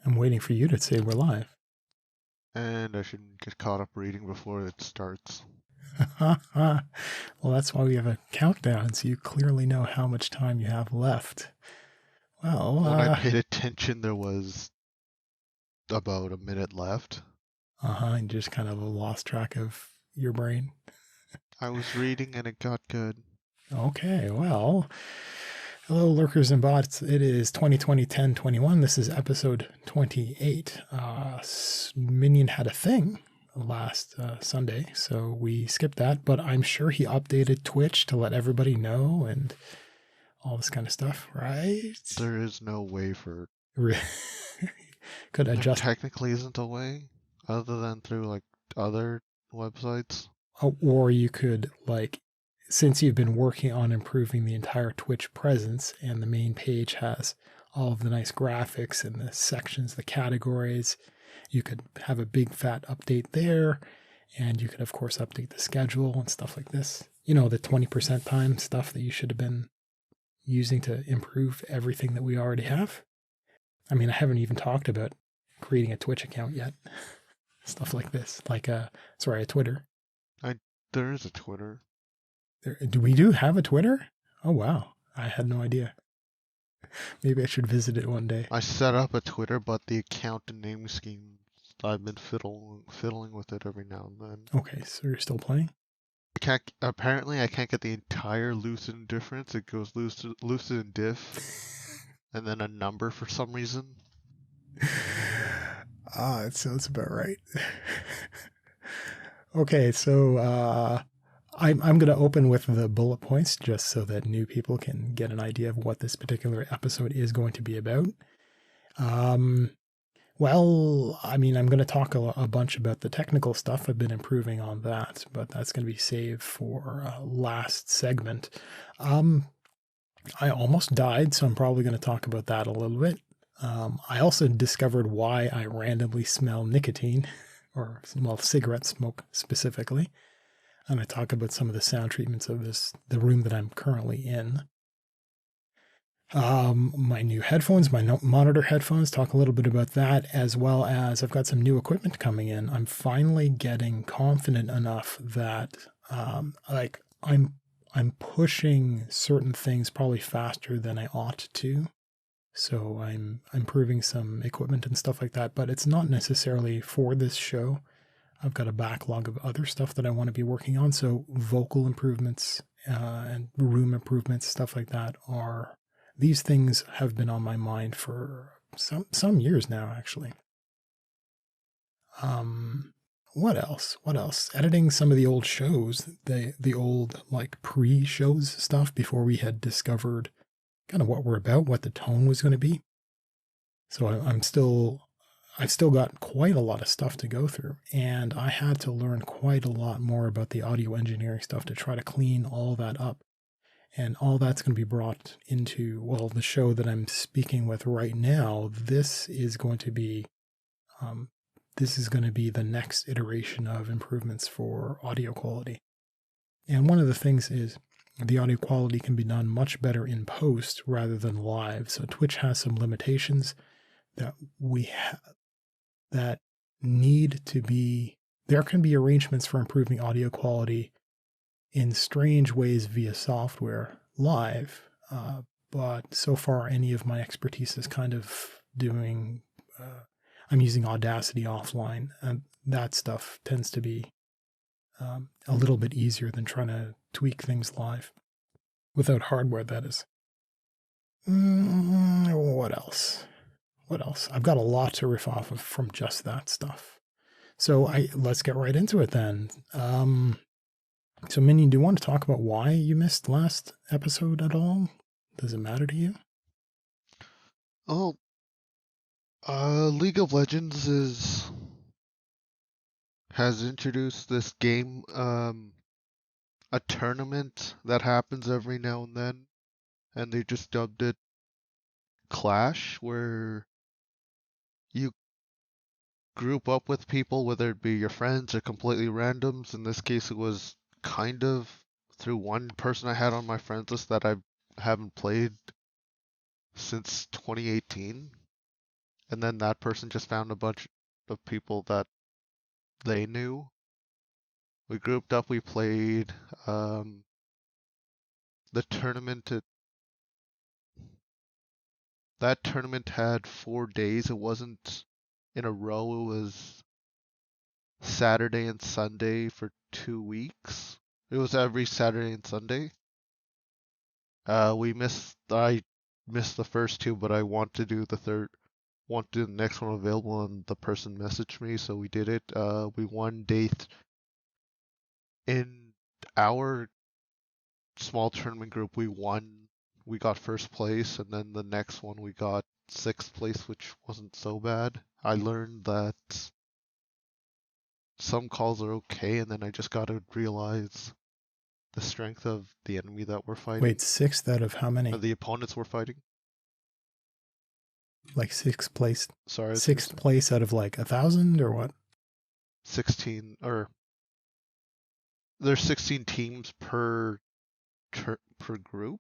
I'm waiting for you to say we're live. And I shouldn't get caught up reading before it starts. Well, that's why we have a countdown, so you clearly know how much time you have left. Well, When I paid attention, there was about a minute left. and just kind of lost track of your brain. I was reading and it got good. Okay, well, hello, lurkers and bots. It is 2020-10-21. This is episode 28. Minion had a thing last Sunday, so we skipped that, but I'm sure he updated Twitch to let everybody know and all this kind of stuff, right? There is no way for... Could There adjust. technically isn't a way, other than through, like, other websites. Or you could, like, since you've been working on improving the entire Twitch presence and the main page has all of the nice graphics and the sections, the categories, you could have a big fat update there. And you could, of course, update the schedule and stuff like this. You know, the 20% time stuff that you should have been using to improve everything that we already have. I mean, I haven't even talked about creating a Twitch account yet. Stuff like this, like a Twitter. There is a Twitter. We do have a Twitter? Oh, wow. I had no idea. Maybe I should visit it one day. I set up a Twitter, but the account and name scheme, I've been fiddling with it every now and then. Okay, so you're still playing? Apparently I can't get the entire Lucid Indifference. It goes Lucid and Diff, and then a number for some reason. It sounds about right. Okay, so I'm going to open with the bullet points just so that new people can get an idea of what this particular episode is going to be about. Well, I mean, I'm going to talk a bunch about the technical stuff. I've been improving on that, but that's going to be saved for last segment. I almost died, so I'm probably going to talk about that a little bit. I also discovered why I randomly smell nicotine, or, well, cigarette smoke specifically. And I talk about some of the sound treatments of the room that I'm currently in. My new headphones, my monitor headphones, talk a little bit about that, as well as I've got some new equipment coming in. I'm finally getting confident enough that, I'm pushing certain things probably faster than I ought to. So I'm improving some equipment and stuff like that, but it's not necessarily for this show. I've got a backlog of other stuff that I want to be working on. So vocal improvements and room improvements, stuff like that these things have been on my mind for some years now, actually. What else? Editing some of the old shows, the old like pre-shows stuff before we had discovered kind of what we're about, what the tone was going to be. So I've still got quite a lot of stuff to go through, and I had to learn quite a lot more about the audio engineering stuff to try to clean all that up. And all that's going to be brought into, well, the show that I'm speaking with right now. This is going to be the next iteration of improvements for audio quality. And one of the things is the audio quality can be done much better in post rather than live. So Twitch has some limitations that that need to be, there can be arrangements for improving audio quality in strange ways via software live. But so far, any of my expertise is kind of doing, I'm using Audacity offline, and that stuff tends to be a little bit easier than trying to tweak things live without hardware, that is. What else? I've got a lot to riff off of from just that stuff. So let's get right into it then. So Minion, do you want to talk about why you missed last episode at all? Does it matter to you? Oh, League of Legends has introduced this game, a tournament that happens every now and then, and they just dubbed it Clash, where you group up with people, whether it be your friends or completely randoms. In this case, it was kind of through one person I had on my friends list that I haven't played since 2018. and then that person just found a bunch of people that they knew. We grouped up, we played the tournament. That tournament had 4 days. It wasn't in a row. It was Saturday and Sunday for 2 weeks. It was every Saturday and Sunday. I missed the first two, but I want to do the next one available, and the person messaged me, so we did it. We won in our small tournament group. We won. We got first place, and then the next one we got sixth place, which wasn't so bad. I learned that some calls are okay, and then I just got to realize the strength of the enemy that we're fighting. Wait, sixth out of how many? The opponents we're fighting. Like sixth place. Sorry. Sixth place out of like 1,000 or what? 16, or there's 16 teams per group.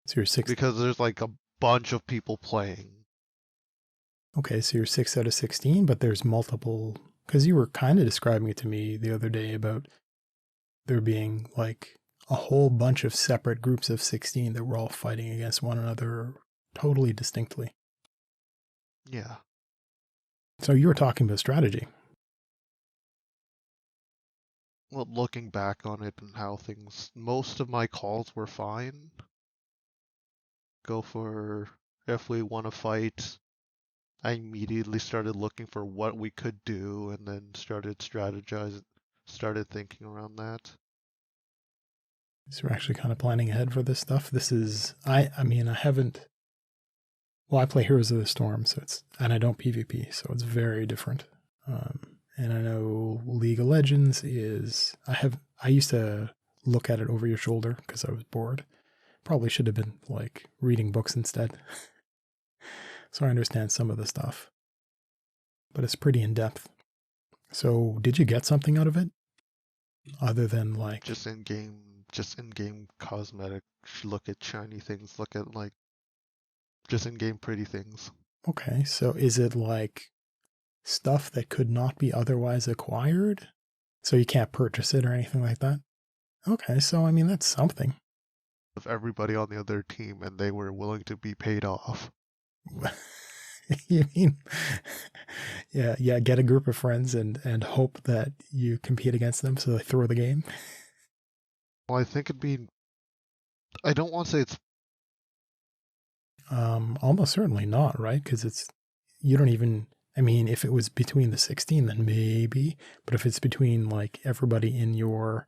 So you're sixth. Because there's like a bunch of people playing. Okay, so you're 6 out of 16, but there's multiple. Because you were kind of describing it to me the other day about there being like a whole bunch of separate groups of 16 that were all fighting against one another totally distinctly. Yeah. So you were talking about strategy. Well, looking back on it and how most of my calls were fine. If we want to fight, I immediately started looking for what we could do, and then started thinking around that. So we're actually kind of planning ahead for this stuff. This is, I haven't, well, I play Heroes of the Storm, and I don't PvP, so it's very different. And I know League of Legends I used to look at it over your shoulder because I was bored. Probably should have been like reading books instead. So I understand some of the stuff, but it's pretty in depth. So did you get something out of it? Other than like just in-game cosmetic, look at shiny things, look at like just in-game pretty things. Okay, so is it like stuff that could not be otherwise acquired? So you can't purchase it or anything like that? Okay, so I mean that's something. Of everybody on the other team, and they were willing to be paid off. You mean, yeah, get a group of friends and hope that you compete against them so they throw the game? Well, I think I don't want to say it's... Almost certainly not, right? Because you don't even, I mean, if it was between the 16, then maybe, but if it's between like everybody in your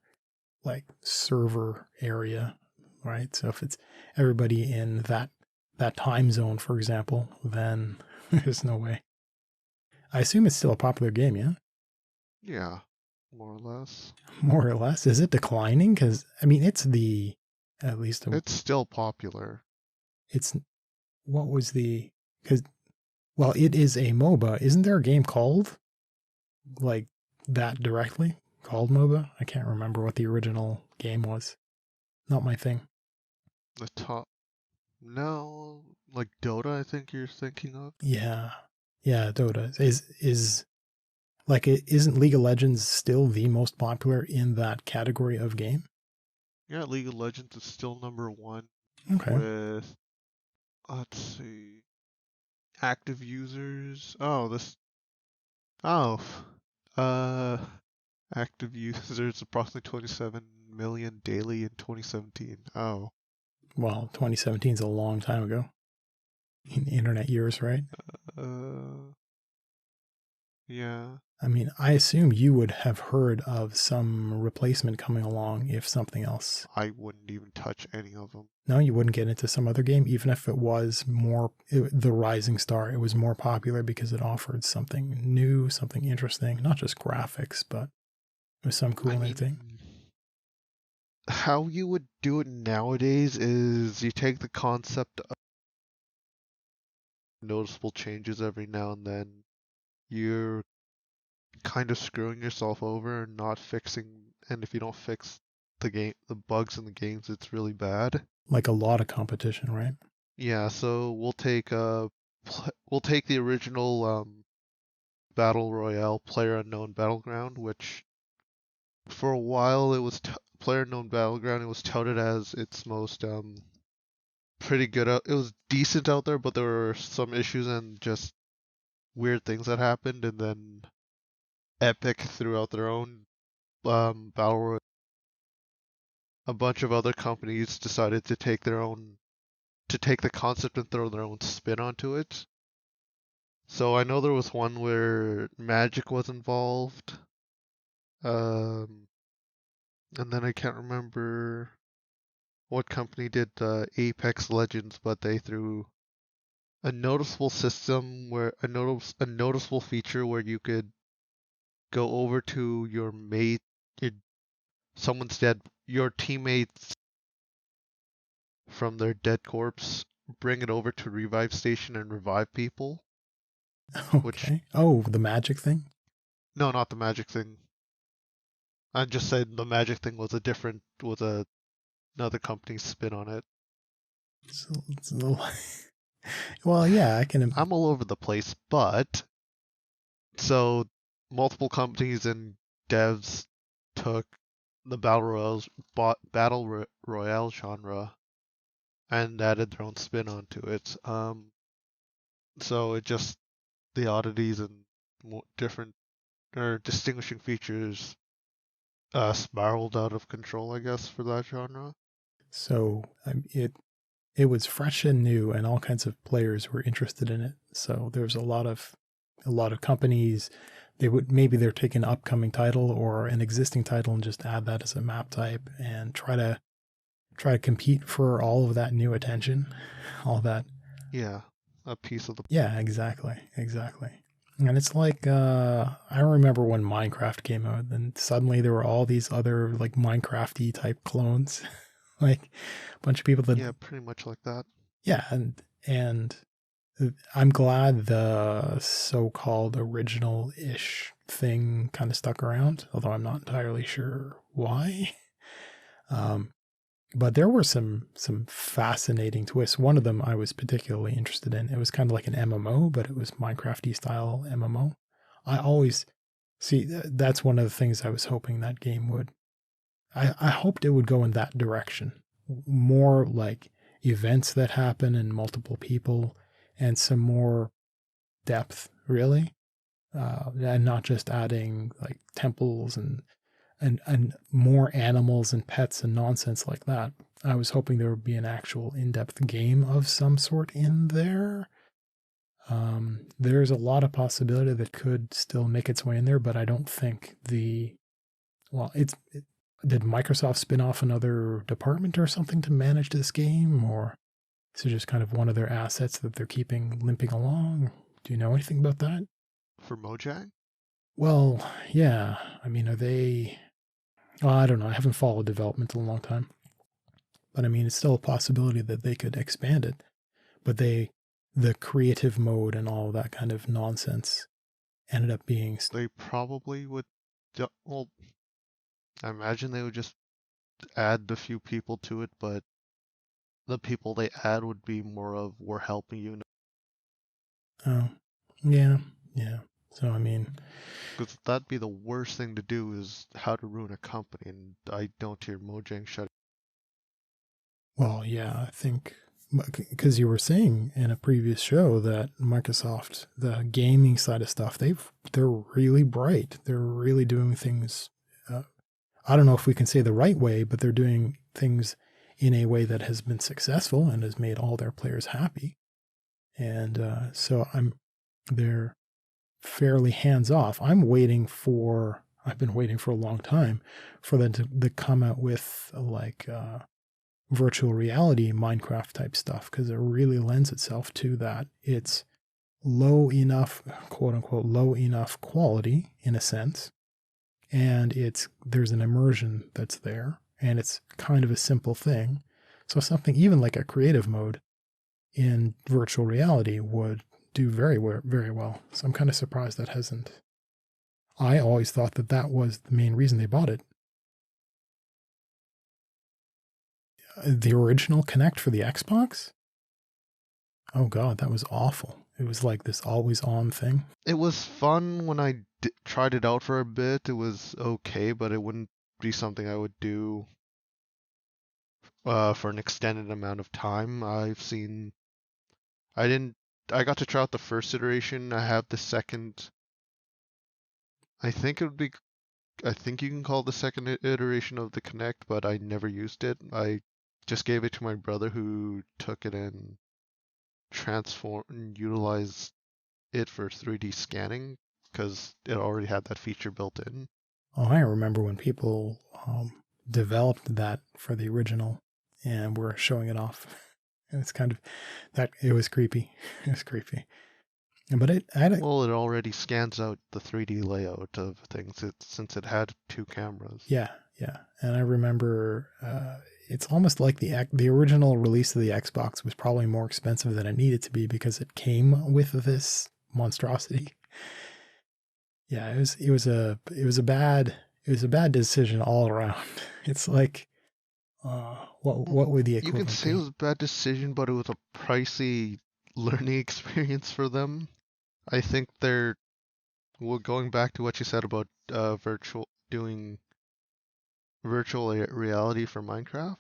like server area, right? So if it's everybody in that time zone, for example, then there's no way. I assume it's still a popular game, yeah? Yeah, more or less. More or less. Is it declining? Because, I mean, it's still popular. Well, it is a MOBA. Isn't there a game called like that directly? Called MOBA? I can't remember what the original game was. Not my thing. No, like Dota, I think you're thinking of. Yeah, Dota isn't League of Legends still the most popular in that category of game? Yeah, League of Legends is still number one. Okay. With, let's see, active users. Active users approximately 27 million daily in 2017. Oh. Well, 2017 is a long time ago. In internet years, right? Yeah. I mean, I assume you would have heard of some replacement coming along if something else. I wouldn't even touch any of them. No, you wouldn't get into some other game, even if it was the Rising Star. It was more popular because it offered something new, something interesting, not just graphics, but it was some cool new thing. How you would do it nowadays is you take the concept of noticeable changes every now and then. You're kind of screwing yourself over and not fixing, and if you don't fix the bugs in the games, it's really bad. Like a lot of competition, right? Yeah, so we'll take the original Battle Royale Player Unknown Battleground, which for a while it was Player Unknown Battleground. It was touted as its most pretty good. It was decent out there, but there were some issues and just weird things that happened. And then Epic threw out their own battle royale. A bunch of other companies decided to take the concept and throw their own spin onto it. So I know there was one where magic was involved, um, and then I can't remember what company did Apex Legends, but they threw a noticeable system where a noticeable feature where you could go over to your mate, your, someone's dead, your teammates from their dead corpse, bring it over to revive station and revive people. Which Okay. Oh, the magic thing? no, not the magic thing. I just said the magic thing was another company's spin on it. It's a little... Well, yeah, I can. I'm all over the place, but so multiple companies and devs took the battle royale genre and added their own spin onto it. So it just the oddities and different or distinguishing features spiraled out of control, I guess, for that genre. So it was fresh and new, and all kinds of players were interested in it. So there's a lot of companies. They're taking an upcoming title or an existing title and just add that as a map type and try to compete for all of that new attention, all that. Yeah, a piece of the. Yeah, exactly. And it's like I remember when Minecraft came out, and suddenly there were all these other like Minecrafty type clones, like a bunch of people that. Yeah, pretty much like that. Yeah, and I'm glad the so-called original-ish thing kind of stuck around, although I'm not entirely sure why. Um, but there were some fascinating twists. One of them I was particularly interested in. It was kind of like an MMO, but it was Minecrafty style MMO. I always see that's one of the things I was hoping that game would. I hoped it would go in that direction, more like events that happen and multiple people, and some more depth, really, and not just adding like temples and more animals and pets and nonsense like that. I was hoping there would be an actual in-depth game of some sort in there. There's a lot of possibility that could still make its way in there, but I don't think did Microsoft spin off another department or something to manage this game, or is it just kind of one of their assets that they're keeping limping along? Do you know anything about that? For Mojang? Well, yeah. I mean, are they? Well, I don't know. I haven't followed development in a long time, but I mean, it's still a possibility that they could expand it. But the creative mode and all that kind of nonsense ended up being. They probably would. Well, I imagine they would just add the few people to it, but the people they add would be more of we're helping you. Oh, yeah, yeah. So I mean, Because that'd be the worst thing to do is how to ruin a company, and I don't hear Mojang shut. well, yeah, I think because you were saying in a previous show that Microsoft, the gaming side of stuff, they're really bright. They're really doing things. I don't know if we can say the right way, but they're doing things in a way that has been successful and has made all their players happy. And so they're fairly hands off. I've been waiting for a long time for them to come out with like virtual reality Minecraft type stuff, because it really lends itself to that. It's low enough, quote unquote, low enough quality in a sense, and there's an immersion that's there, and it's kind of a simple thing. So something even like a creative mode in virtual reality would do very well. So I'm kind of surprised that hasn't. I always thought that was the main reason they bought it. The original Kinect for the Xbox? Oh God, that was awful. It was like this always on thing. It was fun when I tried it out for a bit. It was okay, but it wouldn't be something I would do for an extended amount of time. I didn't, I got to try out the first iteration. I have the second. I think it would be, I think you can call it the second iteration of the Kinect, but I never used it. I just gave it to my brother who took it and transformed and utilized it for 3D scanning because it already had that feature built in. Oh, I remember when people developed that for the original and were showing it off. And it's kind of that it was creepy. It was creepy. But Well, it already scans out the 3D layout of things since it had two cameras. yeah. And I remember it's almost like the original release of the Xbox was probably more expensive than it needed to be because it came with this monstrosity. Yeah, it was a bad decision all around. It's like what would the You equivalent can say be? it was a bad decision, but it was a pricey learning experience for them. I think going back to what you said about doing virtual reality for Minecraft.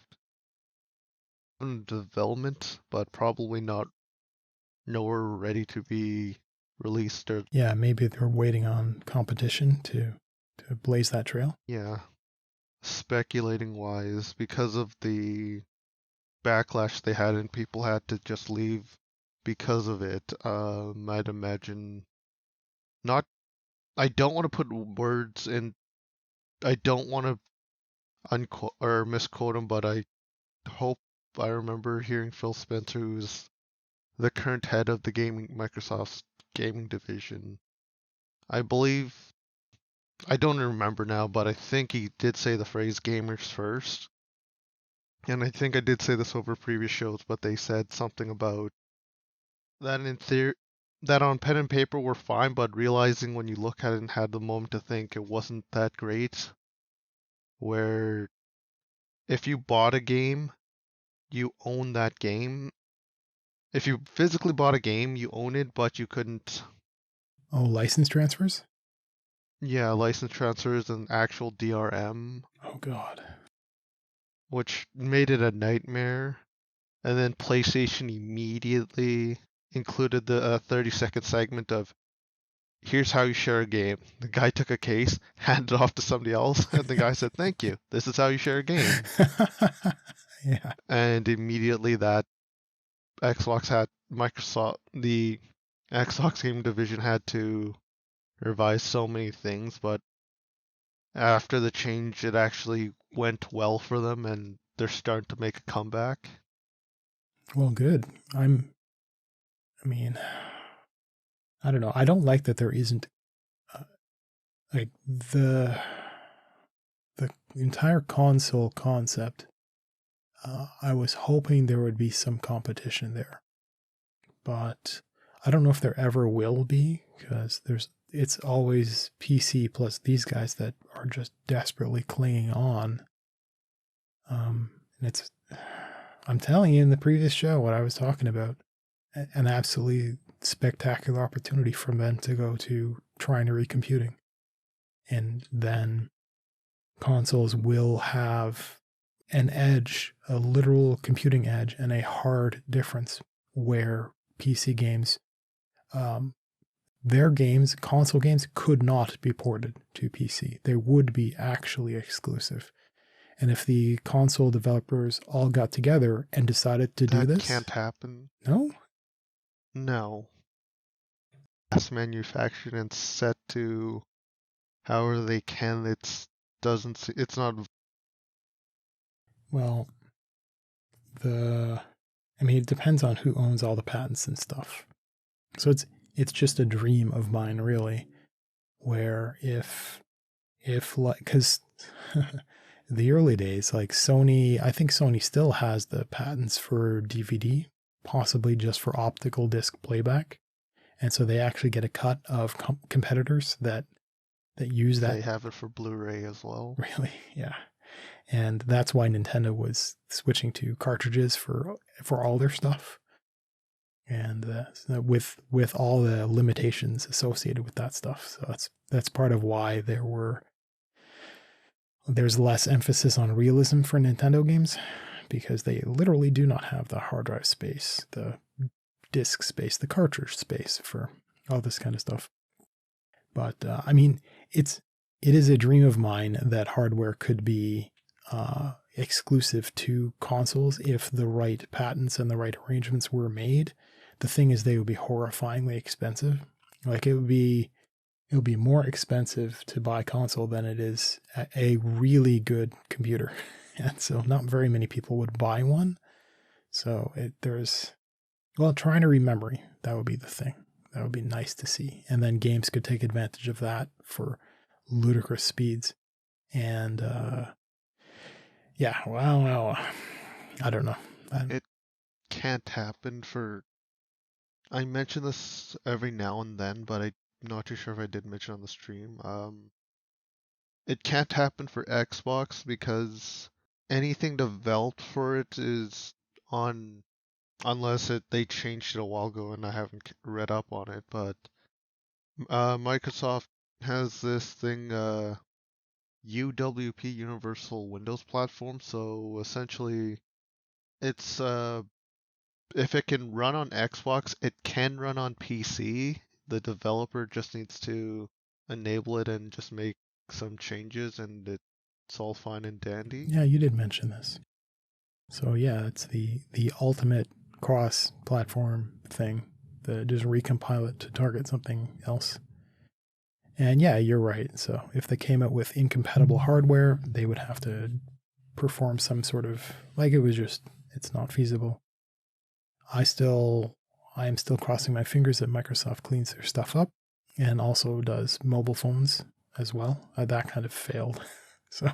In development, but probably not nowhere ready to be released or Yeah, maybe they're waiting on competition to blaze that trail. yeah, speculating wise because of the backlash they had and people had to just leave because of it. I'd imagine not. I don't want to put words in. I don't want to unquote or misquote him, but I hope I remember hearing Phil Spencer, who's the current head of the Microsoft's gaming division. I believe I don't remember now, but I think he did say the phrase gamers first. And I think I did say this over previous shows, but they said something about that in theory that on pen and paper were fine, but realizing when you look at it and had the moment to think it wasn't that great. Where if you bought a game, you own that game. If you physically bought a game, you own it, but you couldn't. Oh, license transfers? Yeah, license transfers and actual DRM, Oh God. which made it a nightmare. And then PlayStation immediately included the 30-second segment of here's how you share a game. The guy took a case, handed it off to somebody else, and the guy said, "Thank you. This is how you share a game." Yeah. And immediately that the Xbox game division had to revise so many things, but after the change, it actually went well for them, and they're starting to make a comeback. Well, good. I mean, I don't know. I don't like that there isn't uh, like the entire console concept. I was hoping there would be some competition there, but I don't know if there ever will be because it's always PC plus these guys that are just desperately clinging on. And I'm telling you in the previous show what I was talking about, an absolutely spectacular opportunity for them to go to trinary computing. And then consoles will have an edge, a literal computing edge, and a hard difference where PC games, their games, console games, could not be ported to PC. They would be actually exclusive. And if the console developers all got together and decided to do That this, can't happen. no, No. Mass manufactured and set to however they can. It's not. well, I mean, it depends on who owns all the patents and stuff. So it's just a dream of mine, really, where if like, because the early days, like Sony, I think Sony still has the patents for DVD, possibly just for optical disc playback, and so they actually get a cut of competitors that use that. They have it for Blu-ray as well. Really, yeah. And that's why Nintendo was switching to cartridges for all their stuff. and so with all the limitations associated with that stuff. So that's part of why there's less emphasis on realism for Nintendo games, because they literally do not have the hard drive space, the disk space, the cartridge space for all this kind of stuff. But I mean, it is a dream of mine that hardware could be exclusive to consoles if the right patents and the right arrangements were made. The thing is, they would be horrifyingly expensive. Like it would be more expensive to buy a console than it is a really good computer. And so not very many people would buy one. So trying to rememory, that would be the thing. That would be nice to see. And then games could take advantage of that for ludicrous speeds. And well, I don't know. It can't happen for... I mention this every now and then, but I'm not too sure if I did mention on the stream. It can't happen for Xbox because anything developed for it is on... Unless they changed it a while ago and I haven't read up on it, but Microsoft has this thing, UWP, Universal Windows Platform. So essentially, it's if it can run on Xbox, it can run on PC. The developer just needs to enable it and just make some changes, and it's all fine and dandy. Yeah, you did mention this. So yeah, it's the ultimate cross-platform thing. Just recompile it to target something else. And yeah, you're right. So if they came out with incompatible hardware, they would have to perform some sort of, it's not feasible. I am still crossing my fingers that Microsoft cleans their stuff up and also does mobile phones as well. That kind of failed. So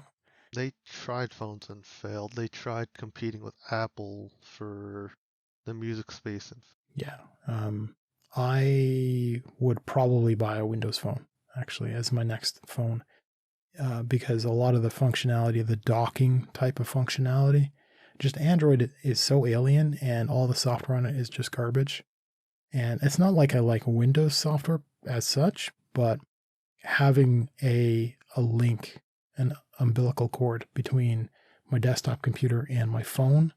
they tried phones and failed. They tried competing with Apple for the music space. Yeah. I would probably buy a Windows phone, actually, as my next phone, because a lot of the functionality, the docking type of functionality, just Android is so alien and all the software on it is just garbage. And it's not like I like Windows software as such, but having a link, an umbilical cord between my desktop computer and my phone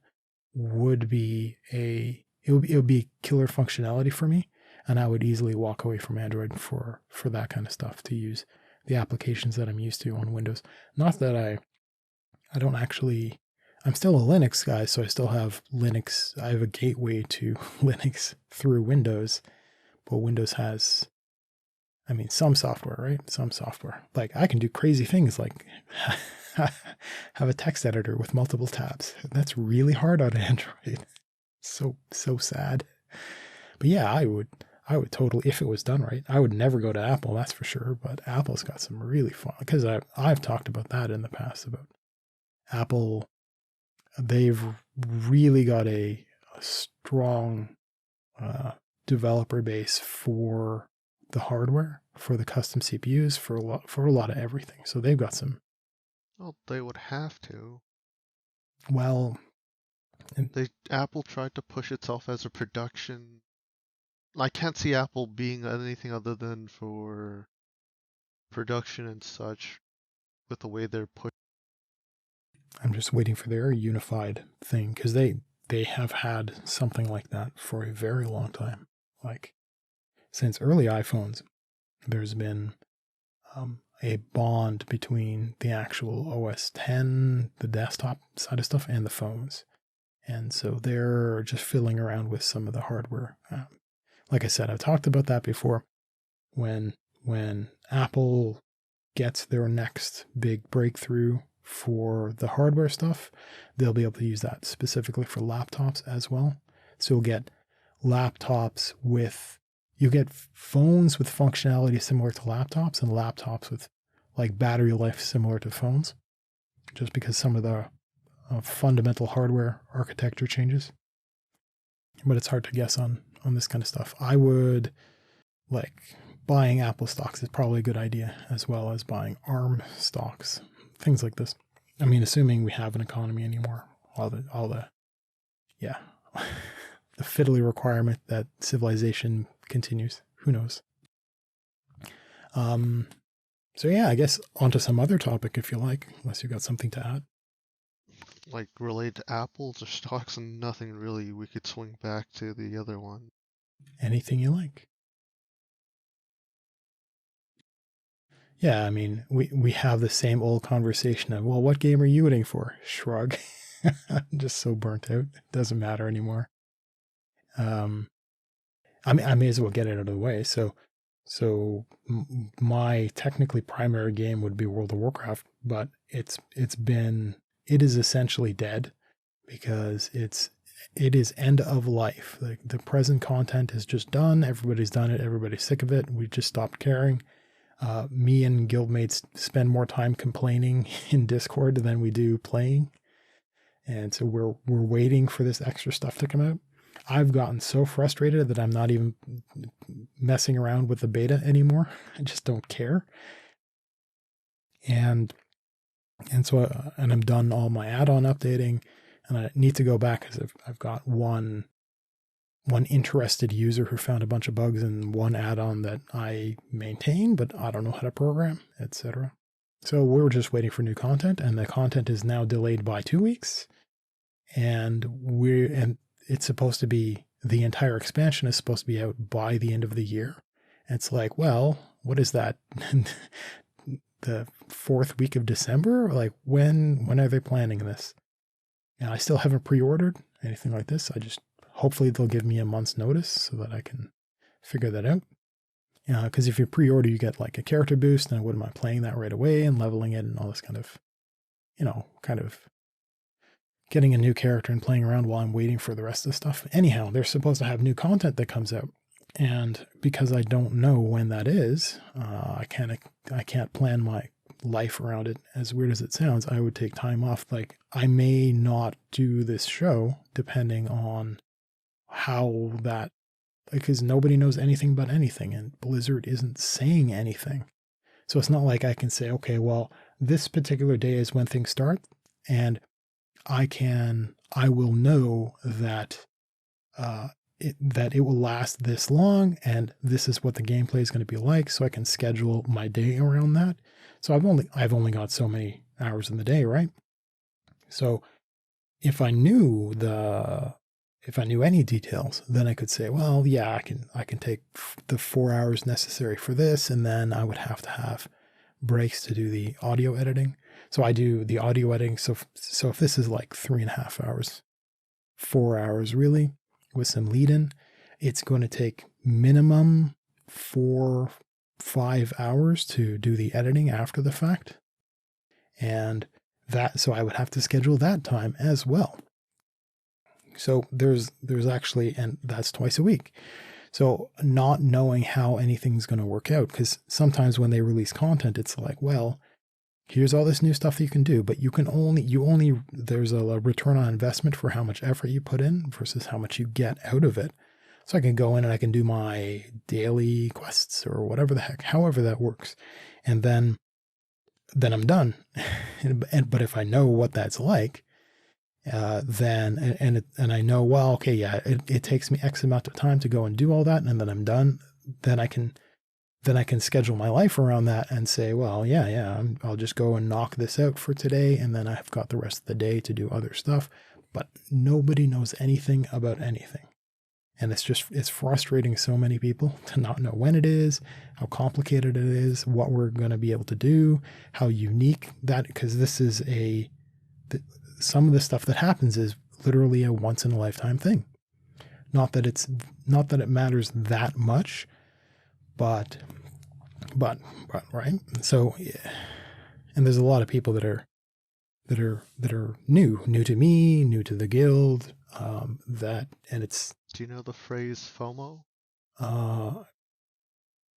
would be it would be killer functionality for me, and I would easily walk away from Android for that kind of stuff to use the applications that I'm used to on Windows. Not that I don't actually, I'm still a Linux guy, so I still have Linux. I have a gateway to Linux through Windows, but Windows has, some software, right? Some software. Like I can do crazy things like have a text editor with multiple tabs. That's really hard on Android. So sad. But yeah, I would totally, if it was done right, I would never go to Apple, that's for sure. But Apple's got some really fun, because I've talked about that in the past about Apple. They've really got a strong developer base for the hardware, for the custom CPUs, for a lot of everything. So they've got some. Well, they would have to. Well, Apple tried to push itself as a production. I can't see Apple being anything other than for production and such with the way they're pushing. I'm just waiting for their unified thing, because they have had something like that for a very long time. Like since early iPhones, there's been a bond between the actual OS X, the desktop side of stuff, and the phones. And so they're just fiddling around with some of the hardware. Like I said, I've talked about that before. When Apple gets their next big breakthrough for the hardware stuff, they'll be able to use that specifically for laptops as well. So you'll get laptops you get phones with functionality similar to laptops, and laptops with like battery life similar to phones, just because some of the fundamental hardware architecture changes. But it's hard to guess on this kind of stuff. I would, buying Apple stocks is probably a good idea, as well as buying ARM stocks, things like this. Assuming we have an economy anymore, fiddly requirement that civilization continues. Who knows? So yeah, I guess onto some other topic if you like, unless you've got something to add. Like related to apples or stocks and nothing really, we could swing back to the other one. Anything you like. Yeah, I mean, we have the same old conversation of, well, what game are you rooting for? Shrug. I'm just so burnt out. It doesn't matter anymore. I mean, I may as well get it out of the way. So my technically primary game would be World of Warcraft, but it is essentially dead because it is end of life. Like the present content is just done. Everybody's done it. Everybody's sick of it. We just stopped caring. Me and guildmates spend more time complaining in Discord than we do playing, and so we're waiting for this extra stuff to come out. I've gotten so frustrated that I'm not even messing around with the beta anymore. I just don't care. And so I'm done all my add-on updating, and I need to go back because I've got one interested user who found a bunch of bugs in one add-on that I maintain, but I don't know how to program, etc. So we're just waiting for new content, and the content is now delayed by 2 weeks. And it's supposed to be, the entire expansion is supposed to be out by the end of the year. And it's like, well, what is that? The 4th week of December? Like when are they planning this? And I still haven't pre-ordered anything like this. Hopefully they'll give me a month's notice so that I can figure that out. Because if you pre-order, you get like a character boost, and I wouldn't mind playing that right away and leveling it and all this kind of getting a new character and playing around while I'm waiting for the rest of the stuff. Anyhow, they're supposed to have new content that comes out. And because I don't know when that is, I can't plan my life around it. As weird as it sounds, I would take time off. Like I may not do this show depending on how that, because nobody knows anything about anything and Blizzard isn't saying anything. So it's not like I can say, okay, well, this particular day is when things start, and I will know that it will last this long, and this is what the gameplay is going to be like, so I can schedule my day around that. So I've only got so many hours in the day, right? So if I knew any details, then I could say, well, yeah, I can take the 4 hours necessary for this, and then I would have to have breaks to do the audio editing. So I do the audio editing. So if this is like 3.5 hours, 4 hours really, with some lead in, it's going to take minimum 4-5 hours to do the editing after the fact. And so I would have to schedule that time as well. So there's actually, and that's twice a week. So not knowing how anything's going to work out, because sometimes when they release content, it's like, well, here's all this new stuff that you can do, but there's a return on investment for how much effort you put in versus how much you get out of it. So I can go in and I can do my daily quests or whatever the heck, however that works. And then I'm done. But if I know what that's like, then I know, well, okay, yeah, it takes me X amount of time to go and do all that, and then I'm done. Then I can schedule my life around that and say, well, yeah, I'll just go and knock this out for today, and then I've got the rest of the day to do other stuff. But nobody knows anything about anything, and it's frustrating so many people to not know when it is, how complicated it is, what we're going to be able to do, how unique that, because some of the stuff that happens is literally a once in a lifetime thing. Not that it matters that much, but right. So, and there's a lot of people that are new to me, new to the guild. And it's. Do you know the phrase FOMO?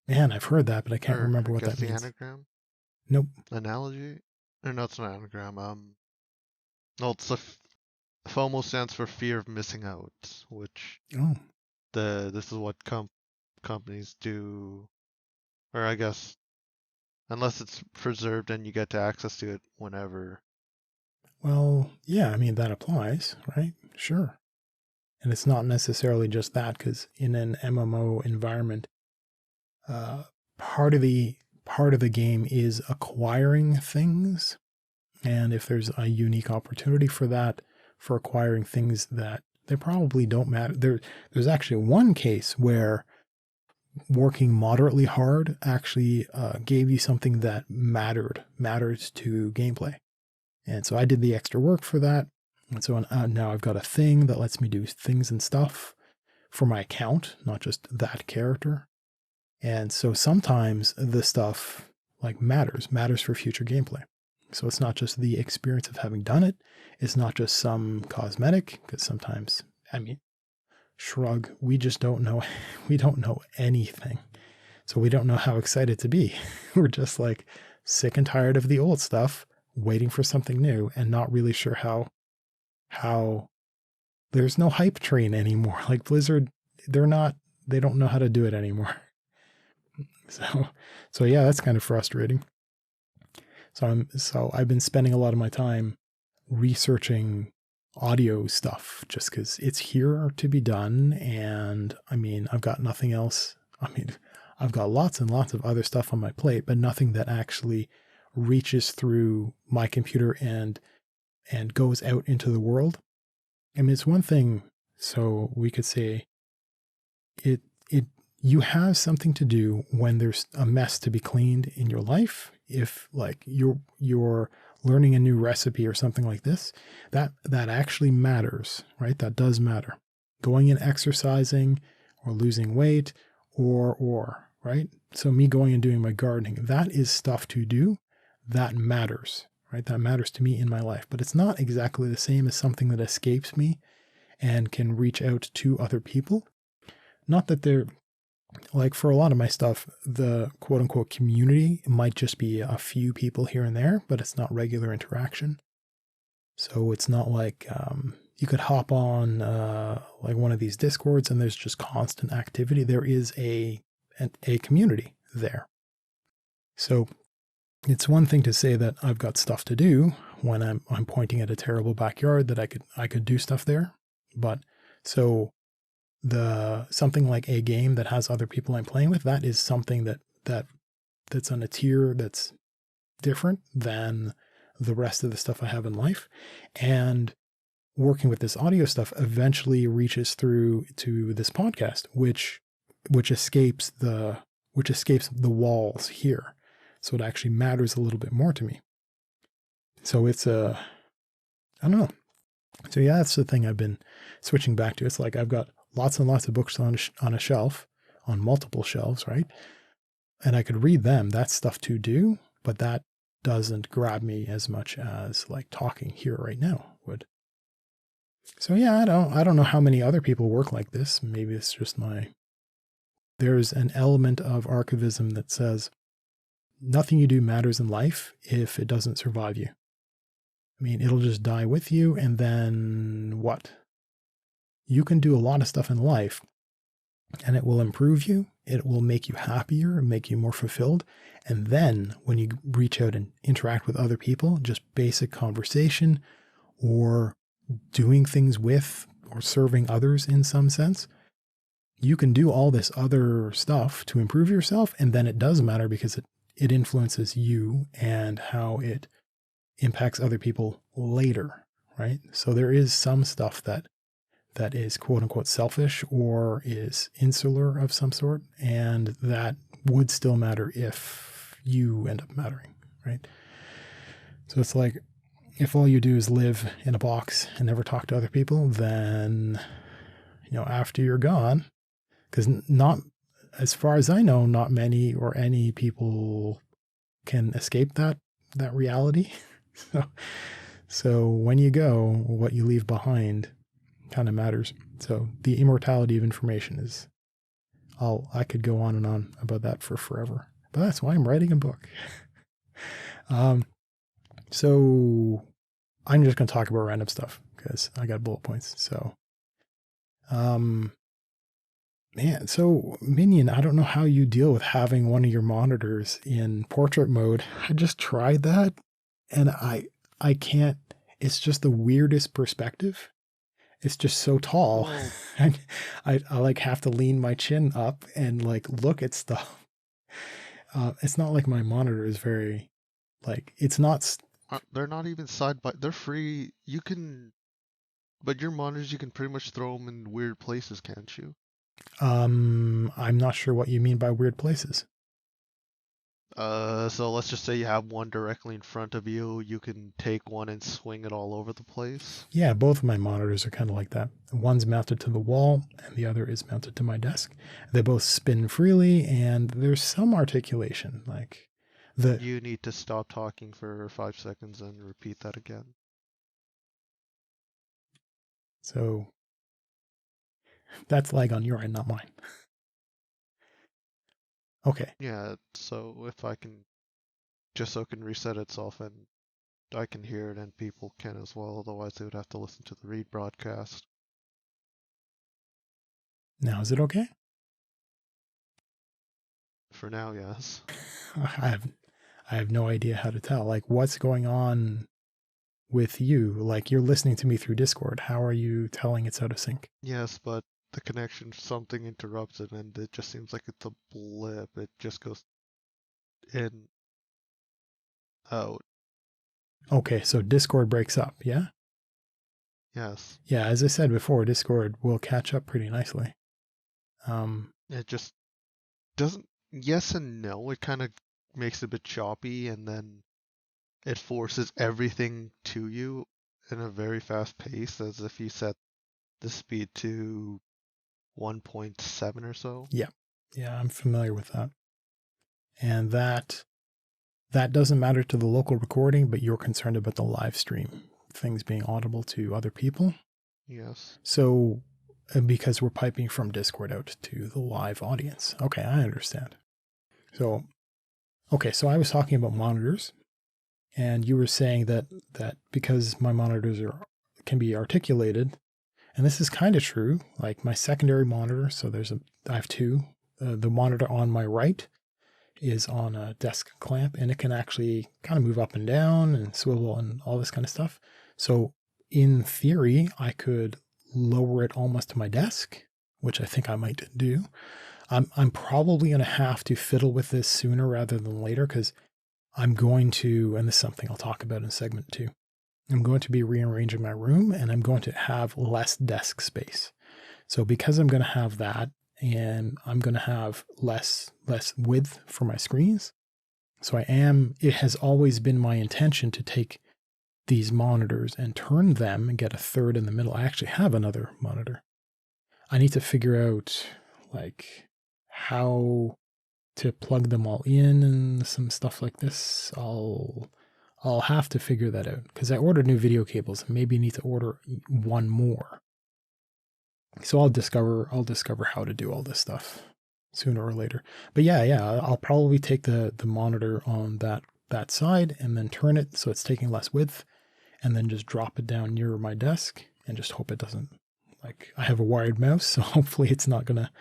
Man, I've heard that, but I can't remember what that means. The anagram? Nope. Analogy? Or no, it's not an anagram. No, it's FOMO stands for fear of missing out, which this is what companies do, or I guess unless it's preserved and you get to access to it whenever. Well, yeah, I mean that applies, right? Sure. And it's not necessarily just that, because in an MMO environment, part of the game is acquiring things. And if there's a unique opportunity for that, for acquiring things that they probably don't matter. There's actually one case where working moderately hard actually gave you something that matters to gameplay. And so I did the extra work for that. And so now I've got a thing that lets me do things and stuff for my account, not just that character. And so sometimes the stuff like matters for future gameplay. So it's not just the experience of having done it. It's not just some cosmetic, because sometimes, I mean, shrug, we just don't know. We don't know anything. So we don't know how excited to be. We're just like sick and tired of the old stuff, waiting for something new, and not really sure how there's no hype train anymore. Like Blizzard, they don't know how to do it anymore. So yeah, that's kind of frustrating. So I've been spending a lot of my time researching audio stuff just because it's here to be done. And I mean, I've got nothing else. I mean, I've got lots and lots of other stuff on my plate, but nothing that actually reaches through my computer and goes out into the world. I mean, it's one thing. So we could say you have something to do when there's a mess to be cleaned in your life. If like you're learning a new recipe or something like this, that actually matters, right? That does matter. Going and exercising or losing weight or right? So me going and doing my gardening, that is stuff to do. That matters, right? That matters to me in my life, but it's not exactly the same as something that escapes me and can reach out to other people. Not that they're like, for a lot of my stuff, the quote unquote community might just be a few people here and there, but it's not regular interaction. So it's not like you could hop on like one of these Discords and there's just constant activity. There is a community there. So it's one thing to say that I've got stuff to do when I'm pointing at a terrible backyard that I could do stuff there. But so something like a game that has other people I'm playing with, that is something that's on a tier that's different than the rest of the stuff I have in life. And working with this audio stuff eventually reaches through to this podcast, which escapes the walls here. So it actually matters a little bit more to me. So it's I don't know. So yeah, that's the thing I've been switching back to. It's like I've got lots and lots of books on a shelf, on multiple shelves, right? And I could read them. That's stuff to do, but that doesn't grab me as much as like talking here right now would. So yeah, I don't know how many other people work like this. Maybe it's just there's an element of archivism that says nothing you do matters in life if it doesn't survive you. I mean, it'll just die with you, and then what? You can do a lot of stuff in life and it will improve you. It will make you happier, make you more fulfilled. And then when you reach out and interact with other people, just basic conversation or doing things with or serving others in some sense, you can do all this other stuff to improve yourself. And then it does matter because it influences you and how it impacts other people later, right? So there is some stuff that is quote unquote selfish or is insular of some sort, and that would still matter if you end up mattering, right? So it's like, if all you do is live in a box and never talk to other people, then, after you're gone, because not, as far as I know, not many or any people can escape that reality. So when you go, what you leave behind kind of matters. So the immortality of information is, I could go on and on about that for forever, but that's why I'm writing a book. So I'm just going to talk about random stuff because I got bullet points. So, so Minion, I don't know how you deal with having one of your monitors in portrait mode. I just tried that and I can't, it's just the weirdest perspective. It's just so tall. Well, And I like have to lean my chin up and like look at stuff. It's not like my monitor is very like it's not. they're not even side by. They're free. You can, but your monitors you can pretty much throw them in weird places, can't you? I'm not sure what you mean by weird places. So let's just say you have one directly in front of you. You can take one and swing it all over the place. Yeah, both of my monitors are kind of like that. One's mounted to the wall and the other is mounted to my desk. They both spin freely and there's some articulation. Like the You need to stop talking for 5 seconds and repeat that again. so that's lag on your end, not mine. Okay. Yeah, so if I can, just so it can reset itself and I can hear it and people can as well, otherwise they would have to listen to the read broadcast. Now is it okay? For now, yes. I have no idea how to tell. Like what's going on with you? Like you're listening to me through Discord. How are you telling it's out of sync? Yes, but the connection, something interrupts it and it just seems like it's a blip. It just goes in, out. Okay, so Discord breaks up, yeah? Yes. Yeah, as I said before, Discord will catch up pretty nicely. It just doesn't, yes and no. It kind of makes it a bit choppy and then it forces everything to you in a very fast pace, as if you set the speed to 1.7 or so. Yeah. Yeah, I'm familiar with that. And that doesn't matter to the local recording, but you're concerned about the live stream, things being audible to other people. Yes. So because we're piping from Discord out to the live audience. Okay, I understand. So so I was talking about monitors, and you were saying that because my monitors can be articulated, and this is kind of true. Like my secondary monitor, so I have two. The monitor on my right is on a desk clamp, and it can actually kind of move up and down and swivel and all this kind of stuff. So in theory, I could lower it almost to my desk, which I think I might do. I'm probably going to have to fiddle with this sooner rather than later because I'm going to, and this is something I'll talk about in segment 2. I'm going to be rearranging my room and I'm going to have less desk space. So because I'm going to have that and I'm going to have less width for my screens. So it has always been my intention to take these monitors and turn them and get a third in the middle. I actually have another monitor. I need to figure out like how to plug them all in and some stuff like this. I'll have to figure that out because I ordered new video cables and maybe need to order one more. So I'll discover how to do all this stuff sooner or later. But yeah, I'll probably take the monitor on that side and then turn it so it's taking less width and then just drop it down near my desk and just hope it doesn't, like I have a wired mouse, so hopefully it's not gonna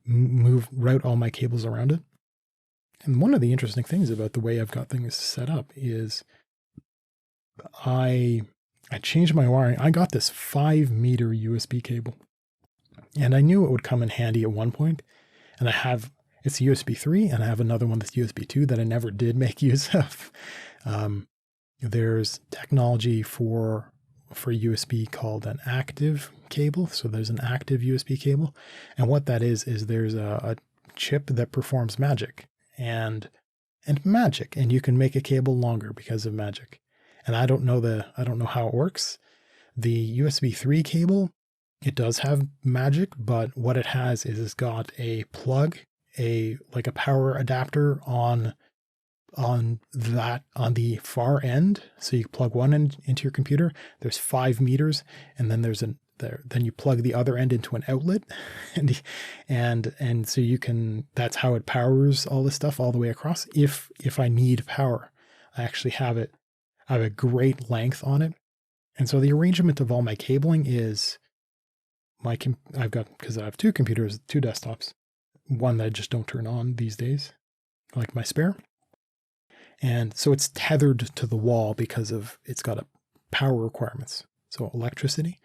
route all my cables around it. And one of the interesting things about the way I've got things set up is I changed my wiring. I got this 5-meter USB cable, and I knew it would come in handy at one point. And it's USB 3, and I have another one that's USB 2 that I never did make use of. There's technology for USB called an active cable. So there's an active USB cable, and what that is there's a chip that performs magic and magic, and you can make a cable longer because of magic. And I don't know how it works. The USB 3 cable, it does have magic, but what it has is it's got a plug, like a power adapter on the far end. So you plug one end into your computer. There's 5 meters, and then then you plug the other end into an outlet, and so you can. That's how it powers all this stuff all the way across. If I need power, I actually have it. I have a great length on it, and so the arrangement of all my cabling is I've got, because I have 2 computers, 2 desktops, one that I just don't turn on these days, like my spare. And so it's tethered to the wall because it's got a power requirements. So electricity.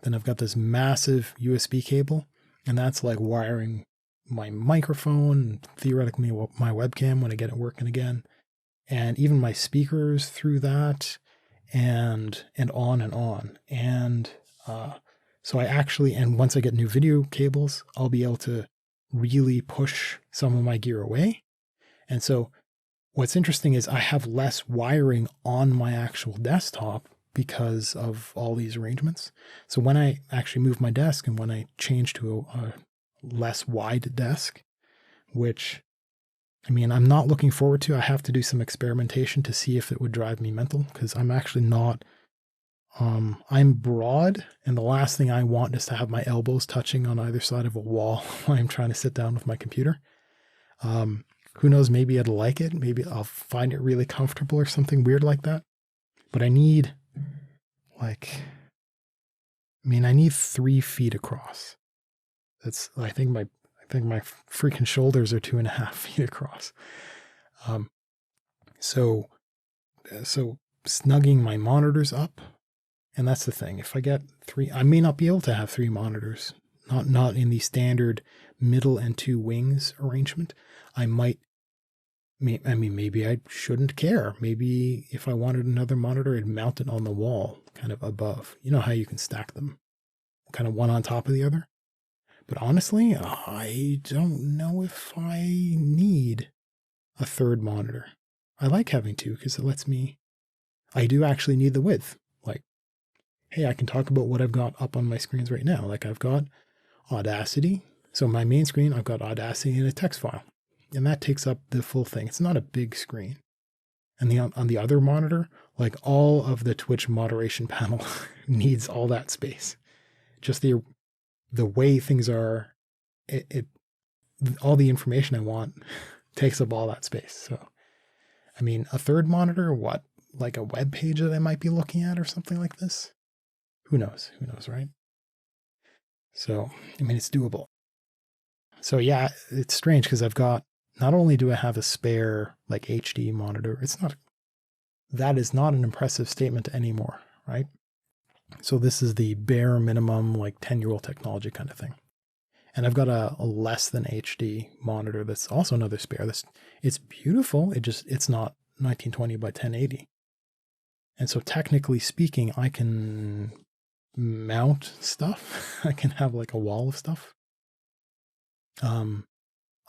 Then I've got this massive USB cable, and that's like wiring my microphone, theoretically my webcam when I get it working again, and even my speakers through that, and on and on. And so I actually, and once I get new video cables, I'll be able to really push some of my gear away. And so what's interesting is I have less wiring on my actual desktop because of all these arrangements. So when I actually move my desk and when I change to a less wide desk, which, I mean, I'm not looking forward to, I have to do some experimentation to see if it would drive me mental, because I'm actually not, I'm broad, and the last thing I want is to have my elbows touching on either side of a wall while I'm trying to sit down with my computer. Who knows, maybe I'd like it. Maybe I'll find it really comfortable or something weird like that. But I need, I need 3 feet across. That's, I think my freaking shoulders are 2.5 feet across. So snugging my monitors up, and that's the thing. If I get 3, I may not be able to have 3 monitors, not in the standard middle and 2 wings arrangement. Maybe I shouldn't care. Maybe if I wanted another monitor, I'd mount it on the wall, kind of above. You know how you can stack them, kind of one on top of the other? But honestly, I don't know if I need a 3rd monitor. I like having 2 because it lets me, I do actually need the width. Like, hey, I can talk about what I've got up on my screens right now. Like, I've got Audacity. So my main screen, I've got Audacity in a text file. And that takes up the full thing. It's not a big screen. And on the other monitor, like all of the Twitch moderation panel needs all that space. Just the way things are, all the information I want takes up all that space. So, I mean, a 3rd monitor, what? Like a web page that I might be looking at or something like this? Who knows? Who knows, right? So, I mean, it's doable. So yeah, it's strange because not only do I have a spare like HD monitor, that is not an impressive statement anymore, right? So this is the bare minimum, like 10-year-old technology kind of thing. And I've got a less than HD monitor that's also another spare. It's beautiful. It's not 1920 by 1080. And so technically speaking, I can mount stuff. I can have like a wall of stuff.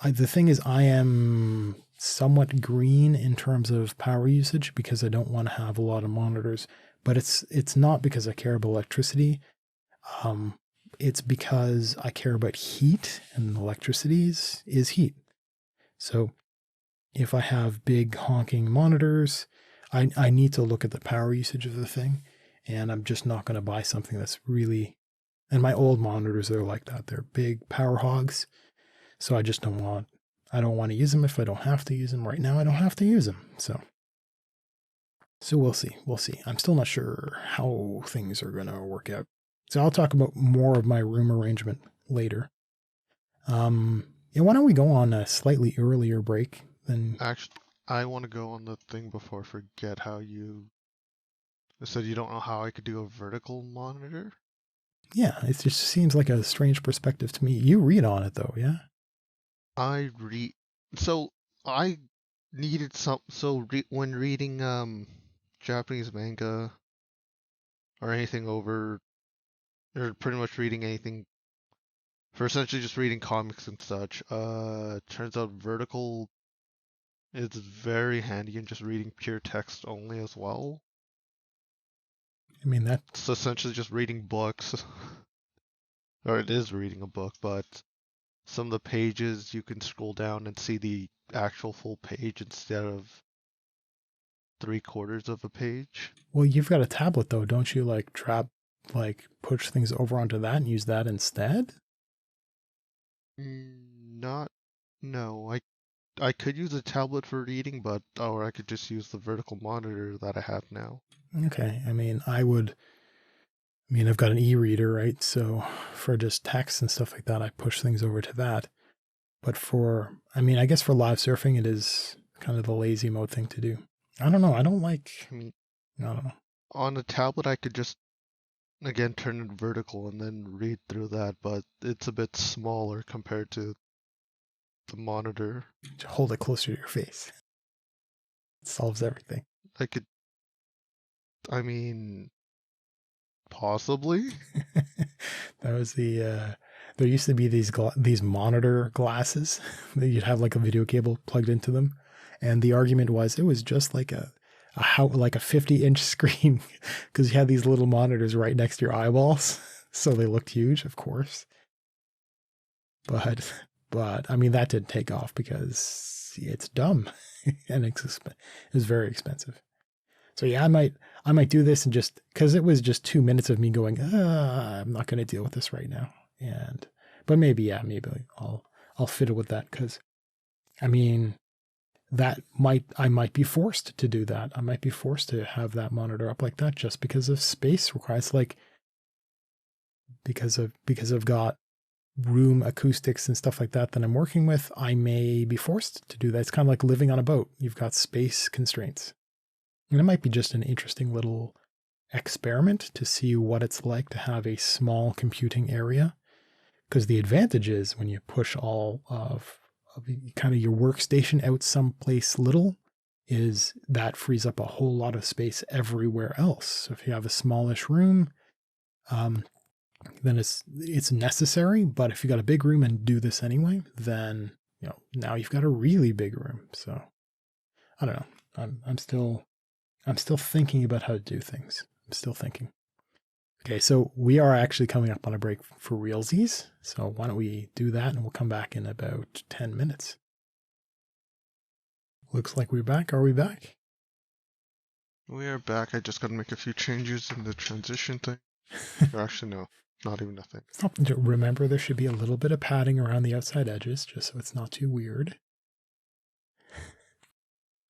The thing is, I am somewhat green in terms of power usage because I don't want to have a lot of monitors, but it's not because I care about electricity. It's because I care about heat, and electricity is heat. So if I have big honking monitors, I need to look at the power usage of the thing, and I'm just not going to buy something that's really, and my old monitors are like that. They're big power hogs. So I don't want to use them if I don't have to use them. Right now, I don't have to use them. So we'll see. We'll see. I'm still not sure how things are going to work out. So I'll talk about more of my room arrangement later. Why don't we go on a slightly earlier break than... Actually, I want to go on the thing before I forget how you said you don't know how I could do a vertical monitor? Yeah, it just seems like a strange perspective to me. You read on it though, yeah? So I needed when reading Japanese manga or anything or pretty much reading anything for essentially just reading comics and such, turns out vertical is very handy in just reading pure text only as well. I mean, it's essentially just reading books. Or it is reading a book, but some of the pages you can scroll down and see the actual full page instead of 3/4 of a page. Well, you've got a tablet though, don't you? Like push things over onto that and use that instead? No. I could use a tablet for reading, or I could just use the vertical monitor that I have now. Okay. I mean, I've got an e-reader, right? So for just text and stuff like that, I push things over to that. But I guess for live surfing, it is kind of the lazy mode thing to do. I don't know. I don't know. On a tablet, I could just again turn it vertical and then read through that, but it's a bit smaller compared to the monitor. Hold it closer to your face. It solves everything. I mean, possibly. That was the there used to be these monitor glasses that you'd have like a video cable plugged into them, and the argument was it was just like a 50-inch screen because you had these little monitors right next to your eyeballs, so they looked huge, of course. But I mean that didn't take off because it's dumb and it was very expensive. So yeah, I might do this and just because it was just 2 minutes of me going, I'm not going to deal with this right now. But maybe I'll fiddle with that because I mean I might be forced to do that. I might be forced to have that monitor up like that just because of space requirements, like because I've got room acoustics and stuff like that I'm working with. I may be forced to do that. It's kind of like living on a boat. You've got space constraints. And it might be just an interesting little experiment to see what it's like to have a small computing area. Because the advantage is when you push all of kind of your workstation out someplace little, is that frees up a whole lot of space everywhere else. So if you have a smallish room, then it's necessary. But if you got a big room and do this anyway, then now you've got a really big room. So I don't know. I'm still thinking about how to do things. I'm still thinking. Okay, so we are actually coming up on a break for realsies. So why don't we do that and we'll come back in about 10 minutes. Looks like we're back. Are we back? We are back. I just got to make a few changes in the transition thing. Actually, no, not even nothing. Remember, there should be a little bit of padding around the outside edges just so it's not too weird.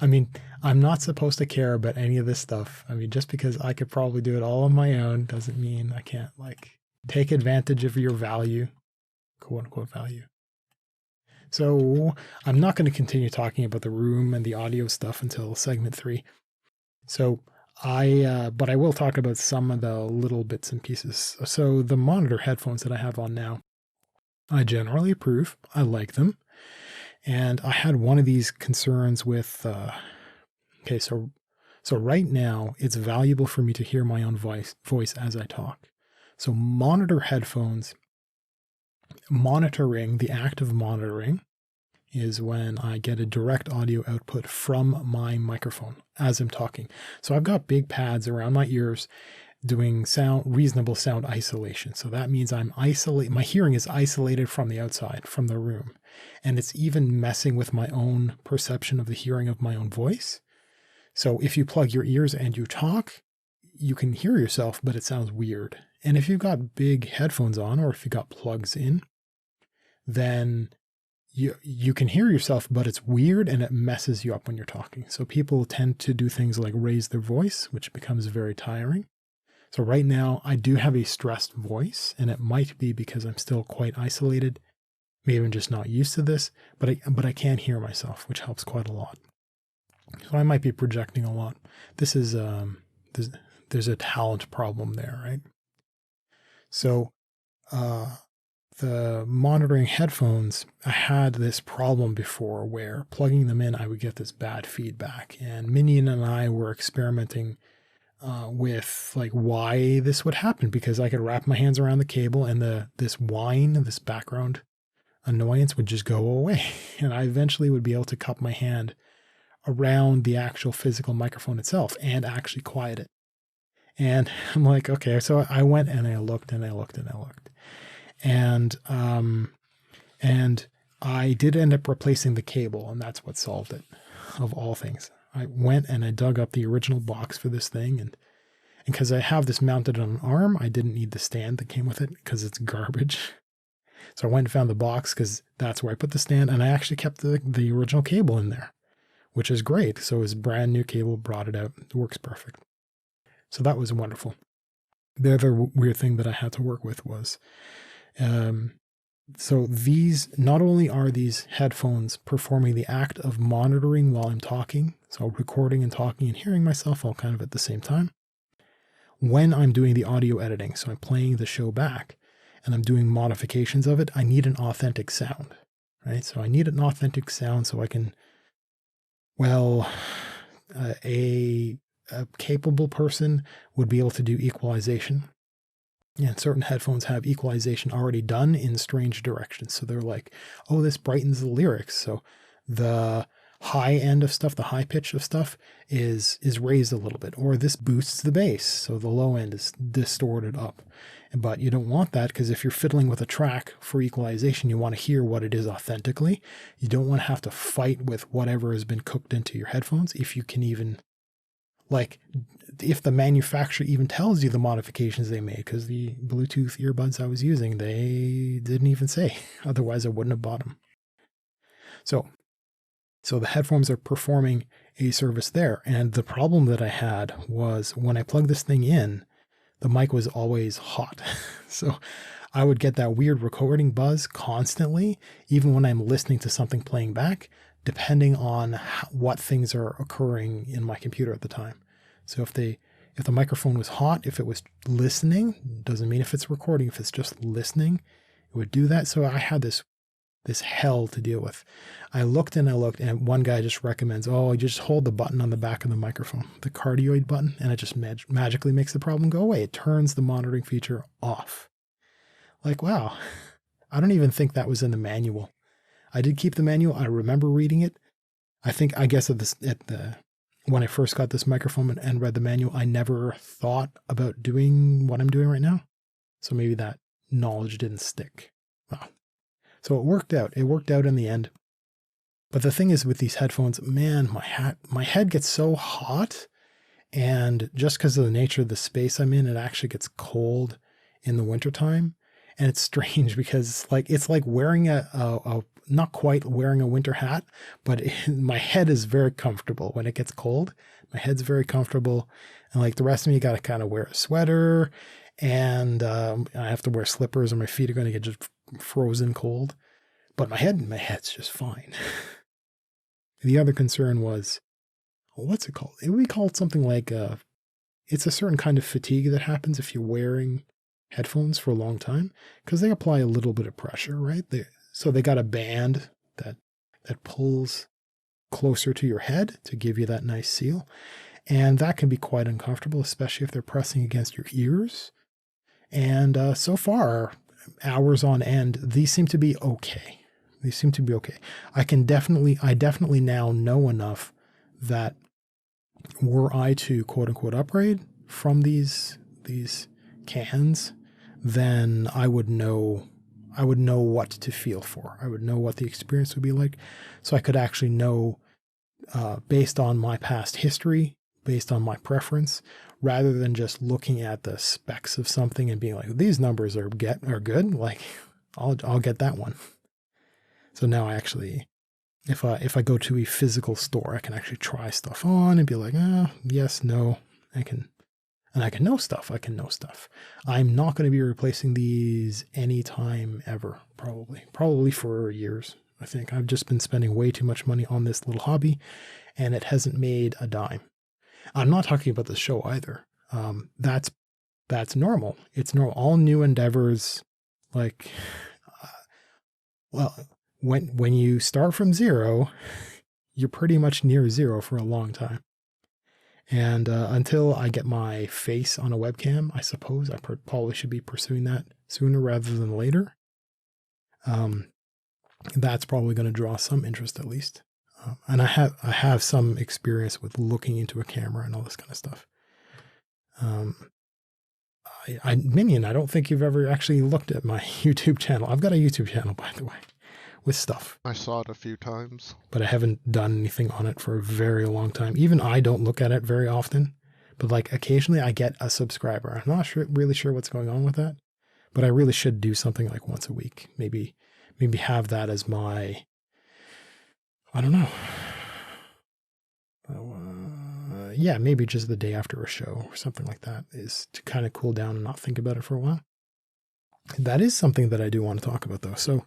I mean, I'm not supposed to care about any of this stuff. I mean, just because I could probably do it all on my own doesn't mean I can't take advantage of your value, quote unquote value. So I'm not going to continue talking about the room and the audio stuff until segment 3. So but I will talk about some of the little bits and pieces. So the monitor headphones that I have on now, I generally approve. I like them. And I had one of these concerns with, so right now it's valuable for me to hear my own voice as I talk. So monitor headphones, the act of monitoring is when I get a direct audio output from my microphone as I'm talking. So I've got big pads around my ears doing reasonable sound isolation. So that means my hearing is isolated from the outside, from the room. And it's even messing with my own perception of the hearing of my own voice. So if you plug your ears and you talk, you can hear yourself, but it sounds weird. And if you've got big headphones on, or if you've got plugs in, then you can hear yourself, but it's weird and it messes you up when you're talking. So people tend to do things like raise their voice, which becomes very tiring. So right now I do have a stressed voice, and it might be because I'm still quite isolated. Maybe I'm just not used to this, but I can hear myself, which helps quite a lot. So I might be projecting a lot. This is there's a talent problem there, right? So the monitoring headphones, I had this problem before where plugging them in, I would get this bad feedback. And Minion and I were experimenting with why this would happen, because I could wrap my hands around the cable and this background annoyance would just go away. And I eventually would be able to cup my hand around the actual physical microphone itself and actually quiet it. And I'm like, okay, so I went and I looked and I looked and I looked. And I did end up replacing the cable, and that's what solved it, of all things. I went and I dug up the original box for this thing, and because I have this mounted on an arm, I didn't need the stand that came with it because it's garbage. So I went and found the box because that's where I put the stand, and I actually kept the original cable in there, which is great. So it was a brand new cable, brought it out. It works perfect. So that was wonderful. The other weird thing that I had to work with was, so these, not only are these headphones performing the act of monitoring while I'm talking, so recording and talking and hearing myself all kind of at the same time, when I'm doing the audio editing, so I'm playing the show back and I'm doing modifications of it, I need an authentic sound, right? So I need an authentic sound so I can, well, a capable person would be able to do equalization. And certain headphones have equalization already done in strange directions. So they're like, oh, this brightens the lyrics. So the high end of stuff, the high pitch of stuff is raised a little bit, or this boosts the bass. So the low end is distorted up. But you don't want that, because if you're fiddling with a track for equalization, you want to hear what it is authentically. You don't want to have to fight with whatever has been cooked into your headphones. If you can even, like, if the manufacturer even tells you the modifications they made, because the Bluetooth earbuds I was using, they didn't even say. Otherwise, I wouldn't have bought them. So the headphones are performing a service there. And the problem that I had was when I plugged this thing in, the mic was always hot. So I would get that weird recording buzz constantly, even when I'm listening to something playing back, depending on what things are occurring in my computer at the time. So if the microphone was hot, if it was listening, doesn't mean if it's recording, if it's just listening, it would do that. So I had this hell to deal with. I looked, and one guy just recommends, oh, you just hold the button on the back of the microphone, the cardioid button, and it just magically makes the problem go away. It turns the monitoring feature off. Like, wow, I don't even think that was in the manual. I did keep the manual. I remember reading it. I guess when I first got this microphone and read the manual, I never thought about doing what I'm doing right now. So maybe that knowledge didn't stick. Wow. So it worked out. It worked out in the end. But the thing is with these headphones, man, my head gets so hot. And just because of the nature of the space I'm in, it actually gets cold in the wintertime. And it's strange because it's like wearing a not quite wearing a winter hat, but my head is very comfortable when it gets cold. My head's very comfortable. And like the rest of me, you got to kind of wear a sweater, and I have to wear slippers or my feet are going to get just frozen cold. But my head's just fine. The other concern was, what's it called? It would be called something like, it's a certain kind of fatigue that happens if you're wearing headphones for a long time, because they apply a little bit of pressure, right? So they got a band that pulls closer to your head to give you that nice seal. And that can be quite uncomfortable, especially if they're pressing against your ears. And so far, hours on end, these seem to be okay. I definitely now know enough that were I to quote unquote upgrade from these cans, then I would know what to feel for. I would know what the experience would be like. So I could actually know, based on my past history, based on my preference, rather than just looking at the specs of something and being like, these numbers are good. Like I'll get that one. So now I actually, if I go to a physical store, I can actually try stuff on and be like, yes, no, I can know stuff. I'm not going to be replacing these anytime ever, probably for years. I think I've just been spending way too much money on this little hobby, and it hasn't made a dime. I'm not talking about the show either. That's normal. It's normal. All new endeavors, like, when you start from zero, you're pretty much near zero for a long time. And until I get my face on a webcam, I suppose I probably should be pursuing that sooner rather than later. That's probably going to draw some interest at least. And I have some experience with looking into a camera and all this kind of stuff. Minion, I don't think you've ever actually looked at my YouTube channel. I've got a YouTube channel, by the way, with stuff. I saw it a few times, but I haven't done anything on it for a very long time. Even I don't look at it very often, but like occasionally I get a subscriber. I'm not really sure what's going on with that, but I really should do something like once a week. Maybe have that as my, I don't know. Yeah, maybe just the day after a show or something like that, is to kind of cool down and not think about it for a while. That is something that I do want to talk about, though. So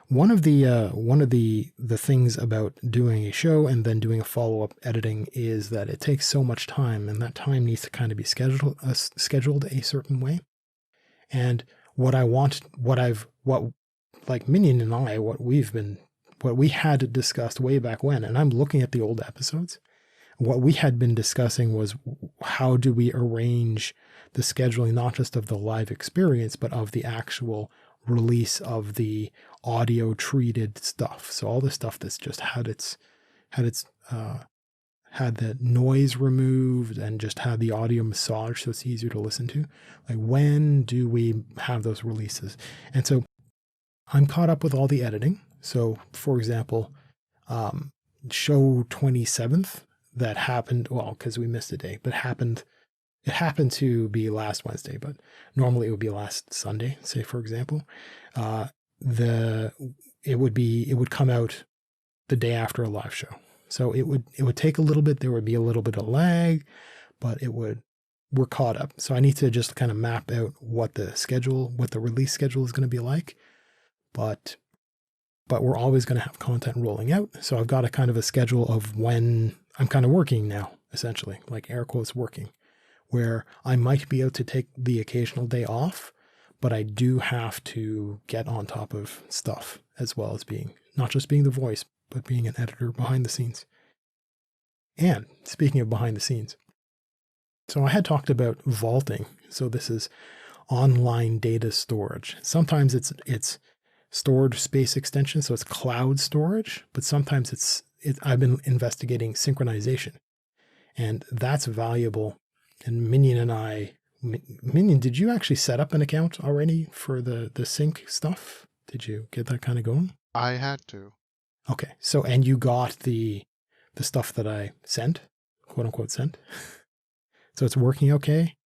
one of the things about doing a show and then doing a follow-up editing is that it takes so much time, and that time needs to kind of be scheduled a certain way. And what like Minion and I, what we had discussed way back when, and I'm looking at the old episodes, what we had been discussing was how do we arrange the scheduling, not just of the live experience, but of the actual release of the audio treated stuff. So all the stuff that's just had the noise removed and just had the audio massaged so it's easier to listen to. Like, when do we have those releases? And so I'm caught up with all the editing. So for example, show 27th that happened, well, because we missed a day, but it happened to be last Wednesday, but normally it would be last Sunday, say for example. It would come out the day after a live show. So it would take a little bit. There would be a little bit of lag, but we're caught up. So I need to just kind of map out what the release schedule is going to be like. But we're always going to have content rolling out. So I've got a kind of a schedule of when I'm kind of working now, essentially, like air quotes working, where I might be able to take the occasional day off, but I do have to get on top of stuff, as well as not just being the voice, but being an editor behind the scenes. And speaking of behind the scenes, so I had talked about vaulting. So this is online data storage. Sometimes it's storage space extension, so it's cloud storage, but sometimes I've been investigating synchronization, and that's valuable. And Minion, did you actually set up an account already for the sync stuff? Did you get that kind of going? I had to. Okay. So, and you got the stuff that I sent, quote unquote sent. So it's working okay.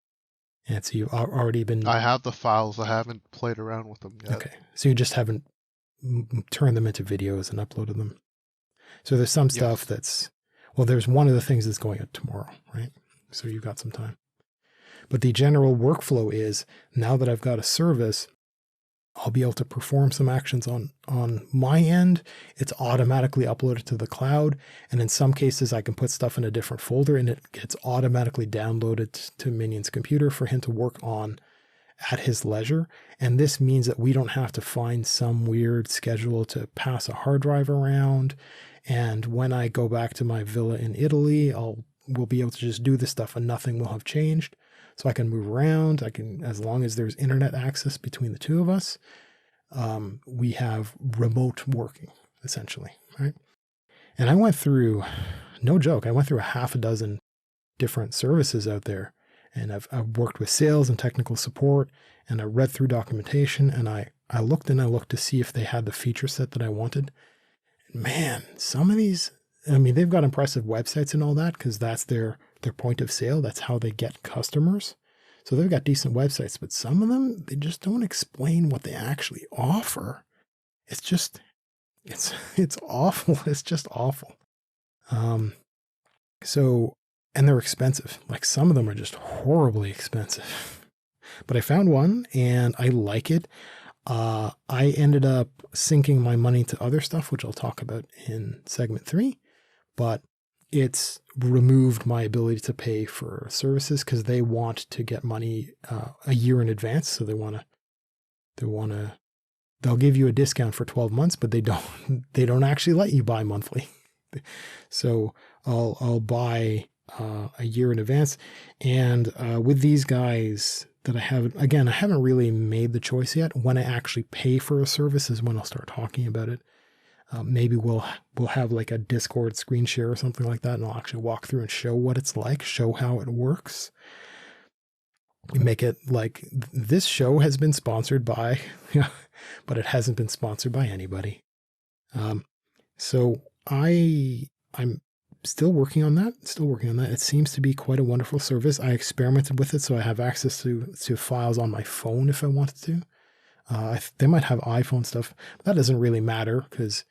And so you've already been. I have the files. I haven't played around with them yet. Okay. So you just haven't turned them into videos and uploaded them. So there's some stuff there's one of the things that's going out tomorrow, right? So you've got some time. But the general workflow is, now that I've got a service, I'll be able to perform some actions on my end. It's automatically uploaded to the cloud. And in some cases, I can put stuff in a different folder and it gets automatically downloaded to Minion's computer for him to work on at his leisure. And this means that we don't have to find some weird schedule to pass a hard drive around. And when I go back to my villa in Italy, we'll be able to just do this stuff and nothing will have changed. So I can move around. As long as there's internet access between the two of us, we have remote working, essentially, right? And I went through, no joke, a half a dozen different services out there. And I've worked with sales and technical support, and I read through documentation, and I looked to see if they had the feature set that I wanted. Man, some of these, they've got impressive websites and all that, because that's their point of sale. That's how they get customers. So they've got decent websites, but some of them, they just don't explain what they actually offer. It's just, it's awful. It's just awful. And they're expensive. Like, some of them are just horribly expensive. But I found one and I like it. I ended up sinking my money to other stuff, which I'll talk about in segment 3. But it's removed my ability to pay for services because they want to get money a year in advance. So they'll give you a discount for 12 months, but they don't actually let you buy monthly. So I'll buy a year in advance. And with these guys that I haven't really made the choice yet. When I actually pay for a service is when I'll start talking about it. Maybe we'll have like a Discord screen share or something like that, and I'll actually walk through and show what it's like, show how it works. We make it like this show has been sponsored by, but it hasn't been sponsored by anybody. So I'm still working on that. It seems to be quite a wonderful service. I experimented with it, so I have access to files on my phone if I wanted to. They might have iPhone stuff, but that doesn't really matter because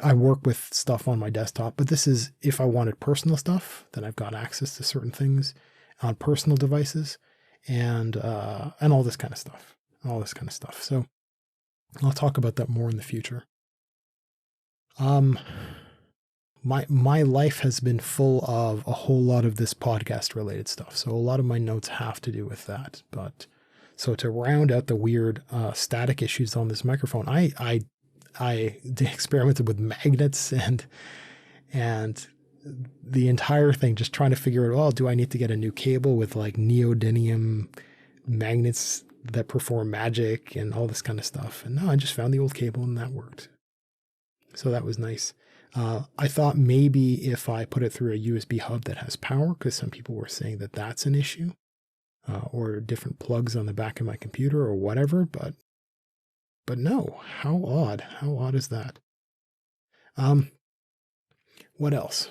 I work with stuff on my desktop. But this is, if I wanted personal stuff, then I've got access to certain things on personal devices and all this kind of stuff. all this kind of stuff. So I'll talk about that more in the future. My life has been full of a whole lot of this podcast related stuff. So a lot of my notes have to do with that. But so to round out the weird static issues on this microphone, I experimented with magnets and the entire thing, just trying to figure out, well, do I need to get a new cable with like neodymium magnets that perform magic and all this kind of stuff? And no, I just found the old cable and that worked. So that was nice. I thought maybe if I put it through a USB hub that has power, because some people were saying that that's an issue, or different plugs on the back of my computer or whatever, but no, how odd. How odd is that? What else?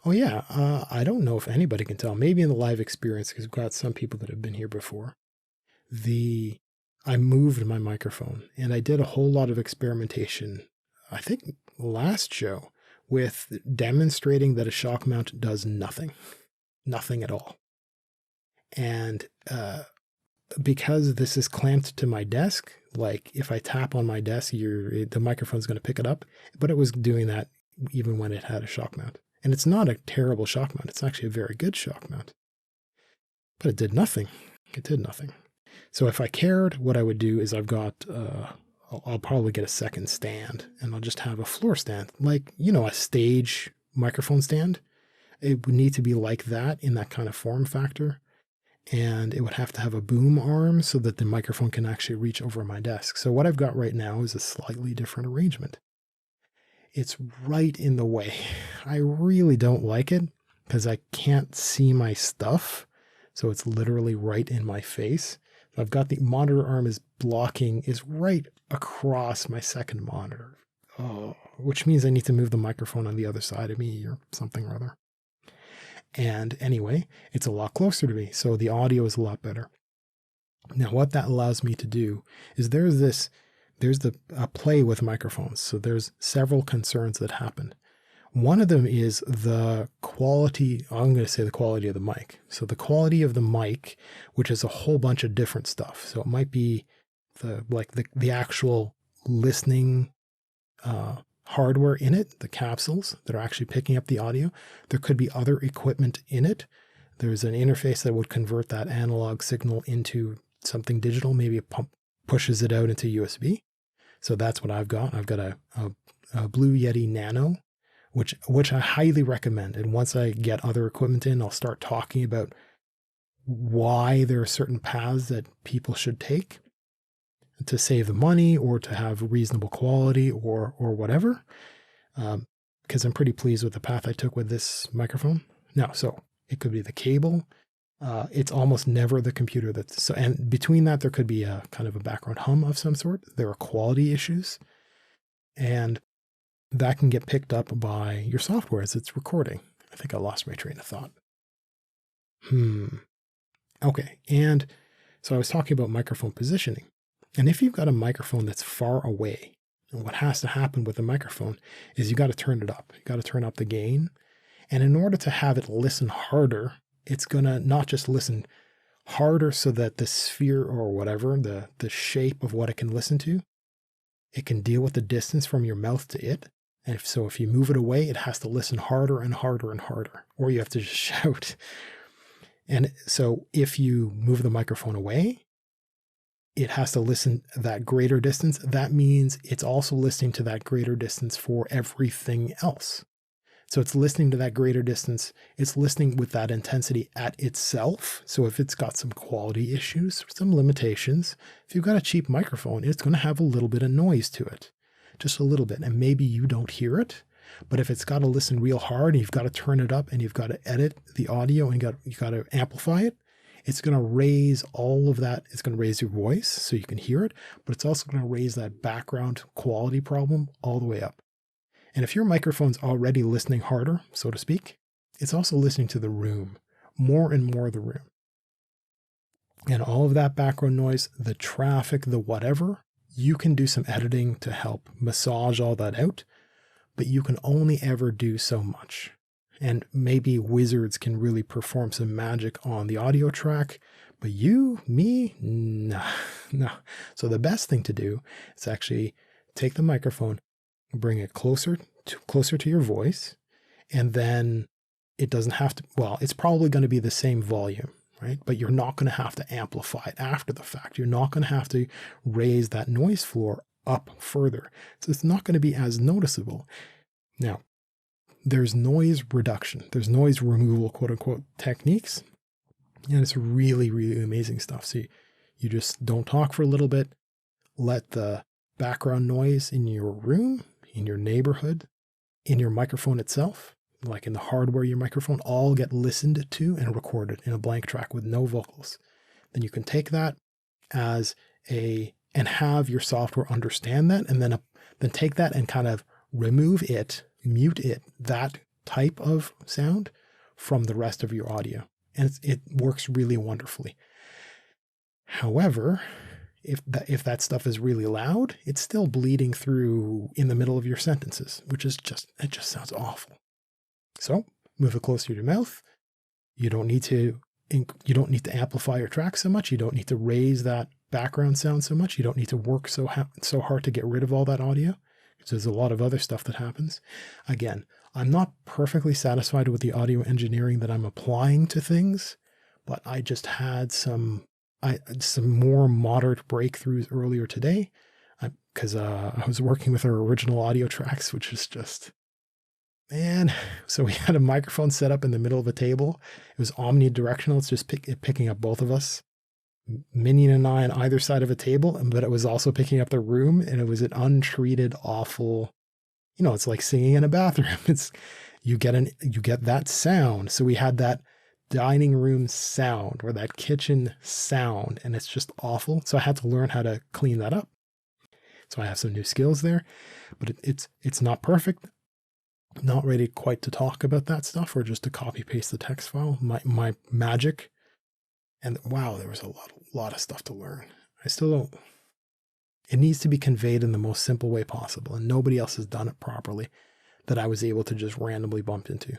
Oh yeah, I don't know if anybody can tell. Maybe in the live experience, because we've got some people that have been here before. I moved my microphone and I did a whole lot of experimentation, I think last show, with demonstrating that a shock mount does nothing at all. And because this is clamped to my desk, like if I tap on my desk, the microphone's going to pick it up, but it was doing that even when it had a shock mount. And it's not a terrible shock mount. It's actually a very good shock mount. But it did nothing. It did nothing. So if I cared, what I would do is I'll probably get a second stand and I'll just have a floor stand, like, a stage microphone stand. It would need to be like that in that kind of form factor. And it would have to have a boom arm so that the microphone can actually reach over my desk. So what I've got right now is a slightly different arrangement. It's right in the way. I really don't like it because I can't see my stuff. So it's literally right in my face. I've got the monitor arm is right across my second monitor. Oh, which means I need to move the microphone on the other side of me or something or other. And anyway, it's a lot closer to me, so the audio is a lot better. Now, what that allows me to do is there's the play with microphones. So there's several concerns that happen. One of them is the quality. I'm going to say the quality of the mic. So the quality of the mic, which is a whole bunch of different stuff. So it might be the actual listening hardware in it, the capsules that are actually picking up the audio. There could be other equipment in it. There's an interface that would convert that analog signal into something digital. Maybe it pushes it out into USB. So that's what I've got. I've got a Blue Yeti Nano, which I highly recommend. And once I get other equipment in, I'll start talking about why there are certain paths that people should take to save the money or to have reasonable quality or whatever. Because I'm pretty pleased with the path I took with this microphone. Now, so it could be the cable. It's almost never the computer and between that, there could be a kind of a background hum of some sort. There are quality issues, and that can get picked up by your software as it's recording. I think I lost my train of thought. Okay. And so I was talking about microphone positioning. And if you've got a microphone that's far away, and what has to happen with the microphone is you got to turn it up. You got to turn up the gain. And in order to have it listen harder, it's going to not just listen harder so that the sphere or whatever, the shape of what it can listen to, it can deal with the distance from your mouth to it. And if you move it away, it has to listen harder and harder and harder, or you have to just shout. And so if you move the microphone away, it has to listen that greater distance. That means it's also listening to that greater distance for everything else. So it's listening to that greater distance. It's listening with that intensity at itself. So if it's got some quality issues, some limitations, if you've got a cheap microphone, it's going to have a little bit of noise to it, just a little bit. And maybe you don't hear it, but if it's got to listen real hard and you've got to turn it up and you've got to edit the audio and you've got to amplify it, it's going to raise all of that. It's going to raise your voice so you can hear it, but it's also going to raise that background quality problem all the way up. And if your microphone's already listening harder, so to speak, it's also listening to the room, more and more of the room. And all of that background noise, the traffic, the whatever, you can do some editing to help massage all that out, but you can only ever do so much. And maybe wizards can really perform some magic on the audio track, But you, me, no, no. So the best thing to do is actually take the microphone, bring it closer to your voice, and then it doesn't have to, well, it's probably going to be the same volume, right? But you're not going to have to amplify it after the fact. You're not going to have to raise that noise floor up further. So it's not going to be as noticeable. Now, there's noise reduction, there's noise removal, quote unquote, techniques. And it's really, really amazing stuff. So you just don't talk for a little bit, let the background noise in your room, in your neighborhood, in your microphone itself, like in the hardware of your microphone, all get listened to and recorded in a blank track with no vocals. Then you can take that as and have your software understand that, and then take that and kind of remove it, mute it, that type of sound from the rest of your audio. And it works really wonderfully. However, if that stuff is really loud, it's still bleeding through in the middle of your sentences, which is it just sounds awful. So move it closer to your mouth. You don't need to amplify your track so much. You don't need to raise that background sound so much. You don't need to work so hard to get rid of all that audio, because there's a lot of other stuff that happens. Again, I'm not perfectly satisfied with the audio engineering that I'm applying to things, but I just had some more moderate breakthroughs earlier today, because I was working with our original audio tracks, which is just, man. So we had a microphone set up in the middle of a table. It was omnidirectional. It's just picking up both of us, Minion and I, on either side of a table, but it was also picking up the room, and it was an untreated, awful, it's like singing in a bathroom. You get that sound. So we had that dining room sound or that kitchen sound, and it's just awful. So I had to learn how to clean that up. So I have some new skills there, but it's not perfect. Not ready quite to talk about that stuff, or just to copy paste the text file. My magic, and wow, there was a lot of stuff to learn. I still don't. It needs to be conveyed in the most simple way possible, and nobody else has done it properly that I was able to just randomly bump into.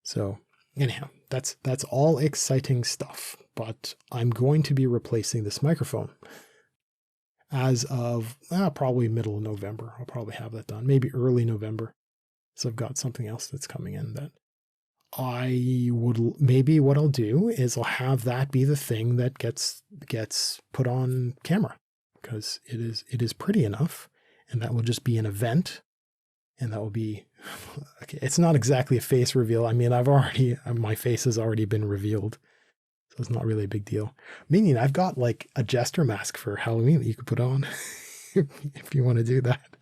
So anyhow, that's all exciting stuff, but I'm going to be replacing this microphone as of probably middle of November. I'll probably have that done, maybe early November. So I've got something else that's coming in that maybe what I'll do is I'll have that be the thing that gets put on camera, because it is pretty enough, and that will just be an event, and that will be okay. It's not exactly a face reveal. I mean, my face has already been revealed, so it's not really a big deal. Meaning I've got like a jester mask for Halloween that you could put on if you want to do that.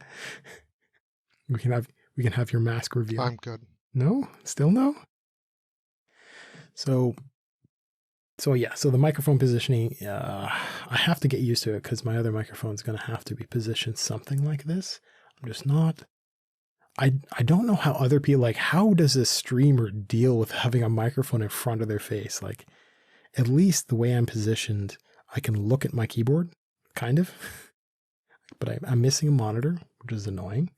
We can have your mask reveal. I'm good. No? Still no? So yeah, so the microphone positioning, I have to get used to it, because my other microphone is going to have to be positioned something like this. I'm just not. I don't know how other people, like, how does a streamer deal with having a microphone in front of their face? Like, at least the way I'm positioned, I can look at my keyboard, kind of, but I'm missing a monitor, which is annoying.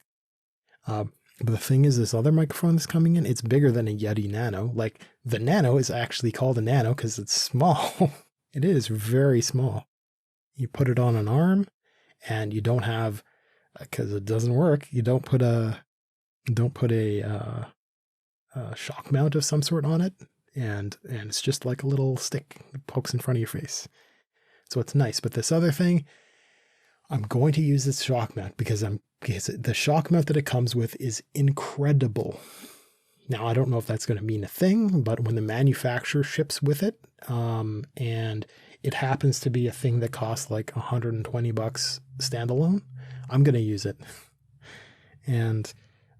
But the thing is, this other microphone that's coming in, it's bigger than a Yeti Nano. Like, the Nano is actually called a Nano because it's small. It is very small. You put it on an arm, and you don't have, because it doesn't work, you don't put a shock mount of some sort on it, and it's just like a little stick that pokes in front of your face. So it's nice. But this other thing, I'm going to use this shock mount because the shock mount that it comes with is incredible. Now, I don't know if that's going to mean a thing, but when the manufacturer ships with it, and it happens to be a thing that costs like $120 standalone, I'm going to use it. And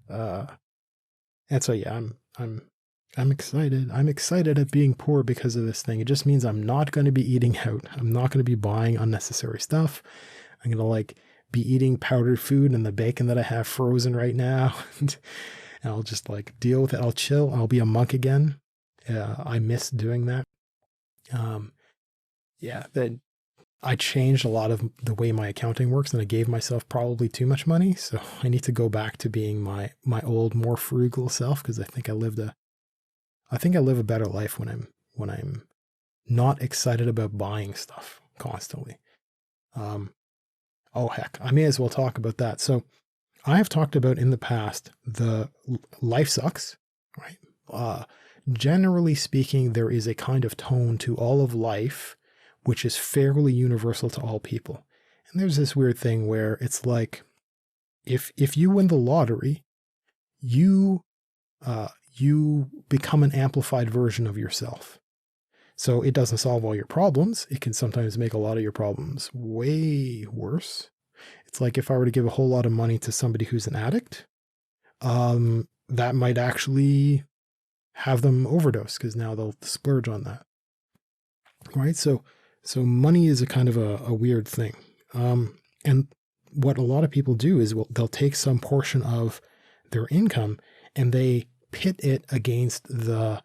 so yeah, I'm excited. I'm excited at being poor because of this thing. It just means I'm not going to be eating out. I'm not going to be buying unnecessary stuff. I'm going to like be eating powdered food and the bacon that I have frozen right now. And I'll just like deal with it. I'll chill. I'll be a monk again. I miss doing that. That I changed a lot of the way my accounting works, and I gave myself probably too much money. So I need to go back to being my old, more frugal self, because I think I live a better life when I'm not excited about buying stuff constantly. Oh, heck, I may as well talk about that. So I have talked about in the past, the life sucks, right? Generally speaking, there is a kind of tone to all of life, which is fairly universal to all people. And there's this weird thing where it's like, if you win the lottery, you become an amplified version of yourself. So it doesn't solve all your problems. It can sometimes make a lot of your problems way worse. It's like if I were to give a whole lot of money to somebody who's an addict, that might actually have them overdose because now they'll splurge on that. Right? So money is a kind of a weird thing. And what a lot of people do is they'll take some portion of their income and they pit it against the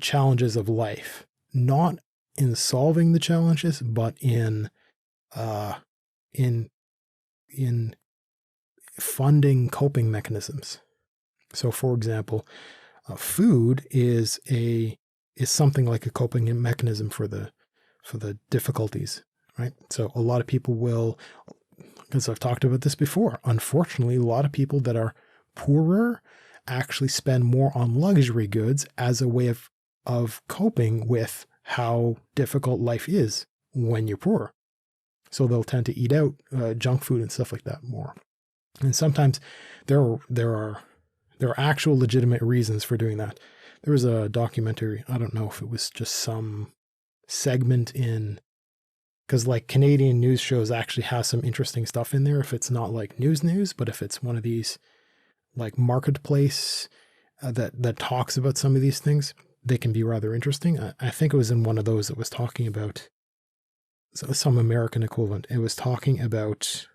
challenges of life, not in solving the challenges, but in funding coping mechanisms. So, for example, food is something like a coping mechanism for the difficulties, right? So a lot of people will, because I've talked about this before, unfortunately, a lot of people that are poorer actually spend more on luxury goods as a way of coping with how difficult life is when you're poor. So they'll tend to eat out junk food and stuff like that more. And sometimes there are actual legitimate reasons for doing that. There was a documentary, I don't know if it was just some segment in, because like Canadian news shows actually have some interesting stuff in there if it's not like news, but if it's one of these like marketplace that talks about some of these things, they can be rather interesting. I think it was in one of those that was talking about some American equivalent. It was talking about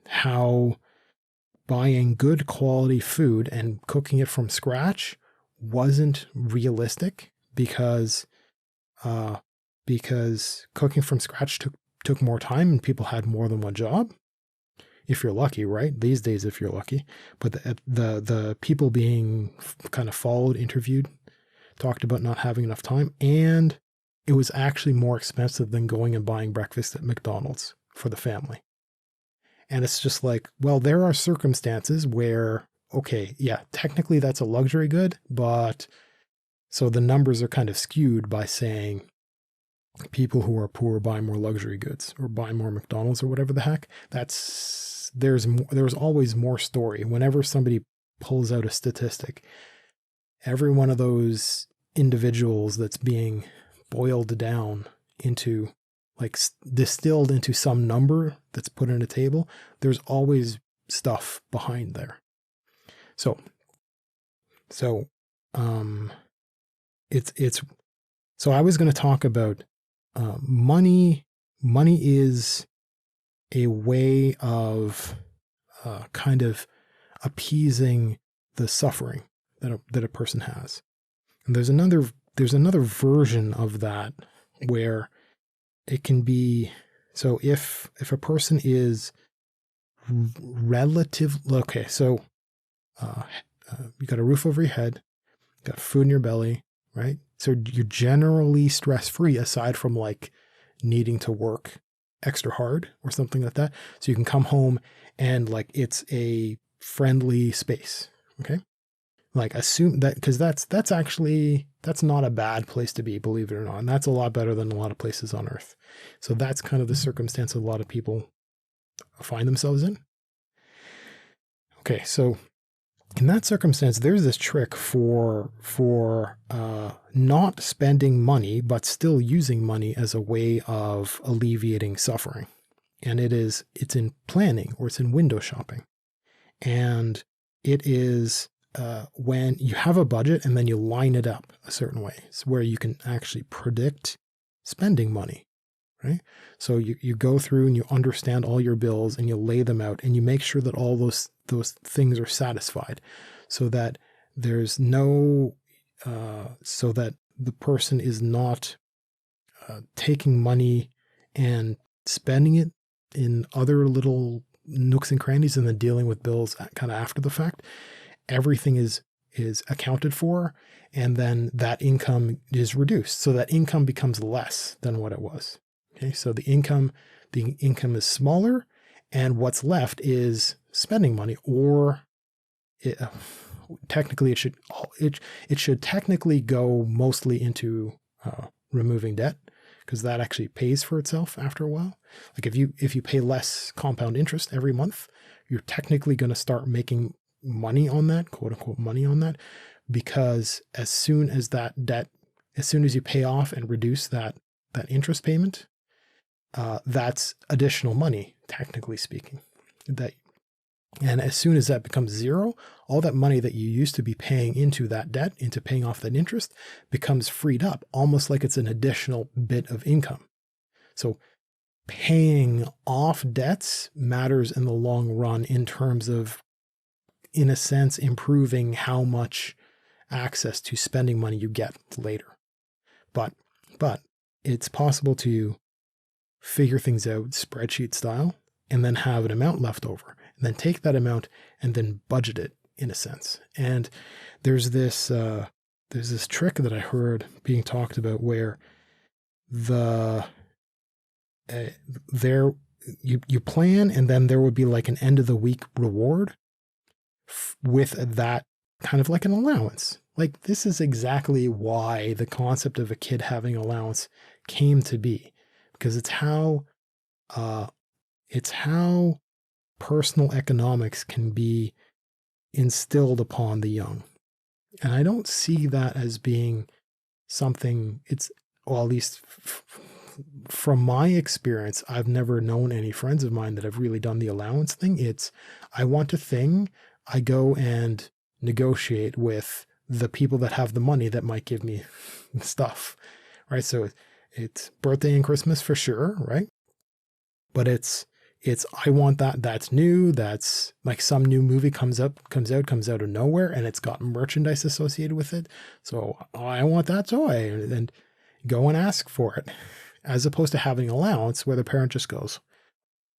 how buying good quality food and cooking it from scratch wasn't realistic because cooking from scratch took more time and people had more than one job. If you're lucky, right? These days, if you're lucky. But the people being kind of followed, interviewed, talked about not having enough time, and it was actually more expensive than going and buying breakfast at McDonald's for the family. And it's just like, well, there are circumstances where, okay, yeah, technically that's a luxury good, but so the numbers are kind of skewed by saying people who are poor buy more luxury goods or buy more McDonald's or whatever the heck. There's always more story. Whenever somebody pulls out a statistic, every one of those individuals that's being boiled down into, like, distilled into some number that's put on a table, there's always stuff behind there. So I was going to talk about money. Money is a way of kind of appeasing the suffering that a person has. And there's another version of that where it can be, so if a person is okay, so you got a roof over your head, got food in your belly, right? So you're generally stress-free aside from like needing to work extra hard or something like that. So you can come home and like it's a friendly space. Okay. Like assume that, because that's not a bad place to be, believe it or not. And that's a lot better than a lot of places on earth. So that's kind of the circumstance a lot of people find themselves in. Okay. So in that circumstance, there's this trick for not spending money, but still using money as a way of alleviating suffering. And it's in planning, or it's in window shopping. And it is when you have a budget and then you line it up a certain way. It's where you can actually predict spending money, right? So you go through and you understand all your bills and you lay them out and you make sure that all those things are satisfied, so that there's no, so that the person is not taking money and spending it in other little nooks and crannies and then dealing with bills kind of after the fact. Everything is is accounted for, and then that income is reduced. So that income becomes less than what it was. Okay, so the income is smaller, and what's left is spending money, or technically it should technically go mostly into removing debt, because that actually pays for itself after a while. Like if you pay less compound interest every month, you're technically going to start making money on that, quote unquote money on that, because as soon as you pay off and reduce that interest payment, that's additional money, technically speaking. And as soon as that becomes zero, all that money that you used to be paying into that debt, into paying off that interest, becomes freed up, almost like it's an additional bit of income. So paying off debts matters in the long run in terms of, in a sense, improving how much access to spending money you get later. But it's possible to figure things out spreadsheet style and then have an amount left over, and then take that amount and then budget it, in a sense. And there's this trick that I heard being talked about where you plan, and then there would be like an end of the week reward with that kind of like an allowance. Like, this is exactly why the concept of a kid having allowance came to be, because it's how personal economics can be instilled upon the young. And I don't see that as being something, well, at least from my experience, I've never known any friends of mine that have really done the allowance thing. It's, I want a thing, I go and negotiate with the people that have the money that might give me stuff, right? So it's birthday and Christmas for sure, right? But it's I want that's new, that's like some new movie comes out of nowhere, and it's got merchandise associated with it. So I want that toy, and go and ask for it, as opposed to having allowance where the parent just goes,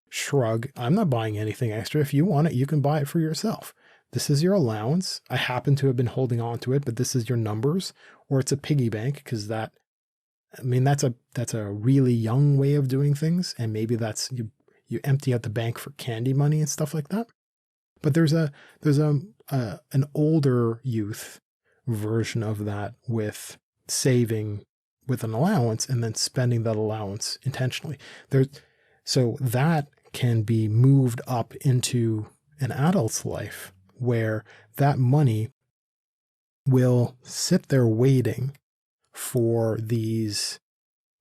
shrug, I'm not buying anything extra. If you want it, you can buy it for yourself. This is your allowance. I happen to have been holding on to it, but this is your numbers. Or it's a piggy bank, because that's a really young way of doing things. And maybe that's you empty out the bank for candy money and stuff like that. But there's an older youth version of that, with saving with an allowance and then spending that allowance intentionally. So that can be moved up into an adult's life, where that money will sit there waiting for these,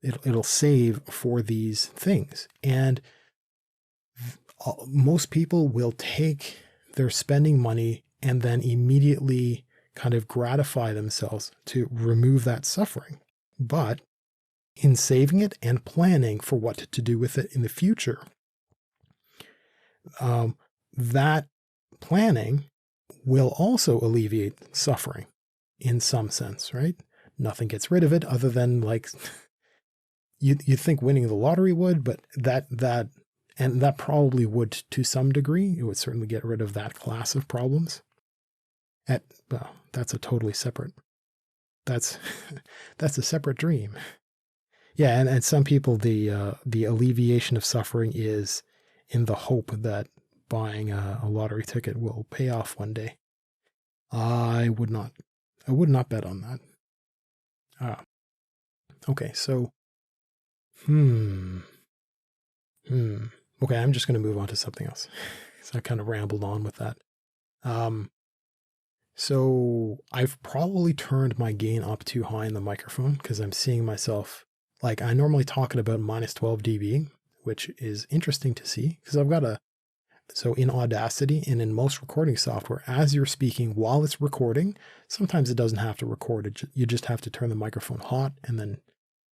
it'll save for these things. And most people will take their spending money and then immediately kind of gratify themselves to remove that suffering. But in saving it and planning for what to do with it in the future, that planning will also alleviate suffering in some sense, right? Nothing gets rid of it other than, like, you'd think winning the lottery would, but that probably would to some degree. It would certainly get rid of that class of problems. Well, that's a totally separate, that's a separate dream. Yeah, and some people, the alleviation of suffering is in the hope that buying a lottery ticket will pay off one day. I would not bet on that. Okay, so, okay, I'm just going to move on to something else. So I kind of rambled on with that. So I've probably turned my gain up too high in the microphone, because I'm seeing myself, like, I normally talk at about minus 12 dB, which is interesting to see, because I've got so in Audacity and in most recording software, as you're speaking while it's recording, sometimes it doesn't have to record it. You just have to turn the microphone hot, and then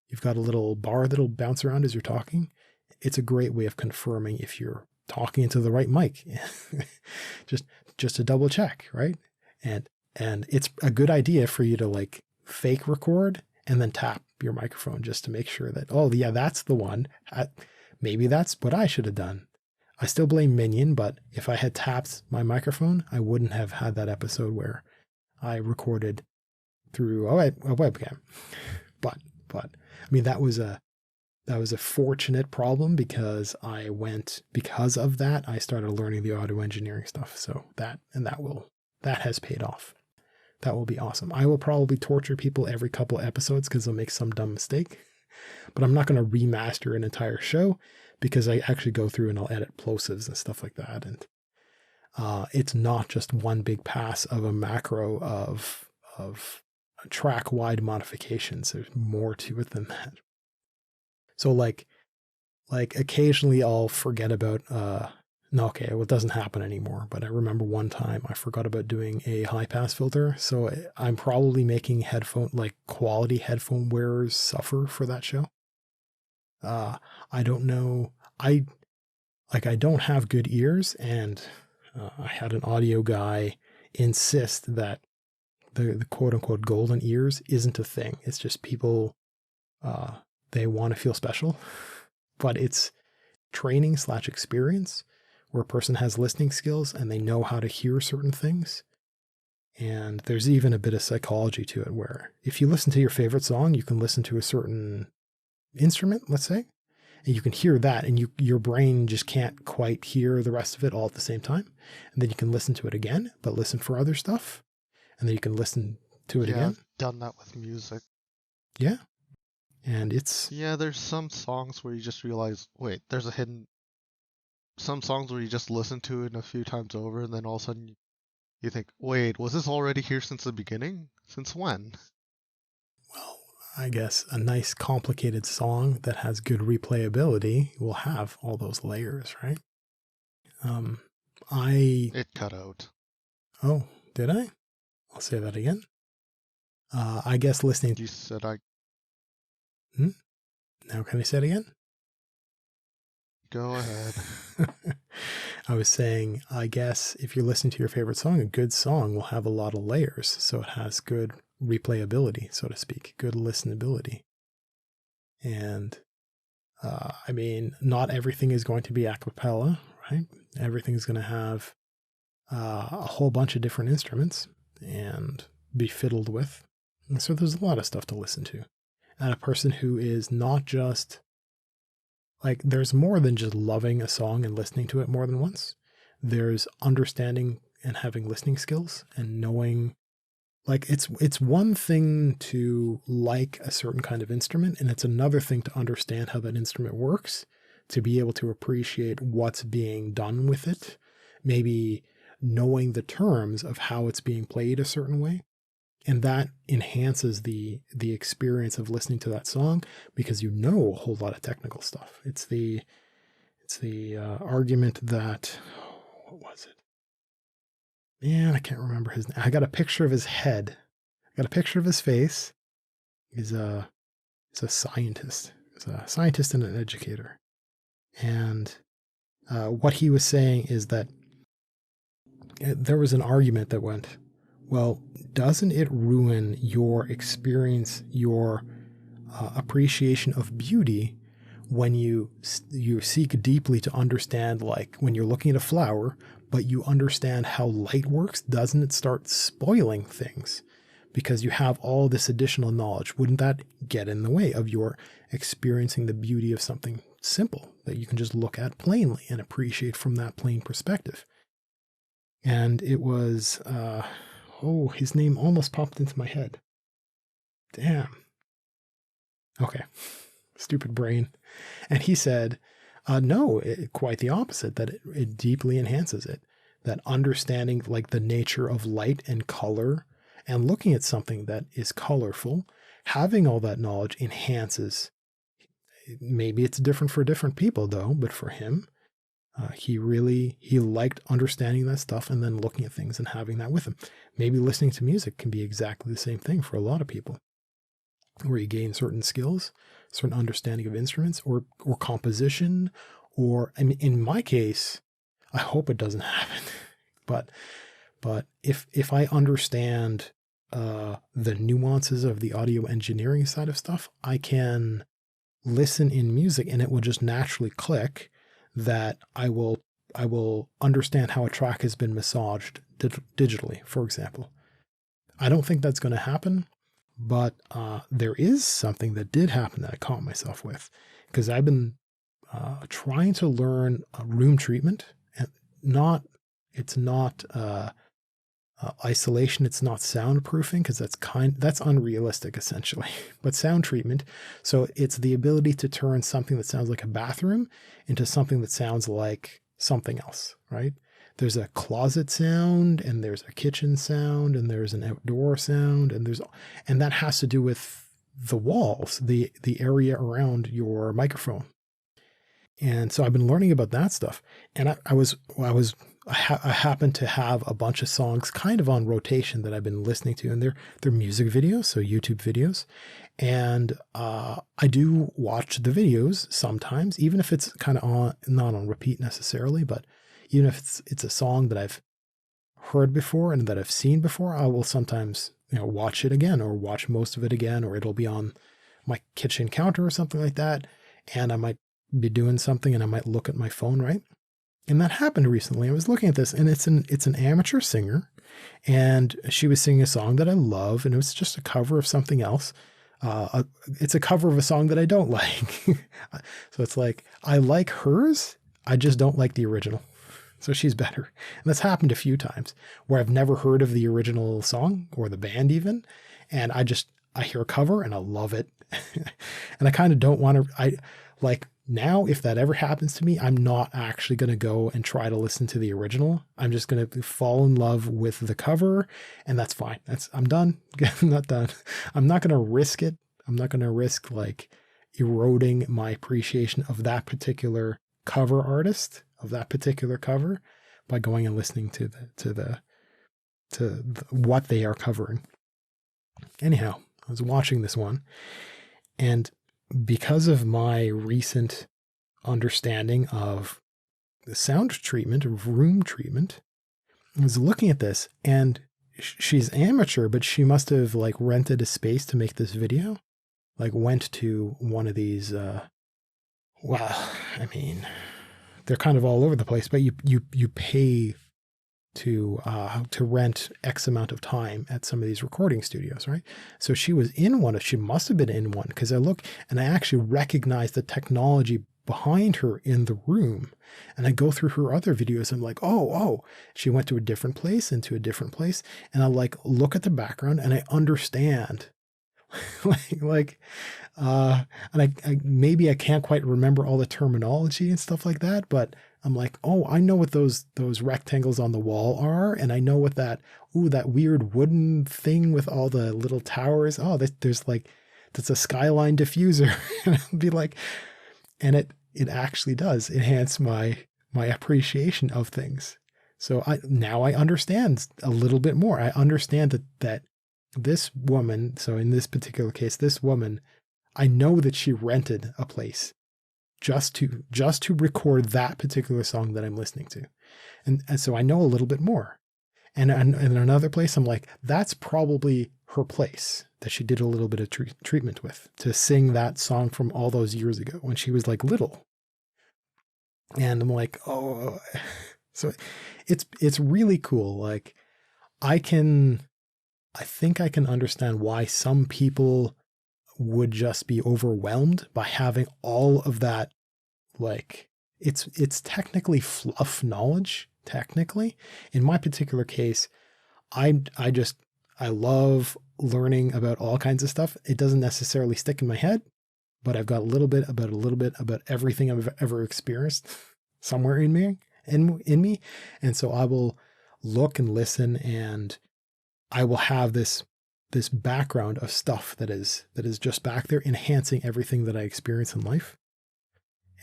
you've got a little bar that'll bounce around as you're talking. It's a great way of confirming if you're talking into the right mic, just to double check, right? And it's a good idea for you to, like, fake record and then tap your microphone just to make sure that, oh yeah, that's the one. Maybe that's what I should have done. I still blame Minion, but if I had tapped my microphone, I wouldn't have had that episode where I recorded through a webcam. But I mean, that was a fortunate problem because because of that, I started learning the audio engineering stuff. So that has paid off. That will be awesome. I will probably torture people every couple episodes because they'll make some dumb mistake, but I'm not going to remaster an entire show because I actually go through and I'll edit plosives and stuff like that. And it's not just one big pass of a macro of track wide modifications. There's more to it than that. So like occasionally I'll forget about, no, okay, well, it doesn't happen anymore. But I remember one time I forgot about doing a high pass filter. So I'm probably making quality headphone wearers suffer for that show. I don't know. I don't have good ears, and I had an audio guy insist that the quote unquote golden ears isn't a thing. It's just people, they want to feel special, but it's training / experience where a person has listening skills and they know how to hear certain things. And there's even a bit of psychology to it where if you listen to your favorite song, you can listen to a certain instrument, let's say, and you can hear that, and your brain just can't quite hear the rest of it all at the same time. And then you can listen to it again, but listen for other stuff. And then you can listen to it again. I've done that with music. Yeah. And there's some songs where you just realize, wait, there's some songs where you just listen to it a few times over, and then all of a sudden you think, wait, was this already here since the beginning? Since when? Well, I guess a nice complicated song that has good replayability will have all those layers, right? It cut out. Oh, did I? I'll say that again. I guess listening. You said I. Now can I say it again? Go ahead. I was saying, I guess if you're listening to your favorite song, a good song will have a lot of layers. So it has good replayability, so to speak, good listenability. And I mean, not everything is going to be a cappella, right? Everything's going to have a whole bunch of different instruments and be fiddled with. And so there's a lot of stuff to listen to. And a person who is not just there's more than just loving a song and listening to it more than once. There's understanding and having listening skills and knowing, it's one thing to like a certain kind of instrument, and it's another thing to understand how that instrument works, to be able to appreciate what's being done with it, maybe knowing the terms of how it's being played a certain way. And that enhances the experience of listening to that song because you know a whole lot of technical stuff. It's the argument that, what was it? Man, I can't remember his name. I got a picture of his head. I got a picture of his face. He's a scientist. He's a scientist and an educator. And what he was saying is that there was an argument that went, well, doesn't it ruin your experience, your appreciation of beauty when you seek deeply to understand, when you're looking at a flower, but you understand how light works? Doesn't it start spoiling things because you have all this additional knowledge? Wouldn't that get in the way of your experiencing the beauty of something simple that you can just look at plainly and appreciate from that plain perspective? And it was... his name almost popped into my head. Damn. Okay. Stupid brain. And he said, no, quite the opposite, that it deeply enhances it. That understanding the nature of light and color and looking at something that is colorful, having all that knowledge enhances. Maybe it's different for different people though, but for him, he liked understanding that stuff and then looking at things and having that with him. Maybe listening to music can be exactly the same thing for a lot of people, where you gain certain skills, certain understanding of instruments or composition, or in my case, I hope it doesn't happen, but if I understand the nuances of the audio engineering side of stuff, I can listen in music and it will just naturally click that I will understand how a track has been massaged digitally, for example. I don't think that's going to happen, but there is something that did happen that I caught myself with, because I've been trying to learn room treatment, and it's not isolation, it's not soundproofing, because that's unrealistic essentially, but sound treatment. So it's the ability to turn something that sounds like a bathroom into something that sounds like something else, right? There's a closet sound, and there's a kitchen sound, and there's an outdoor sound, and that has to do with the walls, the area around your microphone. And so I've been learning about that stuff. And I happen to have a bunch of songs kind of on rotation that I've been listening to, and they're music videos, so YouTube videos. And I do watch the videos sometimes, even if it's kind of not on repeat necessarily, but even if it's a song that I've heard before and that I've seen before, I will sometimes, watch it again, or watch most of it again, or it'll be on my kitchen counter or something like that. And I might be doing something and I might look at my phone, right? And that happened recently. I was looking at this, and it's an amateur singer, and she was singing a song that I love, and it was just a cover of something else. It's a cover of a song that I don't like. So it's like, I like hers, I just don't like the original. So she's better. And that's happened a few times where I've never heard of the original song or the band even. And I hear a cover and I love it. And I kind of don't want to, now, if that ever happens to me, I'm not actually going to go and try to listen to the original. I'm just going to fall in love with the cover, and that's fine. I'm done. I'm not done. I'm not going to risk it. I'm not going to risk eroding my appreciation of that particular cover artist, of that particular cover, by going and listening to what they are covering. Anyhow, I was watching this one, and because of my recent understanding of the sound treatment, of room treatment, I was looking at this, and she's amateur, but she must have rented a space to make this video. Went to one of these, they're kind of all over the place, but you pay to rent X amount of time at some of these recording studios, right? So she must have been in one, because I look and I actually recognize the technology behind her in the room. And I go through her other videos. I'm like, oh, she went to a different place, into a different place. And I look at the background and I understand. And maybe I can't quite remember all the terminology and stuff like that, but I'm like, oh, I know what those rectangles on the wall are, and I know what that weird wooden thing with all the little towers. Oh, that's a skyline diffuser. And I'll be like, and it actually does enhance my appreciation of things. So now I understand a little bit more. I understand that this woman, so in this particular case, this woman, I know that she rented a place just to record that particular song that I'm listening to. And so I know a little bit more. And in another place, I'm like, that's probably her place that she did a little bit of treatment with, to sing that song from all those years ago when she was little. And I'm like, oh, so it's really cool. I think I can understand why some people would just be overwhelmed by having all of that. It's technically fluff knowledge. Technically, in my particular case, I love learning about all kinds of stuff. It doesn't necessarily stick in my head, but I've got a little bit about everything I've ever experienced somewhere in me. And so I will look and listen, and I will have this background of stuff that is just back there, enhancing everything that I experience in life.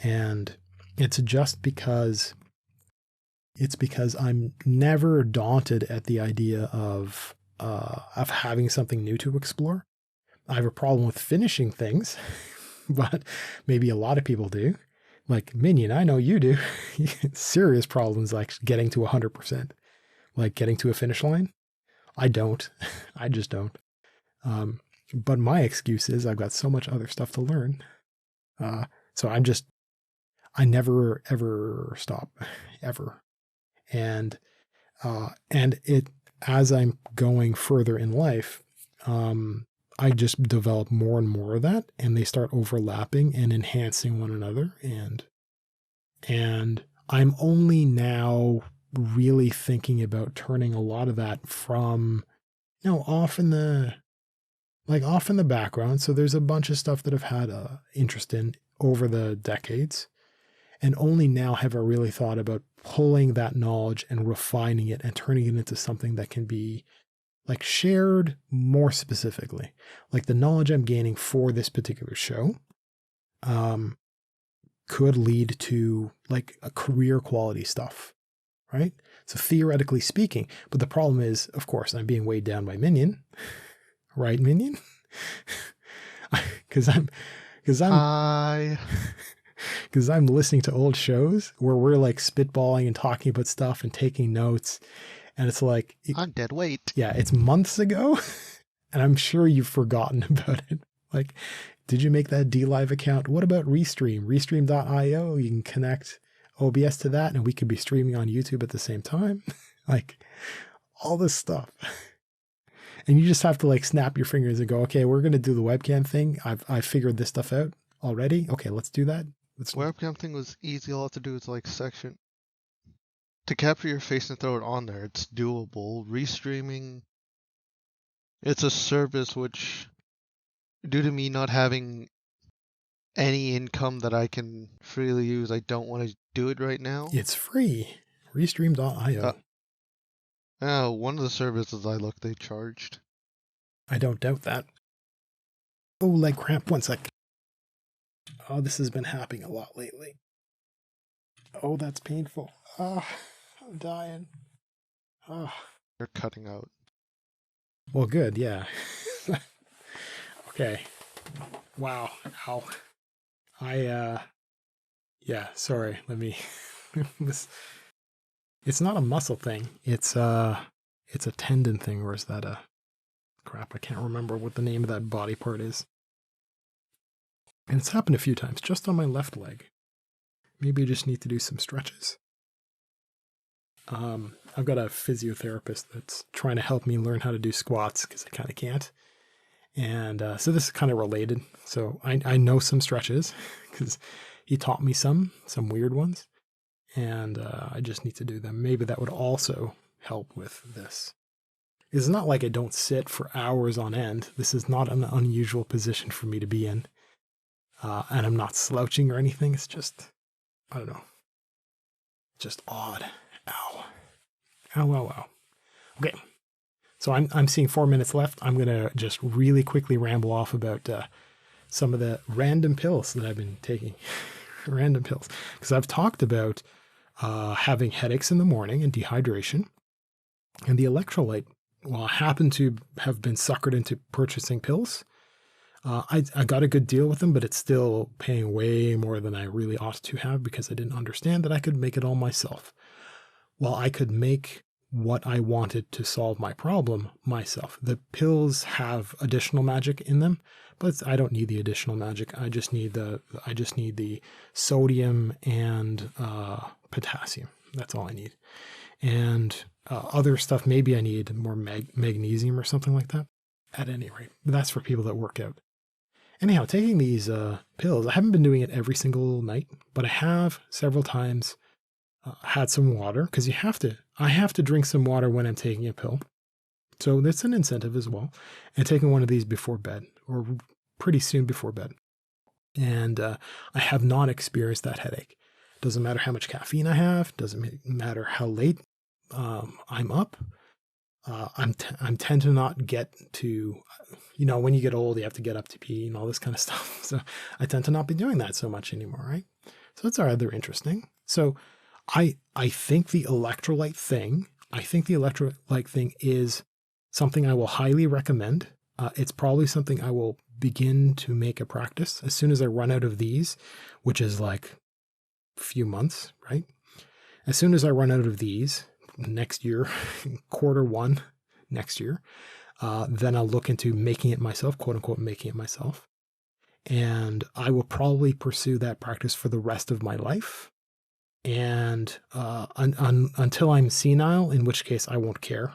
And it's just because I'm never daunted at the idea of having something new to explore. I have a problem with finishing things, but maybe a lot of people do. Like Minion, I know you do. Serious problems getting to 100%, getting to a finish line. I don't. I just don't. But my excuse is I've got so much other stuff to learn. So I never ever stop, ever. And as I'm going further in life, I just develop more and more of that, and they start overlapping and enhancing one another. And I'm only now really thinking about turning a lot of that from, off in the background. So there's a bunch of stuff that I've had interest in over the decades. And only now have I really thought about pulling that knowledge and refining it and turning it into something that can be like shared more specifically. Like the knowledge I'm gaining for this particular show could lead to like a career quality stuff, right? So theoretically speaking, but the problem is, of course, I'm being weighed down by Minion, right, Minion? Because I'm Hi. because I'm listening to old shows where we're like spitballing and talking about stuff and taking notes. And it's like, I'm dead weight. yeah, it's months ago. And I'm sure you've forgotten about it. Like, did you make that DLive account? What about Restream? Restream.io. You can connect OBS to that and we could be streaming on YouTube at the same time. Like all this stuff. And you just have to like snap your fingers and go, okay, we're going to do the webcam thing. I've figured this stuff out already. Okay, let's do that. Webcam thing was easy. All I have to do is like section to capture your face and throw it on there. It's doable. Restreaming, it's a service which, due to me not having any income that I can freely use, I don't want to do it right now. It's free. Restream.io. One of the services I looked, they charged. I don't doubt that. Oh, leg cramp. 1 sec. Oh, this has been happening a lot lately. Oh, that's painful. Ah, I'm dying. Ah. They're cutting out. Well, good, yeah. Okay. Wow. Ow. Yeah, sorry. Let me, it's not a muscle thing. It's a tendon thing, or is that crap, I can't remember what the name of that body part is. And it's happened a few times, just on my left leg. Maybe I just need to do some stretches. I've got a physiotherapist that's trying to help me learn how to do squats because I kind of can't. And so this is kind of related. So I know some stretches because he taught me some weird ones. And I just need to do them. Maybe that would also help with this. It's not like I don't sit for hours on end. This is not an unusual position for me to be in. And I'm not slouching or anything. It's just, I don't know, just odd. Ow. Ow, ow, ow. Okay. So I'm seeing 4 minutes left. I'm going to just really quickly ramble off about some of the random pills that I've been taking. Random pills. Because I've talked about having headaches in the morning and dehydration. And the Electrolyte, well, I happen to have been suckered into purchasing pills. I got a good deal with them, but it's still paying way more than I really ought to have because I didn't understand that I could make it all myself. Well, I could make what I wanted to solve my problem myself. The pills have additional magic in them, but I don't need the additional magic. I just need the sodium and potassium. That's all I need. And other stuff, maybe I need more magnesium or something like that. At any rate, that's for people that work out. Anyhow, taking these pills, I haven't been doing it every single night, but I have several times had some water because I have to drink some water when I'm taking a pill. So that's an incentive as well. And taking one of these before bed or pretty soon before bed. And I have not experienced that headache. Doesn't matter how much caffeine I have. Doesn't matter how late I'm up. I'm tend to not get to, when you get old, you have to get up to pee and all this kind of stuff. So I tend to not be doing that so much anymore, right? So that's rather interesting. So I think the electrolyte thing is something I will highly recommend. It's probably something I will begin to make a practice as soon as I run out of these, which is like a few months, right? As soon as I run out of these next year, Q1 next year, then I'll look into making it myself, quote unquote, making it myself. And I will probably pursue that practice for the rest of my life. And until I'm senile, in which case I won't care.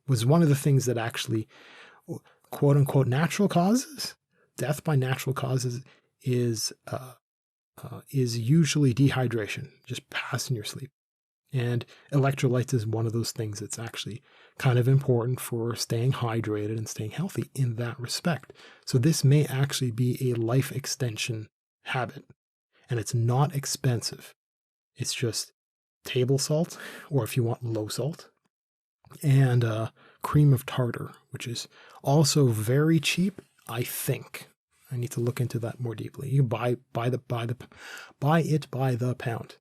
was one of the things that actually, quote unquote, natural causes, death by natural causes is usually dehydration, just passing your sleep. And electrolytes is one of those things that's actually kind of important for staying hydrated and staying healthy in that respect. So this may actually be a life extension habit, and it's not expensive. It's just table salt, or if you want low salt, and cream of tartar, which is also very cheap, I think. I need to look into that more deeply. You buy it by the pound,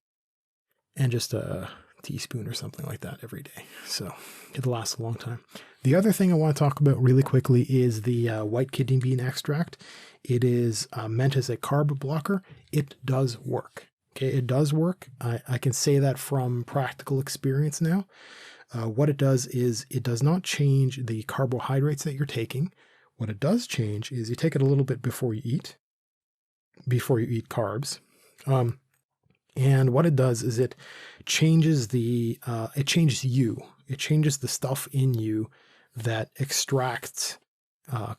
and just a teaspoon or something like that every day. So it'll last a long time. The other thing I want to talk about really quickly is the white kidney bean extract. It is meant as a carb blocker. It does work. Okay, it does work. I can say that from practical experience now. What it does is it does not change the carbohydrates that you're taking. What it does change is you take it a little bit before you eat carbs. And what it does is it changes it changes the stuff in you that extracts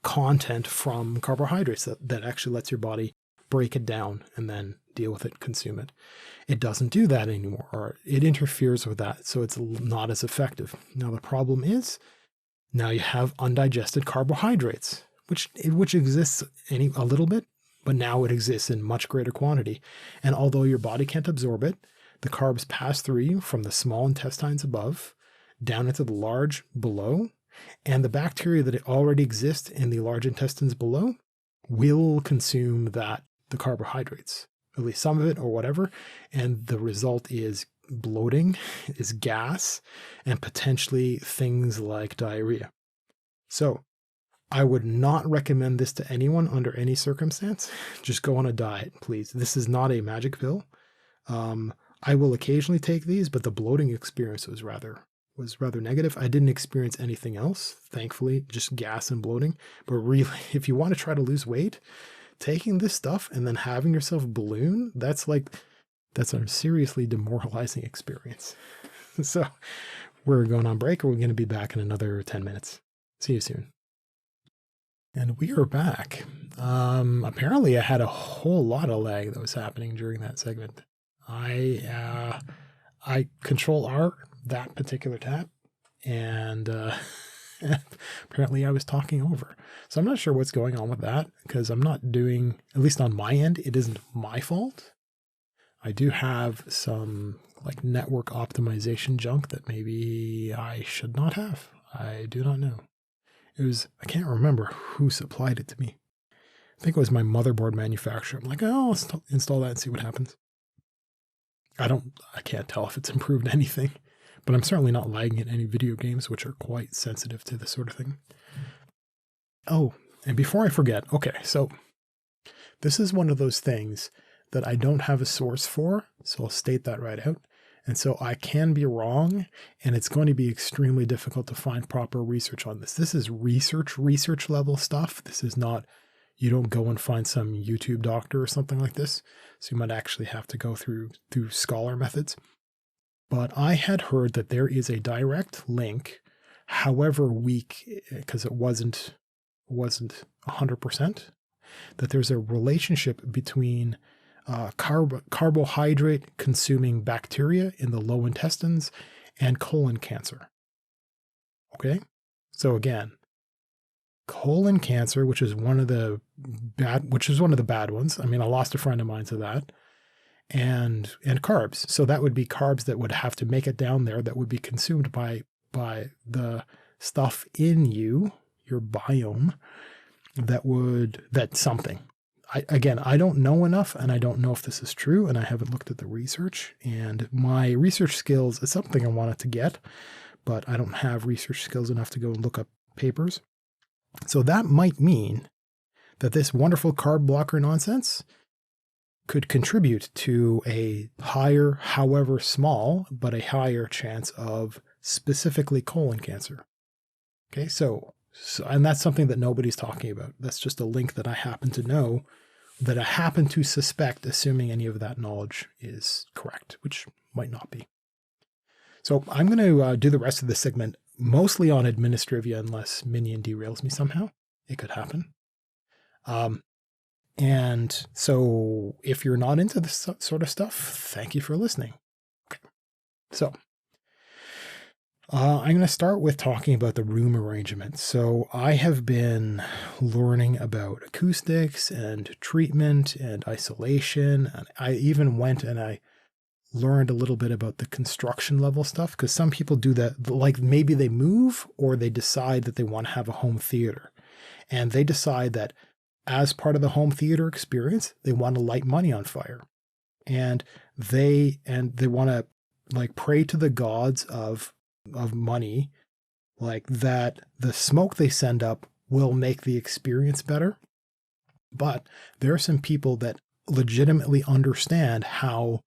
content from carbohydrates that actually lets your body break it down and then deal with it, consume it. It doesn't do that anymore, or it interferes with that, so it's not as effective. Now the problem is, now you have undigested carbohydrates, which exists a little bit, but now it exists in much greater quantity. And although your body can't absorb it, the carbs pass through you from the small intestines above, down into the large below, and the bacteria that already exist in the large intestines below will consume the carbohydrates, at least some of it or whatever, and the result is bloating, is gas, and potentially things like diarrhea. So I would not recommend this to anyone under any circumstance. Just go on a diet, please. This is not a magic pill. I will occasionally take these, but the bloating experience was rather negative. I didn't experience anything else, thankfully, just gas and bloating. But really, if you want to try to lose weight, taking this stuff and then having yourself balloon, that's a seriously demoralizing experience. So we're going on break. We're going to be back in another 10 minutes. See you soon. And we are back. Apparently I had a whole lot of lag that was happening during that segment. I control R, that particular tab, and apparently I was talking over. So I'm not sure what's going on with that, because I'm not doing, at least on my end, it isn't my fault. I do have some like network optimization junk that maybe I should not have. I do not know. I can't remember who supplied it to me. I think it was my motherboard manufacturer. I'm like, oh, I'll install that and see what happens. I can't tell if it's improved anything, but I'm certainly not lagging in any video games, which are quite sensitive to this sort of thing. Oh, and before I forget, okay, so this is one of those things that I don't have a source for, so I'll state that right out. And so I can be wrong, and it's going to be extremely difficult to find proper research on this. This is research level stuff. This is not, you don't go and find some YouTube doctor or something like this. So you might actually have to go through scholar methods. But I had heard that there is a direct link, however weak, because it wasn't 100%, that there's a relationship between carbohydrate consuming bacteria in the low intestines and colon cancer. Okay, so again, colon cancer, which is one of the bad ones. I mean, I lost a friend of mine to that, and carbs. So that would be carbs that would have to make it down there, that would be consumed by the stuff in you, your biome, that's something. I don't know enough, and I don't know if this is true, and I haven't looked at the research. And my research skills is something I wanted to get, but I don't have research skills enough to go and look up papers. So that might mean that this wonderful carb blocker nonsense could contribute to a higher, however small, but a higher chance of specifically colon cancer. Okay, so and that's something that nobody's talking about. That's just a link that I happen to know, that I happen to suspect, assuming any of that knowledge is correct, which might not be. So I'm going to do the rest of the segment mostly on Administrivia unless Minion derails me somehow. It could happen. And so if you're not into this sort of stuff, thank you for listening. Okay. So I'm going to start with talking about the room arrangement. So I have been learning about acoustics and treatment and isolation. And I even went and I learned a little bit about the construction level stuff, because some people do that, like maybe they move or they decide that they want to have a home theater. And they decide that as part of the home theater experience, they want to light money on fire. And they want to like pray to the gods of money, like that the smoke they send up will make the experience better. But there are some people that legitimately understand how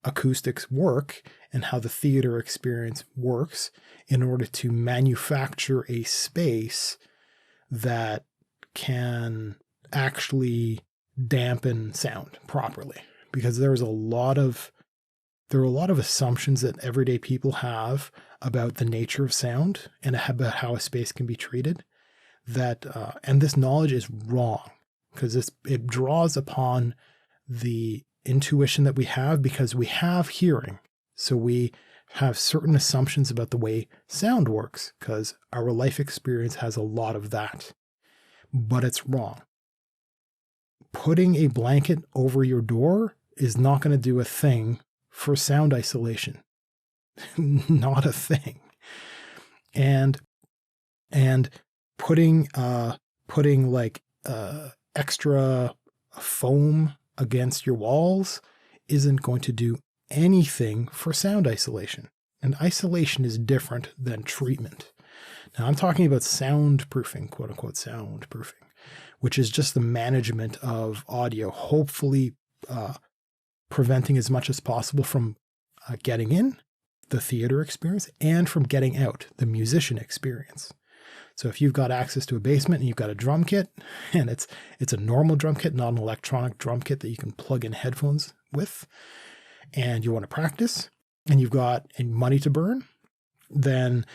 acoustics work and how the theater experience works in order to manufacture a space that can actually dampen sound properly. Because there are a lot of assumptions that everyday people have about the nature of sound and about how a space can be treated, that and this knowledge is wrong, because it draws upon the intuition that we have because we have hearing. So we have certain assumptions about the way sound works because our life experience has a lot of that. But it's wrong. Putting a blanket over your door is not going to do a thing for sound isolation. Not a thing. And putting like extra foam against your walls isn't going to do anything for sound isolation. And isolation is different than treatment. Now I'm talking about soundproofing, quote unquote soundproofing, which is just the management of audio, hopefully preventing as much as possible from getting in, the theater experience, and from getting out, the musician experience. So if you've got access to a basement and you've got a drum kit, and it's a normal drum kit, not an electronic drum kit that you can plug in headphones with, and you want to practice, and you've got money to burn, then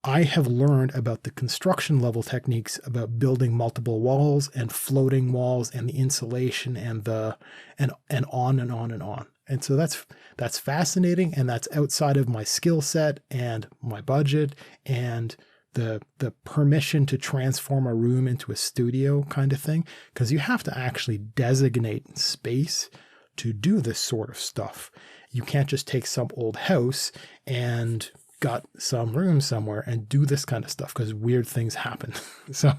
I have learned about the construction level techniques about building multiple walls and floating walls and the insulation and on and on and on. And so that's fascinating, and that's outside of my skill set and my budget and the permission to transform a room into a studio kind of thing, because you have to actually designate space to do this sort of stuff. You can't just take some old house and got some room somewhere and do this kind of stuff, because weird things happen. So,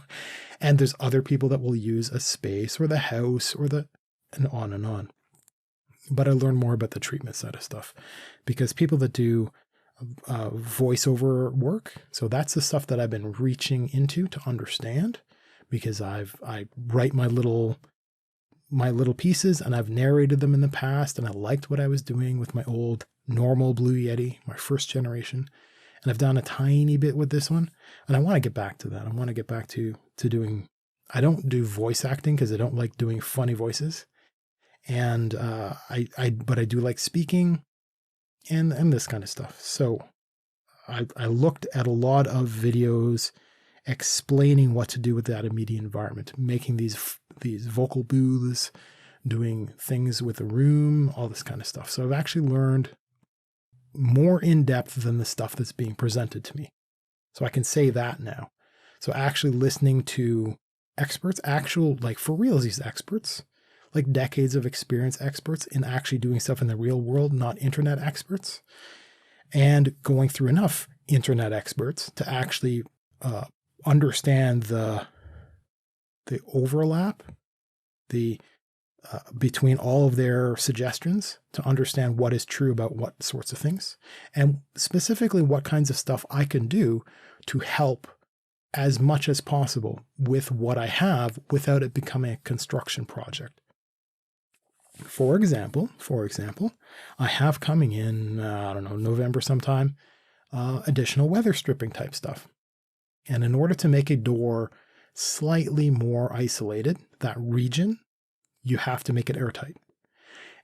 and there's other people that will use a space or the house or and on and on. But I learned more about the treatment side of stuff, because people that do voiceover work, so that's the stuff that I've been reaching into to understand, because I write my little pieces and I've narrated them in the past, and I liked what I was doing with my old normal Blue Yeti, my first generation, and I've done a tiny bit with this one, and I want to get back to that. I want to get back to doing. I don't do voice acting because I don't like doing funny voices, and but I do like speaking and this kind of stuff. So I looked at a lot of videos explaining what to do with that immediate environment, making these vocal booths, doing things with the room, all this kind of stuff. So I've actually learned more in depth than the stuff that's being presented to me. So I can say that now. So actually listening to experts, actual, like for realsies experts, like decades of experience experts in actually doing stuff in the real world, not internet experts, and going through enough internet experts to actually understand the overlap, between all of their suggestions, to understand what is true about what sorts of things, and specifically what kinds of stuff I can do to help as much as possible with what I have without it becoming a construction project. For example, I have coming in, I don't know, November sometime, additional weather stripping type stuff. And in order to make a door slightly more isolated, that region, you have to make it airtight.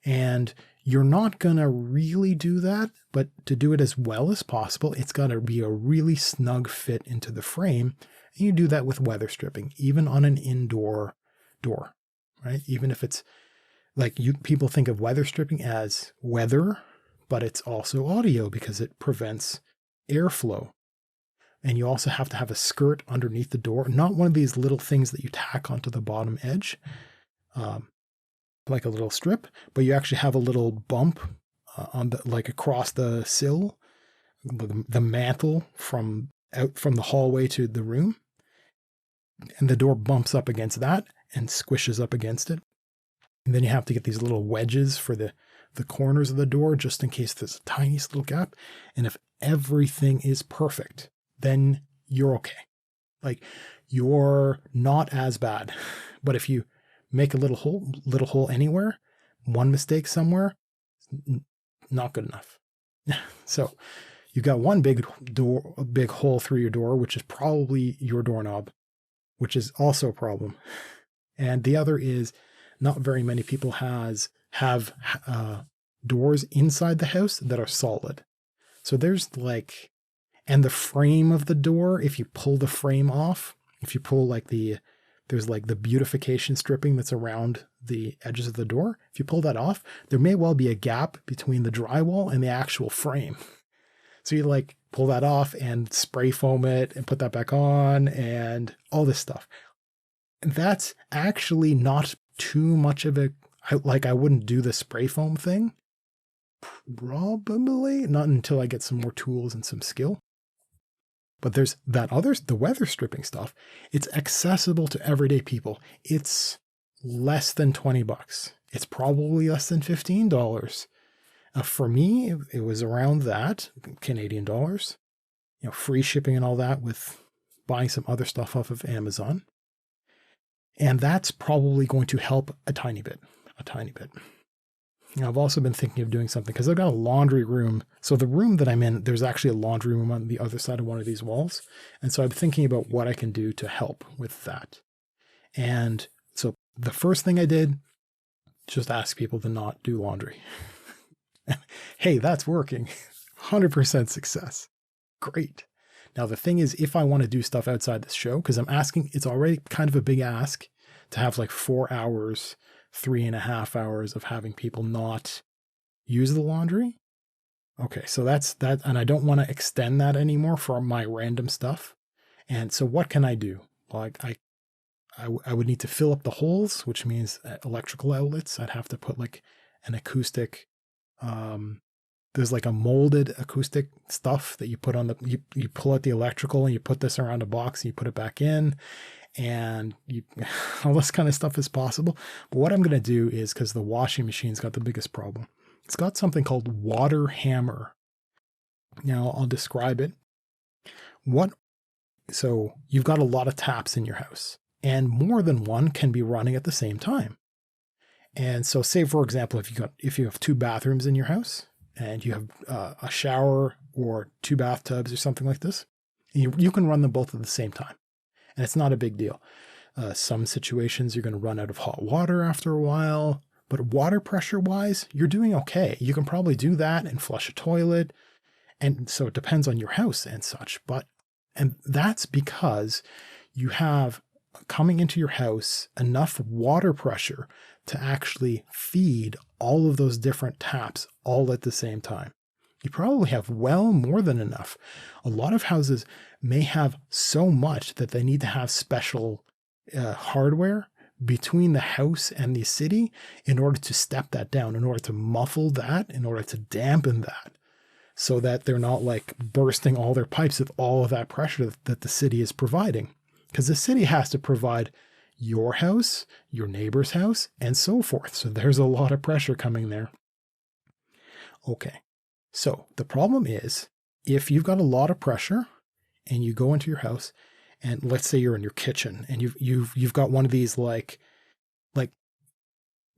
And You're not going to really do that, but to do it as well as possible, it's got to be a really snug fit into the frame. And you do that with weather stripping, even on an indoor door, right? Even if it's like people think of weather stripping as weather, but it's also audio because it prevents airflow. And you also have to have a skirt underneath the door, not one of these little things that you tack onto the bottom edge, like a little strip, but you actually have a little bump on the, like across the sill, the mantle from out from the hallway to the room. And the door bumps up against that and squishes up against it. And then you have to get these little wedges for the corners of the door, just in case there's a tiniest little gap. And if everything is perfect, then you're okay. Like, you're not as bad. But if you make a little hole anywhere, one mistake somewhere, not good enough. So you've got one big hole through your door, which is probably your doorknob, which is also a problem. And the other is not very many people have doors inside the house that are solid. So there's like, and the frame of the door, if you pull the frame off, if you pull like there's like the beautification stripping that's around the edges of the door. If you pull that off, there may well be a gap between the drywall and the actual frame. So you like pull that off and spray foam it and put that back on and all this stuff. And that's actually not too much of I wouldn't do the spray foam thing. Probably not until I get some more tools and some skill. But there's the weather stripping stuff. It's accessible to everyday people. It's less than $20. It's probably less than $15. For me, it was around that, Canadian dollars. Free shipping and all that with buying some other stuff off of Amazon. And that's probably going to help a tiny bit. I've also been thinking of doing something because I've got a laundry room. So the room that I'm in, there's actually a laundry room on the other side of one of these walls. And so I'm thinking about what I can do to help with that. And so the first thing I did, just ask people to not do laundry. Hey, that's working. 100% success. Great. Now, the thing is, if I want to do stuff outside this show, because I'm asking, it's already kind of a big ask to have like 4 hours, 3.5 hours of having people not use the laundry. Okay, so that's that. And I don't want to extend that anymore for my random stuff. And so what can I do? Like I would need to fill up the holes, which means electrical outlets. I'd have to put like an acoustic, there's like a molded acoustic stuff that you put on you pull out the electrical and you put this around a box and you put it back in, and all this kind of stuff is possible. But what I'm going to do is, because the washing machine's got the biggest problem, it's got something called water hammer. Now I'll describe it. So you've got a lot of taps in your house, and more than one can be running at the same time. And so say, for example, if you have 2 bathrooms in your house and you have a shower or 2 bathtubs or something like this, you can run them both at the same time. And it's not a big deal. Some situations you're going to run out of hot water after a while, but water pressure wise, you're doing okay. You can probably do that and flush a toilet. And so it depends on your house and such. And that's because you have coming into your house enough water pressure to actually feed all of those different taps all at the same time. You probably have well more than enough. A lot of houses may have so much that they need to have special hardware between the house and the city in order to step that down, in order to muffle that, in order to dampen that, so that they're not like bursting all their pipes with all of that pressure that the city is providing. Because the city has to provide your house, your neighbor's house, and so forth. So there's a lot of pressure coming there. Okay, so the problem is, if you've got a lot of pressure and you go into your house, and let's say you're in your kitchen and you've got one of these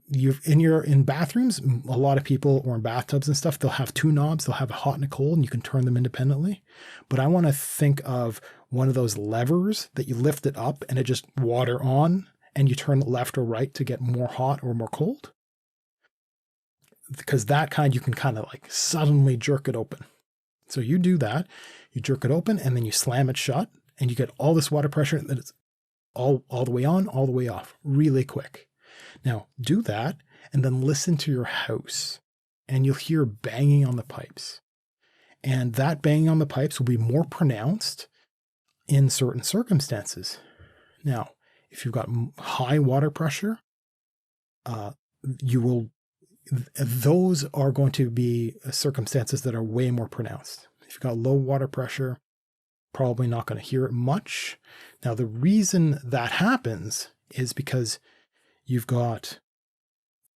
in bathrooms, a lot of people, or in bathtubs and stuff, they'll have 2 knobs. They'll have a hot and a cold, and you can turn them independently. But I want to think of one of those levers that you lift it up and it just water on, and you turn it left or right to get more hot or more cold. because that kind you can kind of like suddenly jerk it open. So you do that, you jerk it open and then you slam it shut and you get all this water pressure that it's all the way on, all the way off really quick. Now do that and then listen to your house and you'll hear banging on the pipes. And that banging on the pipes will be more pronounced in certain circumstances. Now, if you've got high water pressure, those are going to be circumstances that are way more pronounced. If you've got low water pressure, probably not going to hear it much. Now, the reason that happens is because you've got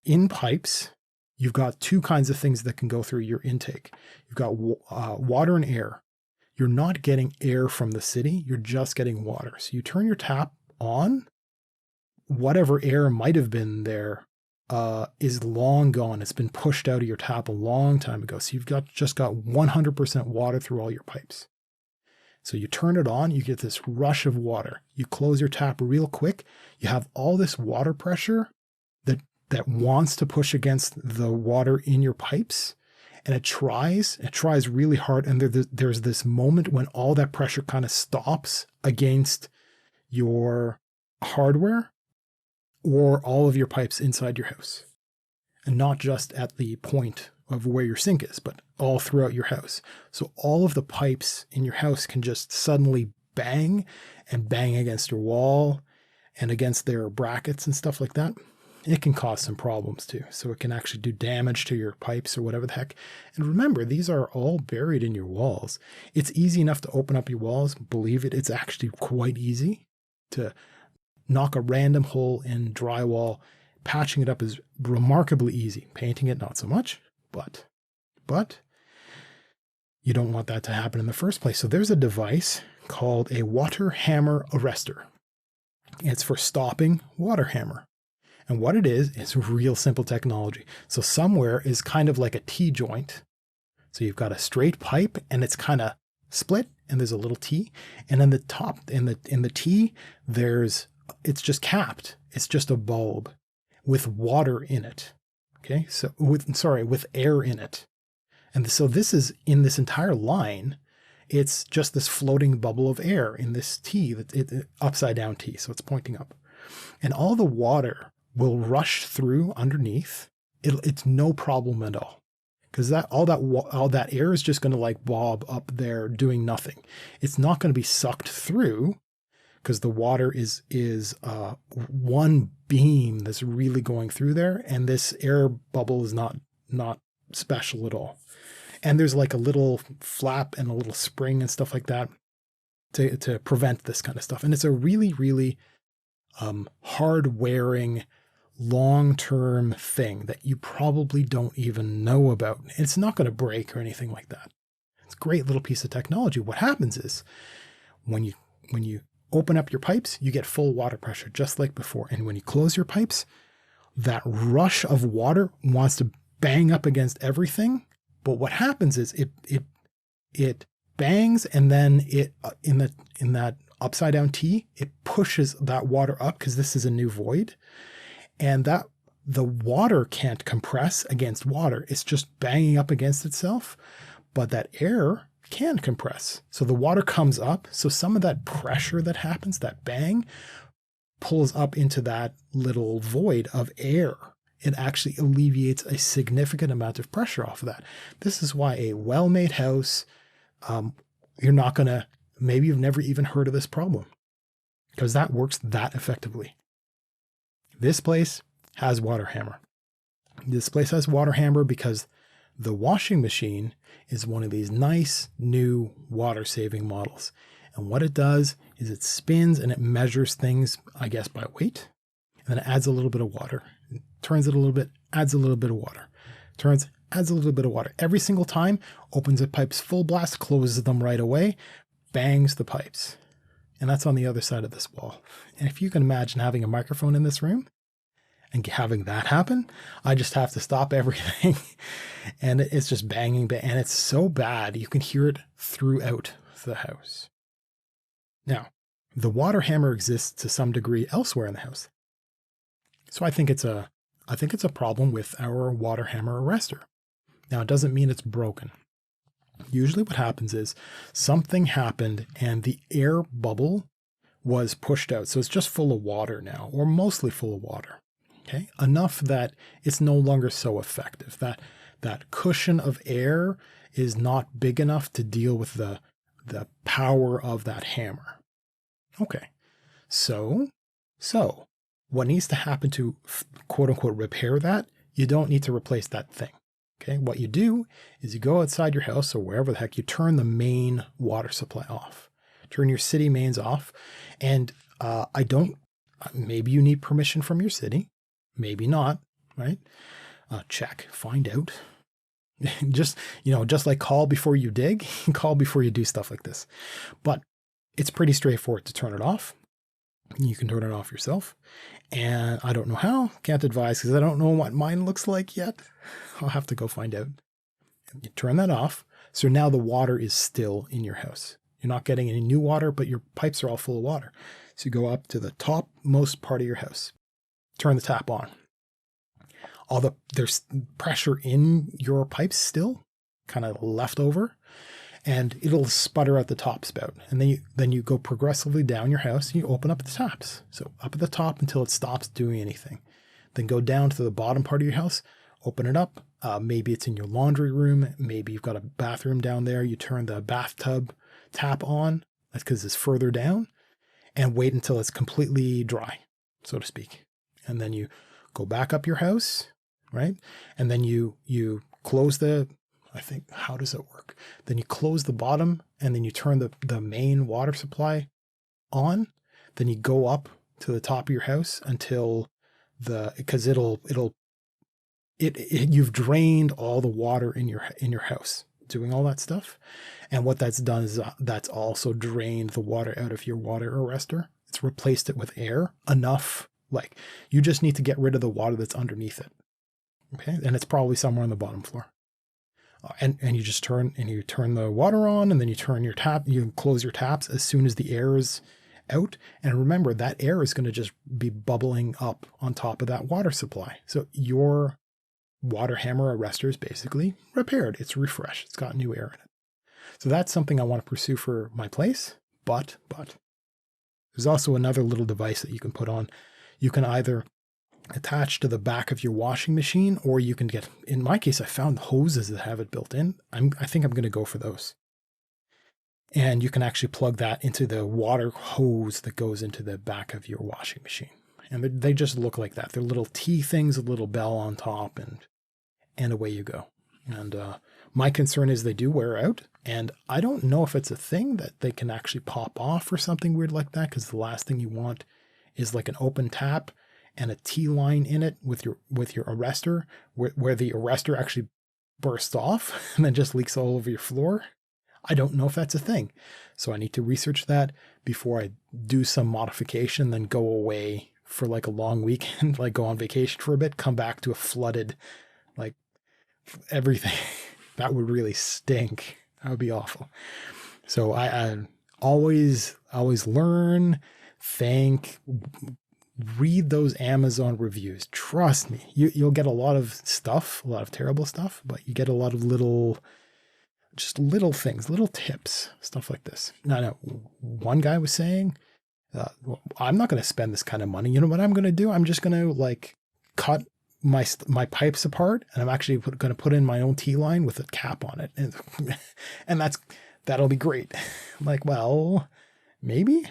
in pipes, you've got two kinds of things that can go through your intake. You've got water and air. You're not getting air from the city. You're just getting water. So you turn your tap on, whatever air might have been there is long gone. It's been pushed out of your tap a long time ago. So you've just got 100% water through all your pipes. So you turn it on, you get this rush of water. You close your tap real quick. You have all this water pressure that wants to push against the water in your pipes. And it tries really hard. And there's this moment when all that pressure kind of stops against your hardware or all of your pipes inside your house. And not just at the point of where your sink is, but all throughout your house. So all of the pipes in your house can just suddenly bang and bang against your wall and against their brackets and stuff like that. It can cause some problems too. So it can actually do damage to your pipes or whatever the heck. And remember, these are all buried in your walls. It's easy enough to open up your walls. Believe it, it's actually quite easy to knock a random hole in drywall. Patching it up is remarkably easy. Painting it, not so much, but you don't want that to happen in the first place. So there's a device called a water hammer arrestor. It's for stopping water hammer. And what it is real simple technology. So somewhere is kind of like a T-joint. So you've got a straight pipe and it's kind of split and there's a little T. And in the top, in the T, it's just capped. It's just a bulb with water in it. Okay. So with air in it. And so this is in this entire line, it's just this floating bubble of air in this T, upside down T. So it's pointing up and all the water will rush through underneath. It's no problem at all because all that air is just going to like bob up there doing nothing. It's not going to be sucked through because the water is one beam that's really going through there, and this air bubble is not special at all. And there's like a little flap and a little spring and stuff like that to prevent this kind of stuff. And it's a really, really hard-wearing, long-term thing that you probably don't even know about. It's not going to break or anything like that. It's a great little piece of technology. What happens is when you open up your pipes, you get full water pressure just like before. And when you close your pipes, that rush of water wants to bang up against everything. But what happens is it bangs, and then it in that upside down T, it pushes that water up because this is a new void. And that the water can't compress against water. It's just banging up against itself. But that air can compress. So the water comes up. So some of that pressure that happens, that bang, pulls up into that little void of air. It actually alleviates a significant amount of pressure off of that. This is why a well-made house, you're not going to, maybe you've never even heard of this problem because that works that effectively. This place has water hammer. This place has water hammer because the washing machine is one of these nice new water saving models. And what it does is it spins and it measures things, I guess, by weight. And then it adds a little bit of water, turns it a little bit, adds a little bit of water, adds a little bit of water. Every single time, opens the pipes full blast, closes them right away, bangs the pipes. And that's on the other side of this wall. And if you can imagine having a microphone in this room and having that happen, I just have to stop everything. And it's just banging. And it's so bad, you can hear it throughout the house. Now, the water hammer exists to some degree elsewhere in the house. So I think it's a I think it's a problem with our water hammer arrestor. Now, it doesn't mean it's broken. Usually what happens is something happened and the air bubble was pushed out. So it's just full of water now, or mostly full of water. Okay, enough that it's no longer so effective. That cushion of air is not big enough to deal with the power of that hammer. Okay, so what needs to happen to quote unquote repair that? You don't need to replace that thing. Okay, what you do is you go outside your house or wherever the heck, you turn the main water supply off. Turn your city mains off. And maybe you need permission from your city. Maybe not, right? Check, find out. just like call before you dig, call before you do stuff like this. But it's pretty straightforward to turn it off. You can turn it off yourself. And I don't know how, can't advise because I don't know what mine looks like yet. I'll have to go find out. You turn that off. So now the water is still in your house. You're not getting any new water, but your pipes are all full of water. So you go up to the topmost part of your house, turn the tap on. There's pressure in your pipes still, kind of left over, and it'll sputter out the top spout. And then you go progressively down your house and you open up the taps. So up at the top until it stops doing anything. Then go down to the bottom part of your house, open it up. Maybe it's in your laundry room. Maybe you've got a bathroom down there. You turn the bathtub tap on. That's because it's further down. And wait until it's completely dry, so to speak. And then you go back up your house, right? And then you close how does it work? Then you close the bottom and then you turn the main water supply on. Then you go up to the top of your house until because you've drained all the water in your house doing all that stuff. And what that's done is that's also drained the water out of your water arrestor. It's replaced it with air enough. Like you just need to get rid of the water that's underneath it. Okay. And it's probably somewhere on the bottom floor. And you just turn the water on, and then you turn your tap, you close your taps as soon as the air is out. And remember that air is going to just be bubbling up on top of that water supply. So your water hammer arrestor is basically repaired. It's refreshed. It's got new air in it. So that's something I want to pursue for my place. But there's also another little device that you can put on. You can either attach to the back of your washing machine, or you can get, in my case, I found hoses that have it built in. I think I'm going to go for those. And you can actually plug that into the water hose that goes into the back of your washing machine. And they just look like that. They're little T things, a little bell on top, and away you go. And my concern is they do wear out. And I don't know if it's a thing that they can actually pop off or something weird like that, because the last thing you want is like an open tap and a T-line in it with your arrestor, where the arrestor actually bursts off and then just leaks all over your floor. I don't know if that's a thing. So I need to research that before I do some modification, then go away for like a long weekend, like go on vacation for a bit, come back to a flooded, like everything. That would really stink. That would be awful. So I always learn, think, read those Amazon reviews. Trust me, you'll get a lot of stuff, a lot of terrible stuff, but you get a lot of little things, little tips, stuff like this. No, one guy was saying, well, I'm not going to spend this kind of money. You know what I'm going to do? I'm just going to like cut my pipes apart, and I'm actually going to put in my own T-line with a cap on it. And that'll be great. I'm like, well, maybe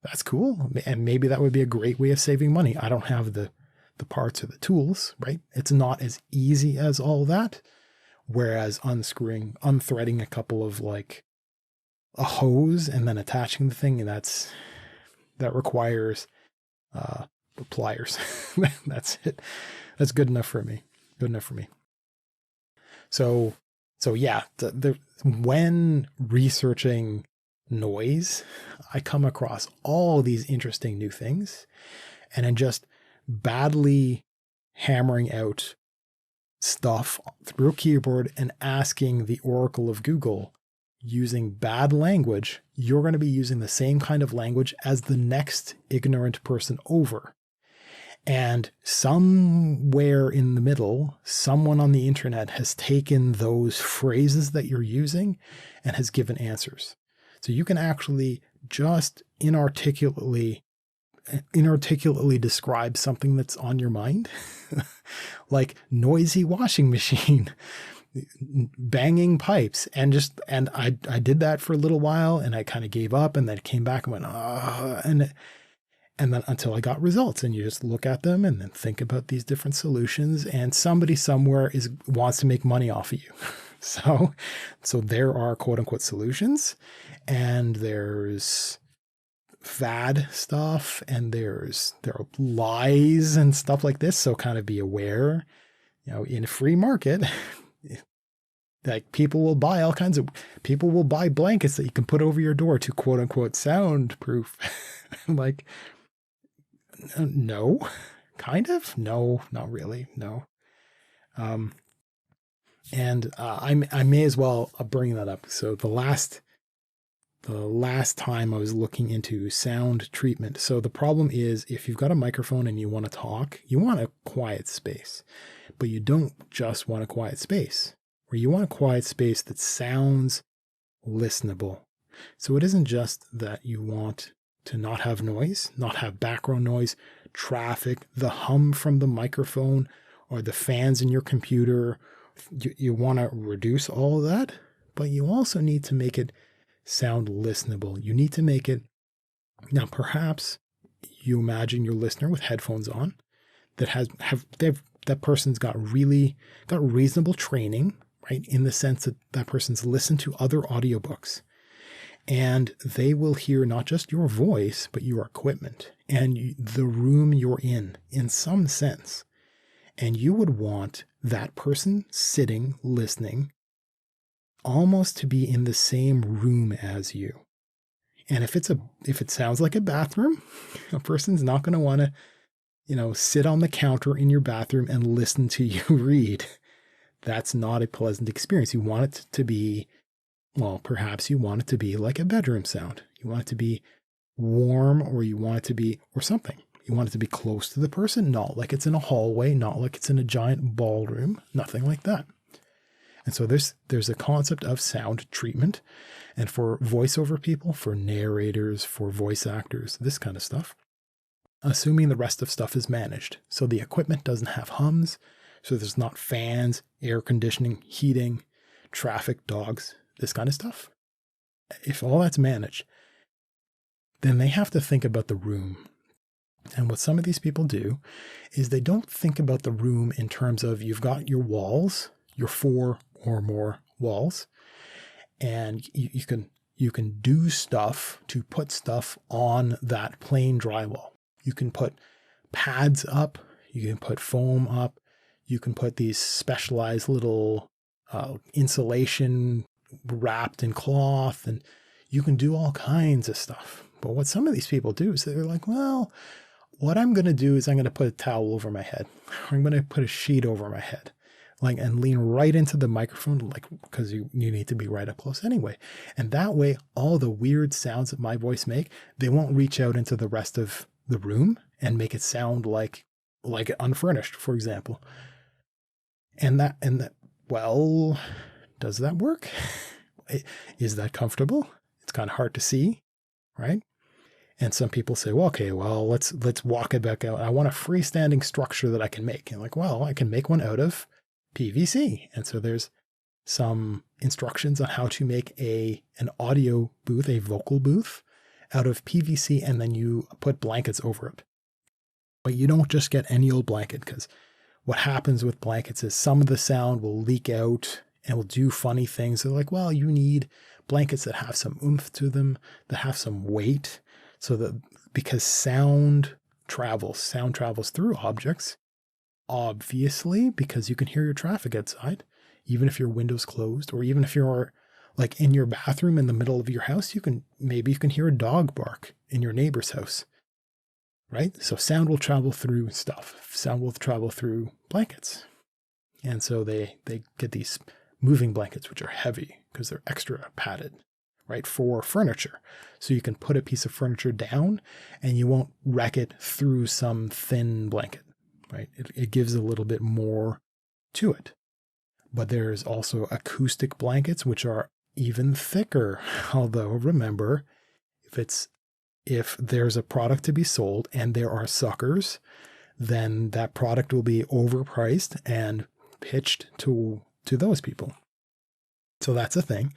that's cool. And maybe that would be a great way of saving money. I don't have the parts or the tools, right? It's not as easy as all that. Whereas unthreading a couple of like a hose and then attaching the thing, that requires pliers. That's it. That's good enough for me. So yeah, when researching noise, I come across all these interesting new things, and then just badly hammering out stuff through a keyboard and asking the Oracle of Google using bad language, you're going to be using the same kind of language as the next ignorant person over. And somewhere in the middle, someone on the internet has taken those phrases that you're using and has given answers. So you can actually just inarticulately describe something that's on your mind, like noisy washing machine, banging pipes, and I did that for a little while, and I kind of gave up, and then came back and went, and then until I got results. And you just look at them and then think about these different solutions, and somebody somewhere wants to make money off of you. So there are quote unquote solutions, and there's fad stuff, and there are lies and stuff like this. So kind of be aware, in a free market, like people will buy blankets that you can put over your door to quote unquote soundproof. Like, no, kind of, no, not really. No. And I may as well bring that up. So the last time I was looking into sound treatment. So the problem is, if you've got a microphone and you want to talk, you want a quiet space, but you don't just want a quiet space, or you want a quiet space that sounds listenable. So it isn't just that you want to not have noise, not have background noise, traffic, the hum from the microphone, or the fans in your computer. You want to reduce all of that, but you also need to make it sound listenable. You need to make it, now perhaps you imagine your listener with headphones on that person's got reasonable training, right? In the sense that that person's listened to other audiobooks, and they will hear not just your voice, but your equipment and the room you're in some sense. And you would want that person sitting, listening, almost to be in the same room as you. And if it sounds like a bathroom, a person's not going to want to, sit on the counter in your bathroom and listen to you read. That's not a pleasant experience. You want it to be, well, perhaps you want it to be like a bedroom sound. You want it to be warm, or you want it to be, or something. You want it to be close to the person, not like it's in a hallway, not like it's in a giant ballroom, nothing like that. And so there's a concept of sound treatment, and for voiceover people, for narrators, for voice actors, this kind of stuff, assuming the rest of stuff is managed. So the equipment doesn't have hums, so there's not fans, air conditioning, heating, traffic, dogs, this kind of stuff. If all that's managed, then they have to think about the room. And what some of these people do is they don't think about the room in terms of, you've got your walls, your 4 or more walls, and you can do stuff to put stuff on that plain drywall. You can put pads up, you can put foam up, you can put these specialized little insulation wrapped in cloth, and you can do all kinds of stuff. But what some of these people do is they're like, well, what I'm going to do is I'm going to put a towel over my head. I'm going to put a sheet over my head, and lean right into the microphone, because you need to be right up close anyway. And that way, all the weird sounds that my voice make, they won't reach out into the rest of the room and make it sound like unfurnished, for example. And that, well, does that work? Is that comfortable? It's kind of hard to see, right? And some people say, well, okay, well, let's walk it back out. I want a freestanding structure that I can make. And I can make one out of PVC. And so there's some instructions on how to make an audio booth, a vocal booth, out of PVC, and then you put blankets over it. But you don't just get any old blanket, because what happens with blankets is some of the sound will leak out and will do funny things. They're like, well, you need blankets that have some oomph to them, that have some weight, so that, because sound travels through objects, obviously, because you can hear your traffic outside, even if your window's closed, or even if you're in your bathroom in the middle of your house, you can hear a dog bark in your neighbor's house, right? So sound will travel through stuff. Sound will travel through blankets. And so they get these moving blankets, which are heavy because they're extra padded, right, for furniture. So you can put a piece of furniture down and you won't wreck it through some thin blanket, right? It gives a little bit more to it. But there's also acoustic blankets, which are even thicker. Although remember, if there's a product to be sold and there are suckers, then that product will be overpriced and pitched to those people. So that's a thing.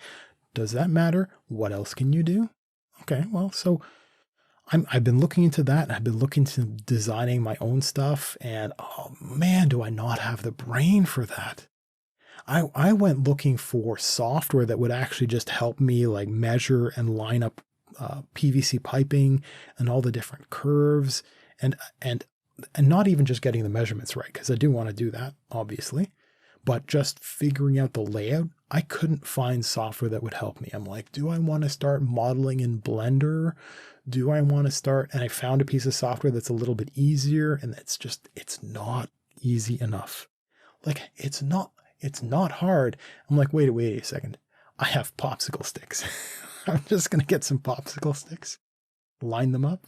Does that matter? What else can you do? Okay, well, so I've been looking into that. I've been looking to designing my own stuff, and oh man, do I not have the brain for that. I went looking for software that would actually just help me like measure and line up PVC piping and all the different curves and not even just getting the measurements right, because I do want to do that, obviously, but just figuring out the layout. I couldn't find software that would help me. I'm like, do I want to start modeling in Blender? Do I want to start? And I found a piece of software that's a little bit easier, and it's not easy enough. Like, it's not hard. I'm like, wait a second. I have popsicle sticks. I'm just going to get some popsicle sticks, line them up,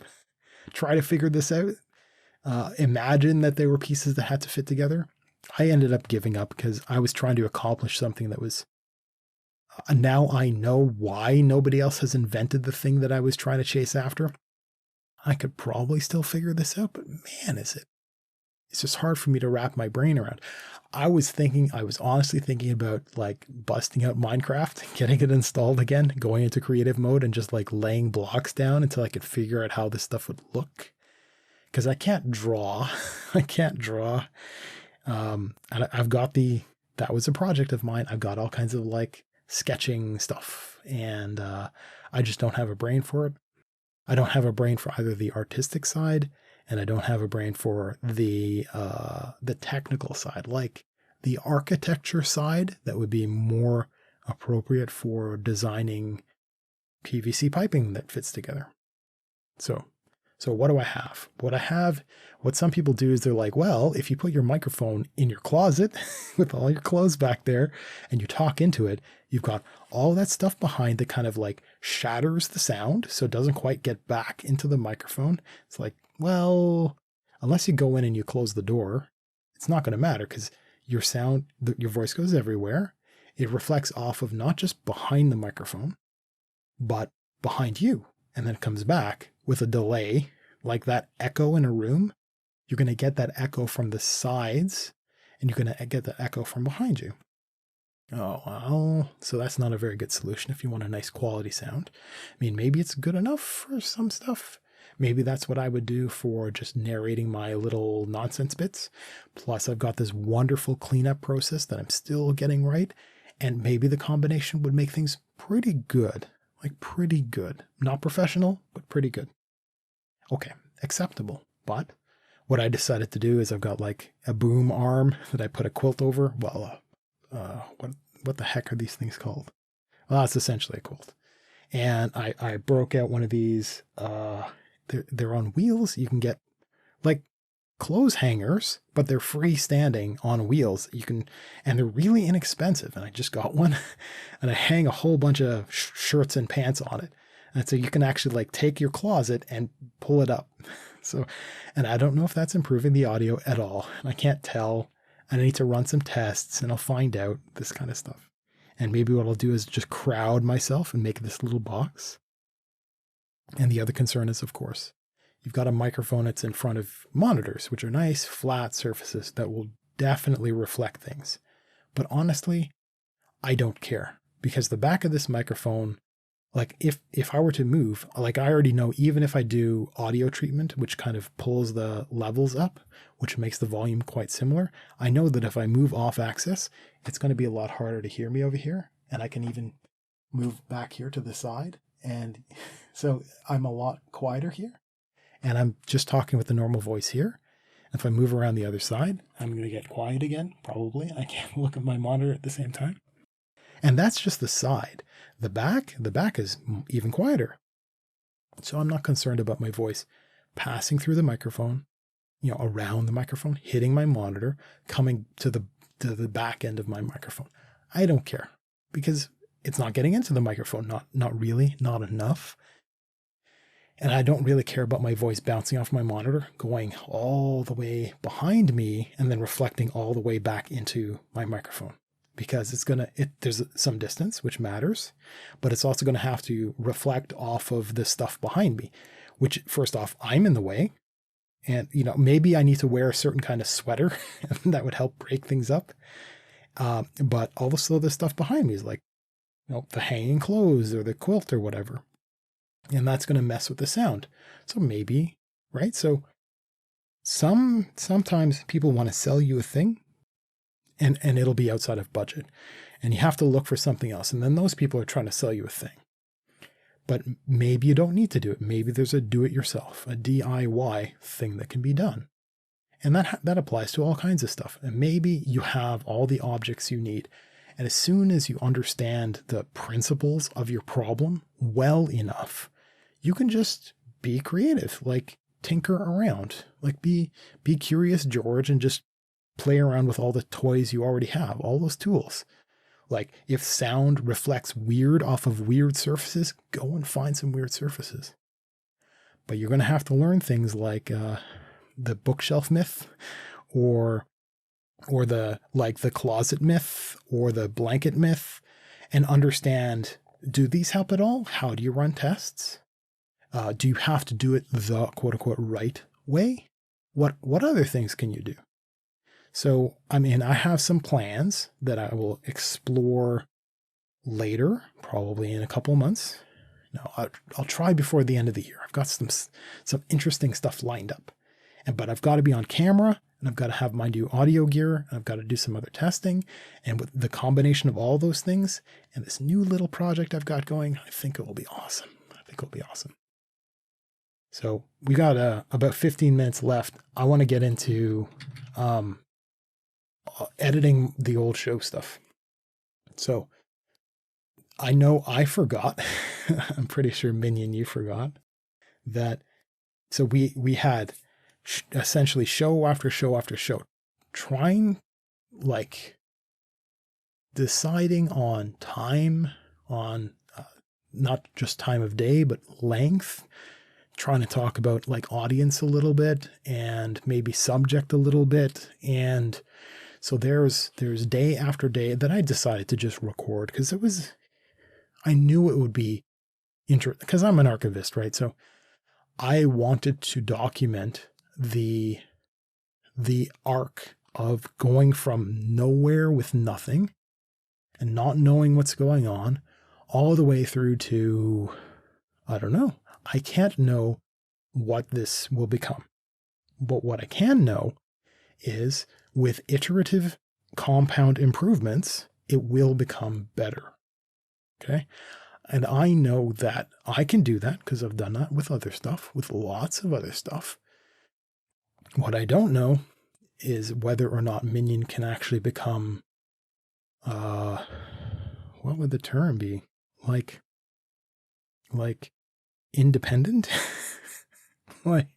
try to figure this out. Imagine that there were pieces that had to fit together. I ended up giving up because I was trying to accomplish something that was, now I know why nobody else has invented the thing that I was trying to chase after. I could probably still figure this out, but man, it's just hard for me to wrap my brain around. I was honestly thinking about like busting out Minecraft, getting it installed again, going into creative mode and just like laying blocks down until I could figure out how this stuff would look. Because I can't draw. And that was a project of mine. I've got all kinds of like sketching stuff, and I just don't have a brain for it. I don't have a brain for either the artistic side, and I don't have a brain for the technical side, like the architecture side that would be more appropriate for designing PVC piping that fits together. So what do I have? What some people do is they're like, well, if you put your microphone in your closet with all your clothes back there and you talk into it, you've got all that stuff behind that kind of like shatters the sound, so it doesn't quite get back into the microphone. It's like, well, unless you go in and you close the door, it's not going to matter because your voice goes everywhere. It reflects off of not just behind the microphone, but behind you. And then it comes back with a delay, like that echo in a room. You're going to get that echo from the sides, and you're going to get the echo from behind you. Oh, well, so that's not a very good solution if you want a nice quality sound. I mean, maybe it's good enough for some stuff. Maybe that's what I would do for just narrating my little nonsense bits. Plus, I've got this wonderful cleanup process that I'm still getting right. And maybe the combination would make things pretty good. Like pretty good. Not professional, but pretty good. Okay, acceptable. But what I decided to do is I've got like a boom arm that I put a quilt over. Well, what the heck are these things called? Well, it's essentially a quilt. And I broke out one of these. They're on wheels. You can get like clothes hangers, but they're freestanding on wheels. And they're really inexpensive. And I just got one, and I hang a whole bunch of shirts and pants on it. And so you can actually like take your closet and pull it up. So, and I don't know if that's improving the audio at all. I can't tell. I need to run some tests and I'll find out this kind of stuff. And maybe what I'll do is just crowd myself and make this little box. And the other concern is, of course, you've got a microphone that's in front of monitors, which are nice, flat surfaces that will definitely reflect things. But honestly, I don't care, because the back of this microphone, like if I were to move, like I already know, even if I do audio treatment, which kind of pulls the levels up, which makes the volume quite similar, I know that if I move off axis, it's going to be a lot harder to hear me over here. And I can even move back here to the side. And so I'm a lot quieter here. And I'm just talking with the normal voice here. If I move around the other side, I'm going to get quiet again, probably. I can't look at my monitor at the same time. And that's just the side. The back is even quieter. So I'm not concerned about my voice passing through the microphone, around the microphone, hitting my monitor, coming to the back end of my microphone. I don't care, because it's not getting into the microphone, not really, not enough. And I don't really care about my voice bouncing off my monitor, going all the way behind me and then reflecting all the way back into my microphone, because there's some distance, which matters, but it's also going to have to reflect off of the stuff behind me, which first off, I'm in the way. And, maybe I need to wear a certain kind of sweater that would help break things up. But also the stuff behind me is like, the hanging clothes or the quilt or whatever. And that's going to mess with the sound. So maybe, right? So sometimes people want to sell you a thing and it'll be outside of budget. And you have to look for something else. And then those people are trying to sell you a thing. But maybe you don't need to do it. Maybe there's a do-it-yourself, a DIY thing that can be done. And that applies to all kinds of stuff. And maybe you have all the objects you need. And as soon as you understand the principles of your problem well enough, you can just be creative, like tinker around, like be curious, George, and just play around with all the toys you already have, all those tools. Like if sound reflects weird off of weird surfaces, go and find some weird surfaces. But you're going to have to learn things like the bookshelf myth, or the closet myth, or the blanket myth, and understand, do these help at all? How do you run tests? Do you have to do it the quote unquote right way? What other things can you do? So, I have some plans that I will explore later, probably in a couple of months. No, I'll try before the end of the year. I've got some interesting stuff lined up. But I've got to be on camera, and I've got to have my new audio gear, and I've got to do some other testing. And with the combination of all those things and this new little project I've got going, I think it will be awesome. So we got about 15 minutes left. I want to get into editing the old show stuff. So I know I forgot, I'm pretty sure Minion, you forgot that. So we had essentially show after show after show, trying, like, deciding on time, on not just time of day, but length, trying to talk about like audience a little bit and maybe subject a little bit. And so there's day after day that I decided to just record, because I knew it would be interesting, because I'm an archivist, right? So I wanted to document the arc of going from nowhere with nothing and not knowing what's going on, all the way through to, I don't know. I can't know what this will become. But what I can know is, with iterative compound improvements, it will become better. Okay? And I know that I can do that because I've done that with other stuff, with lots of other stuff. What I don't know is whether or not Minion can actually become, what would the term be? Like independent? like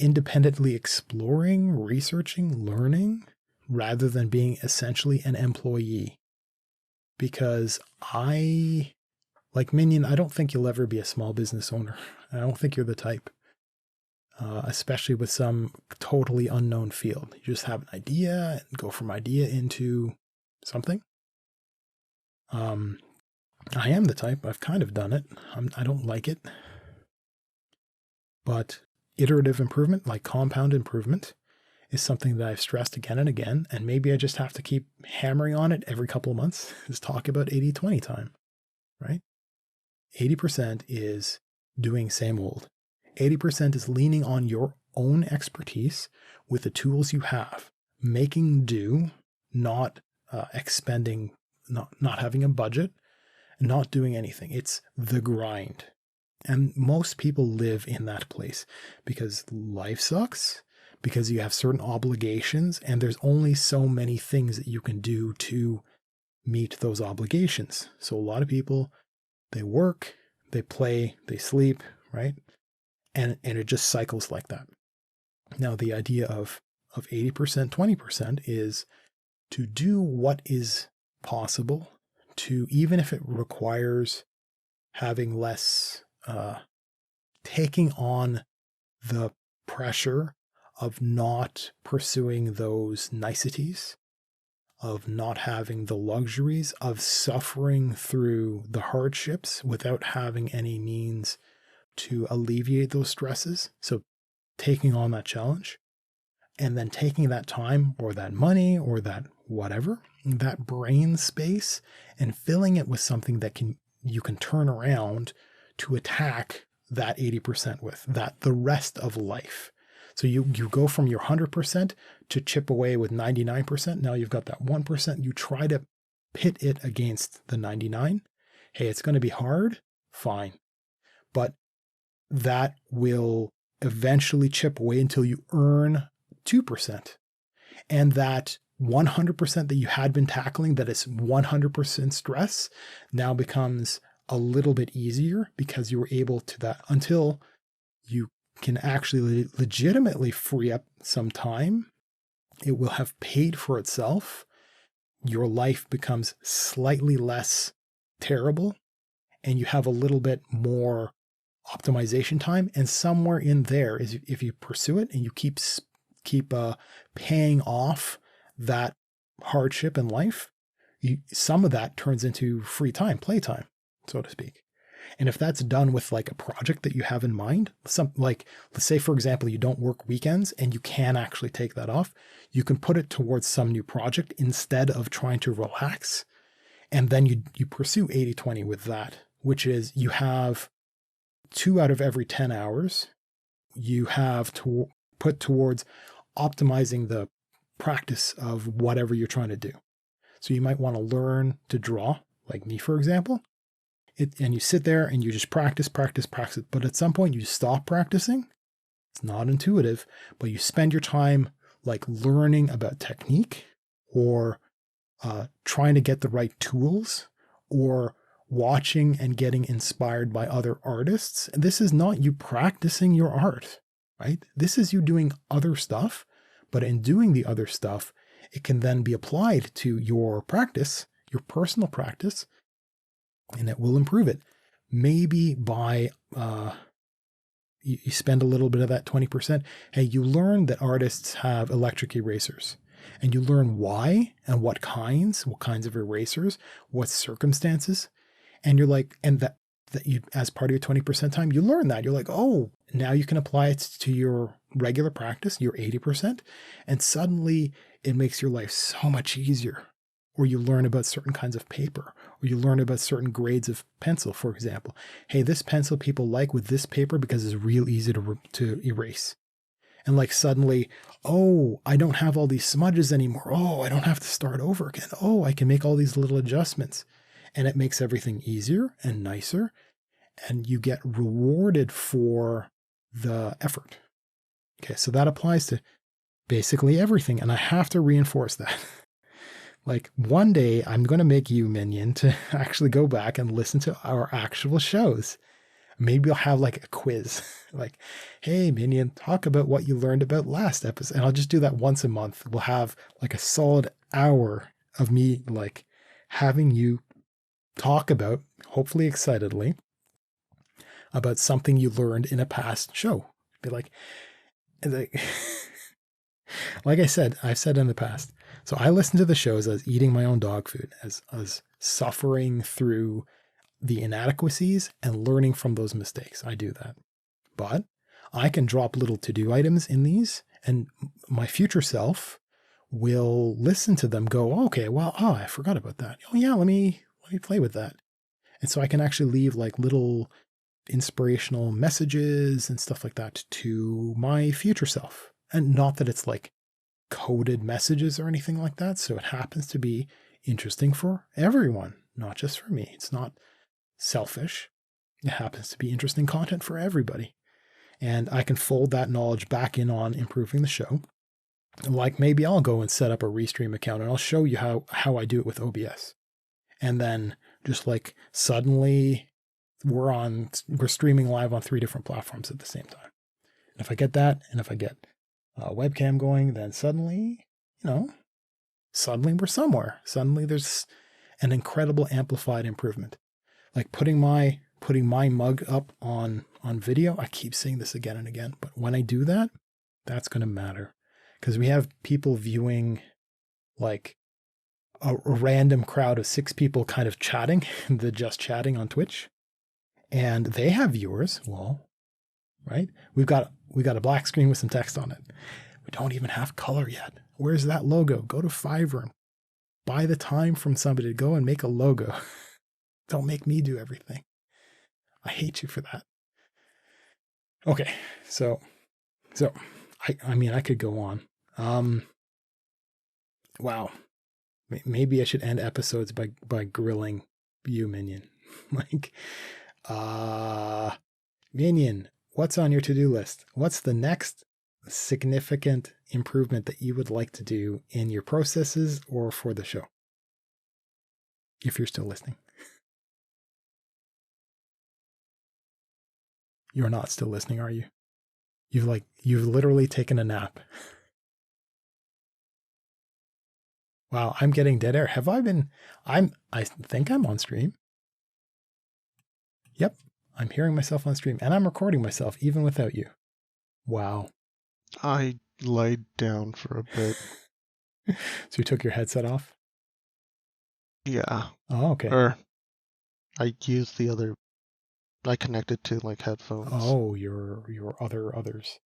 independently exploring, researching, learning, rather than being essentially an employee. Because like Minion, I don't think you'll ever be a small business owner. I don't think you're the type. Especially with some totally unknown field. You just have an idea and go from idea into something. I am the type. I've kind of done it. I don't like it. But iterative improvement, like compound improvement, is something that I've stressed again and again. And maybe I just have to keep hammering on it every couple of months. Just talk about 80-20 time, right? 80% is doing same old. 80% is leaning on your own expertise with the tools you have, making do, not expending, not having a budget, not doing anything. It's the grind. And most people live in that place because life sucks, because you have certain obligations, and there's only so many things that you can do to meet those obligations. So a lot of people, they work, they play, they sleep, right? And it just cycles like that. Now, the idea of 80%, 20% is to do what is possible to, even if it requires having less, taking on the pressure of not pursuing those niceties, of not having the luxuries, of suffering through the hardships without having any means to alleviate those stresses. So taking on that challenge and then taking that time or that money or that whatever, that brain space, and filling it with something that you can turn around to attack that 80% with, that the rest of life. So you go from your 100% to chip away with 99%. Now you've got that 1%. You try to pit it against the 99. Hey, it's going to be hard. Fine. But that will eventually chip away until you earn 2%. And that 100% that you had been tackling, that is 100% stress, now becomes a little bit easier because you were able to that until you can actually legitimately free up some time. It will have paid for itself. Your life becomes slightly less terrible and you have a little bit more optimization time. And somewhere in there is, if you pursue it and you keep paying off that hardship in life, some of that turns into free time, playtime, so to speak. And if that's done with like a project that you have in mind, like let's say, for example, you don't work weekends and you can actually take that off, you can put it towards some new project instead of trying to relax. And then you pursue 80-20 with that, which is you have 2 out of every 10 hours you have to put towards optimizing the practice of whatever you're trying to do. So you might want to learn to draw, like me, for example. And you sit there and you just practice. But at some point you stop practicing. It's not intuitive, but you spend your time like learning about technique or trying to get the right tools or watching and getting inspired by other artists. And this is not you practicing your art, right? This is you doing other stuff, but in doing the other stuff, it can then be applied to your practice, your personal practice, and it will improve it. Maybe by, you spend a little bit of that 20%. Hey, you learn that artists have electric erasers and you learn why and what kinds of erasers, what circumstances. And you're like, and that you, as part of your 20% time, you learn that. You're like, oh, now you can apply it to your regular practice, your 80%. And suddenly it makes your life so much easier. Or you learn about certain kinds of paper, or you learn about certain grades of pencil, for example. Hey, this pencil people like with this paper because it's real easy to erase. And like suddenly, oh, I don't have all these smudges anymore. Oh, I don't have to start over again. Oh, I can make all these little adjustments. And it makes everything easier and nicer. And you get rewarded for the effort. Okay, so that applies to basically everything. And I have to reinforce that. Like one day I'm going to make you, Minion, to actually go back and listen to our actual shows. Maybe I'll have like a quiz, like, hey, Minion, talk about what you learned about last episode. And I'll just do that once a month. We'll have like a solid hour of me like having you talk about, hopefully excitedly, about something you learned in a past show. Be like I said, I've said in the past. So I listen to the shows as eating my own dog food, as suffering through the inadequacies and learning from those mistakes. I do that. But I can drop little to-do items in these, and my future self will listen to them, go, okay, well, oh, I forgot about that. Oh yeah, let me play with that. And so I can actually leave like little inspirational messages and stuff like that to my future self. And not that it's like coded messages or anything like that. So it happens to be interesting for everyone, not just for me. It's not selfish. It happens to be interesting content for everybody. And I can fold that knowledge back in on improving the show. Like maybe I'll go and set up a Restream account and I'll show you how I do it with OBS. And then just like suddenly we're streaming live on 3 different platforms at the same time. And if I get that, and if I get a webcam going, then suddenly, suddenly we're somewhere. Suddenly there's, an incredible amplified improvement. Like putting my mug up on video, I keep saying this again and again, but when I do that, that's going to matter, because we have people viewing like a random crowd of 6 people kind of chatting, the just chatting on Twitch, and they have viewers. Well, right? We've got a black screen with some text on it. We don't even have color yet. Where's that logo? Go to Fiverr and buy the time from somebody to go and make a logo. Don't make me do everything. I hate you for that. Okay, so I mean, I could go on. Wow. Maybe I should end episodes by grilling you, Minion. Like, Minion, what's on your to-do list? What's the next significant improvement that you would like to do in your processes or for the show? If you're still listening. You're not still listening, are you? You've literally taken a nap. Wow, I'm getting dead air. Have I been? I think I'm on stream. Yep, I'm hearing myself on stream, and I'm recording myself even without you. Wow. I laid down for a bit. So you took your headset off? Yeah. Oh, okay. Or I used the other. I connected to like headphones. Oh, your others.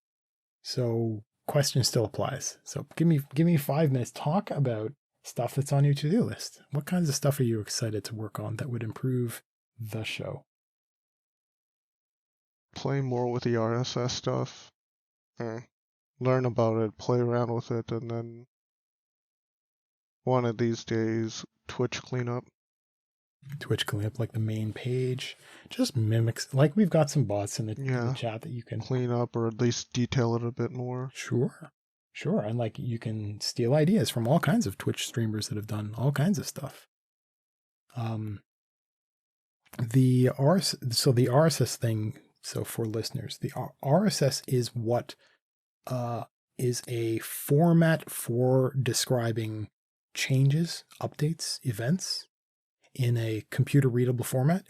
So question still applies. So give me 5 minutes. Talk about stuff that's on your to-do list. What kinds of stuff are you excited to work on that would improve the show? Play more with the RSS stuff. Learn about it, play around with it, and then one of these days, Twitch cleanup. Twitch cleanup, like the main page, just mimics. Like we've got some bots in the chat that you can clean up or at least detail it a bit more. Sure, and like you can steal ideas from all kinds of Twitch streamers that have done all kinds of stuff. The RSS thing. So for listeners, the RSS is what is a format for describing changes, updates, events in a computer readable format.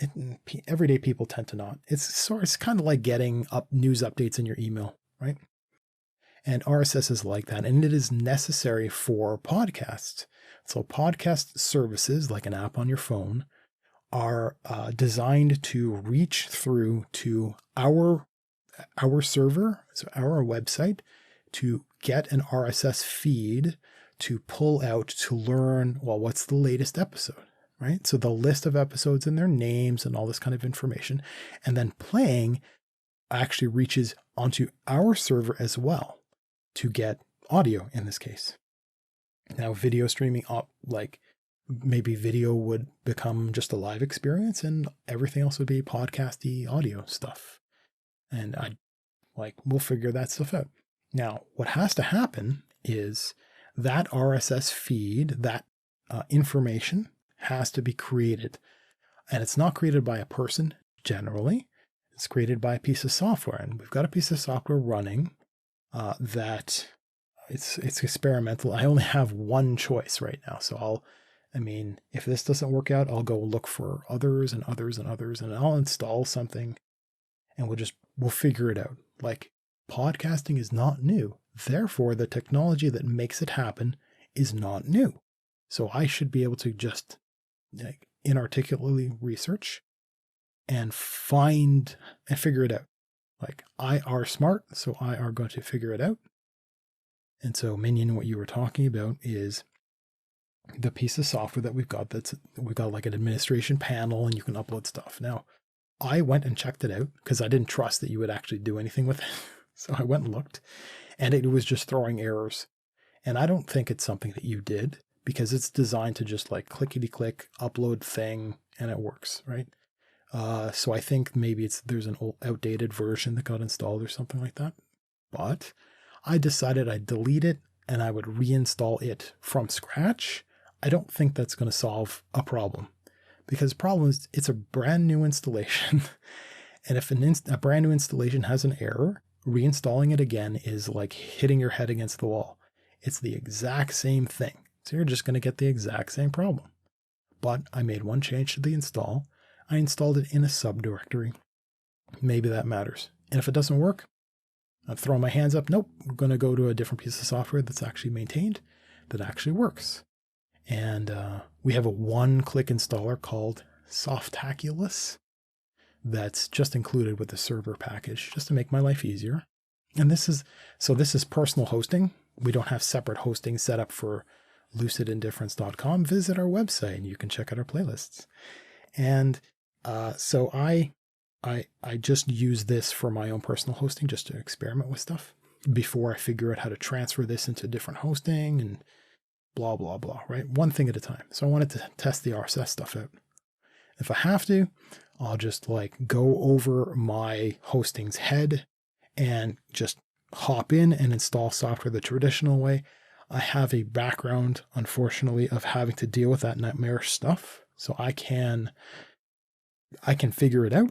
Everyday people tend to not. It's kind of like getting news updates in your email, right? And RSS is like that, and it is necessary for podcasts. So podcast services, like an app on your phone, are designed to reach through to our server, so our website, to get an RSS feed to pull out to learn, well, what's the latest episode, right? So the list of episodes and their names and all this kind of information, and then playing actually reaches onto our server as well to get audio in this case. Now, video streaming, like maybe video would become just a live experience and everything else would be podcasty audio stuff. And we'll figure that stuff out. Now, what has to happen is that RSS feed, that information has to be created. And it's not created by a person generally. It's created by a piece of software. And we've got a piece of software running that it's experimental. I only have one choice right now. So if this doesn't work out, I'll go look for others and others and others, and I'll install something and we'll figure it out. Like, podcasting is not new. Therefore, the technology that makes it happen is not new. So I should be able to just inarticulately research and find and figure it out. Like, I are smart, so I are going to figure it out. And so, Minion, what you were talking about is the piece of software that we've got like an administration panel and you can upload stuff. Now, I went and checked it out because I didn't trust that you would actually do anything with it. So I went and looked, and it was just throwing errors. And I don't think it's something that you did, because it's designed to just like clickety-click, upload thing, and it works, right? So I think maybe there's an old outdated version that got installed or something like that. But I decided I'd delete it and I would reinstall it from scratch. I don't think that's going to solve a problem, because the problem is it's a brand new installation. And if a brand new installation has an error, reinstalling it again is like hitting your head against the wall. It's the exact same thing. So you're just going to get the exact same problem. but I made one change to the install. I installed it in a subdirectory. Maybe that matters. And if it doesn't work, I'd throw my hands up. Nope, we're going to go to a different piece of software that's actually maintained, that actually works. And we have a one-click installer called Softaculous that's just included with the server package, just to make my life easier. And this is personal hosting. We don't have separate hosting set up for lucidindifference.com. Visit our website and you can check out our playlists. And so I just use this for my own personal hosting, just to experiment with stuff before I figure out how to transfer this into different hosting and blah, blah, blah, right? One thing at a time. So I wanted to test the RSS stuff out. If I have to, I'll just like go over my hosting's head and just hop in and install software the traditional way. I have a background, unfortunately, of having to deal with that nightmarish stuff. So I can figure it out.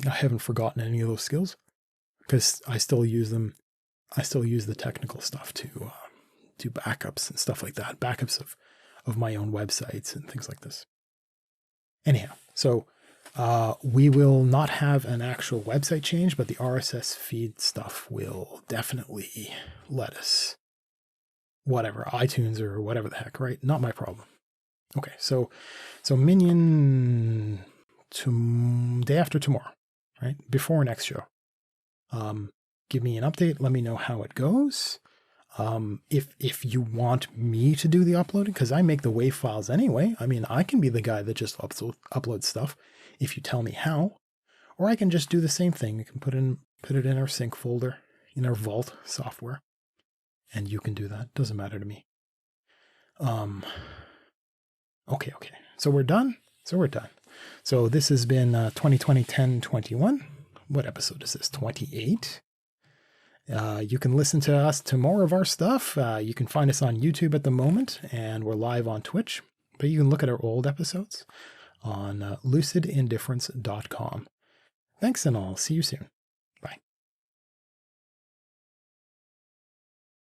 I haven't forgotten any of those skills because I still use them. I still use the technical stuff to do backups and stuff like that. Backups of my own websites and things like this. Anyhow, so we will not have an actual website change, but the RSS feed stuff will definitely let us. Whatever, iTunes or whatever the heck, right? Not my problem. Okay, so Minion day after tomorrow, right? Before next show. Give me an update. Let me know how it goes. If you want me to do the uploading, because I make the WAV files anyway. I mean, I can be the guy that just uploads stuff if you tell me how, or I can just do the same thing. We can put it in our sync folder in our Vault software, and you can do that. Doesn't matter to me. Okay. So we're done. So this has been 2020-10-21. What episode is this? 28. You can listen to us to more of our stuff. You can find us on YouTube at the moment, and we're live on Twitch. But you can look at our old episodes on lucidindifference.com. Thanks, and I'll see you soon.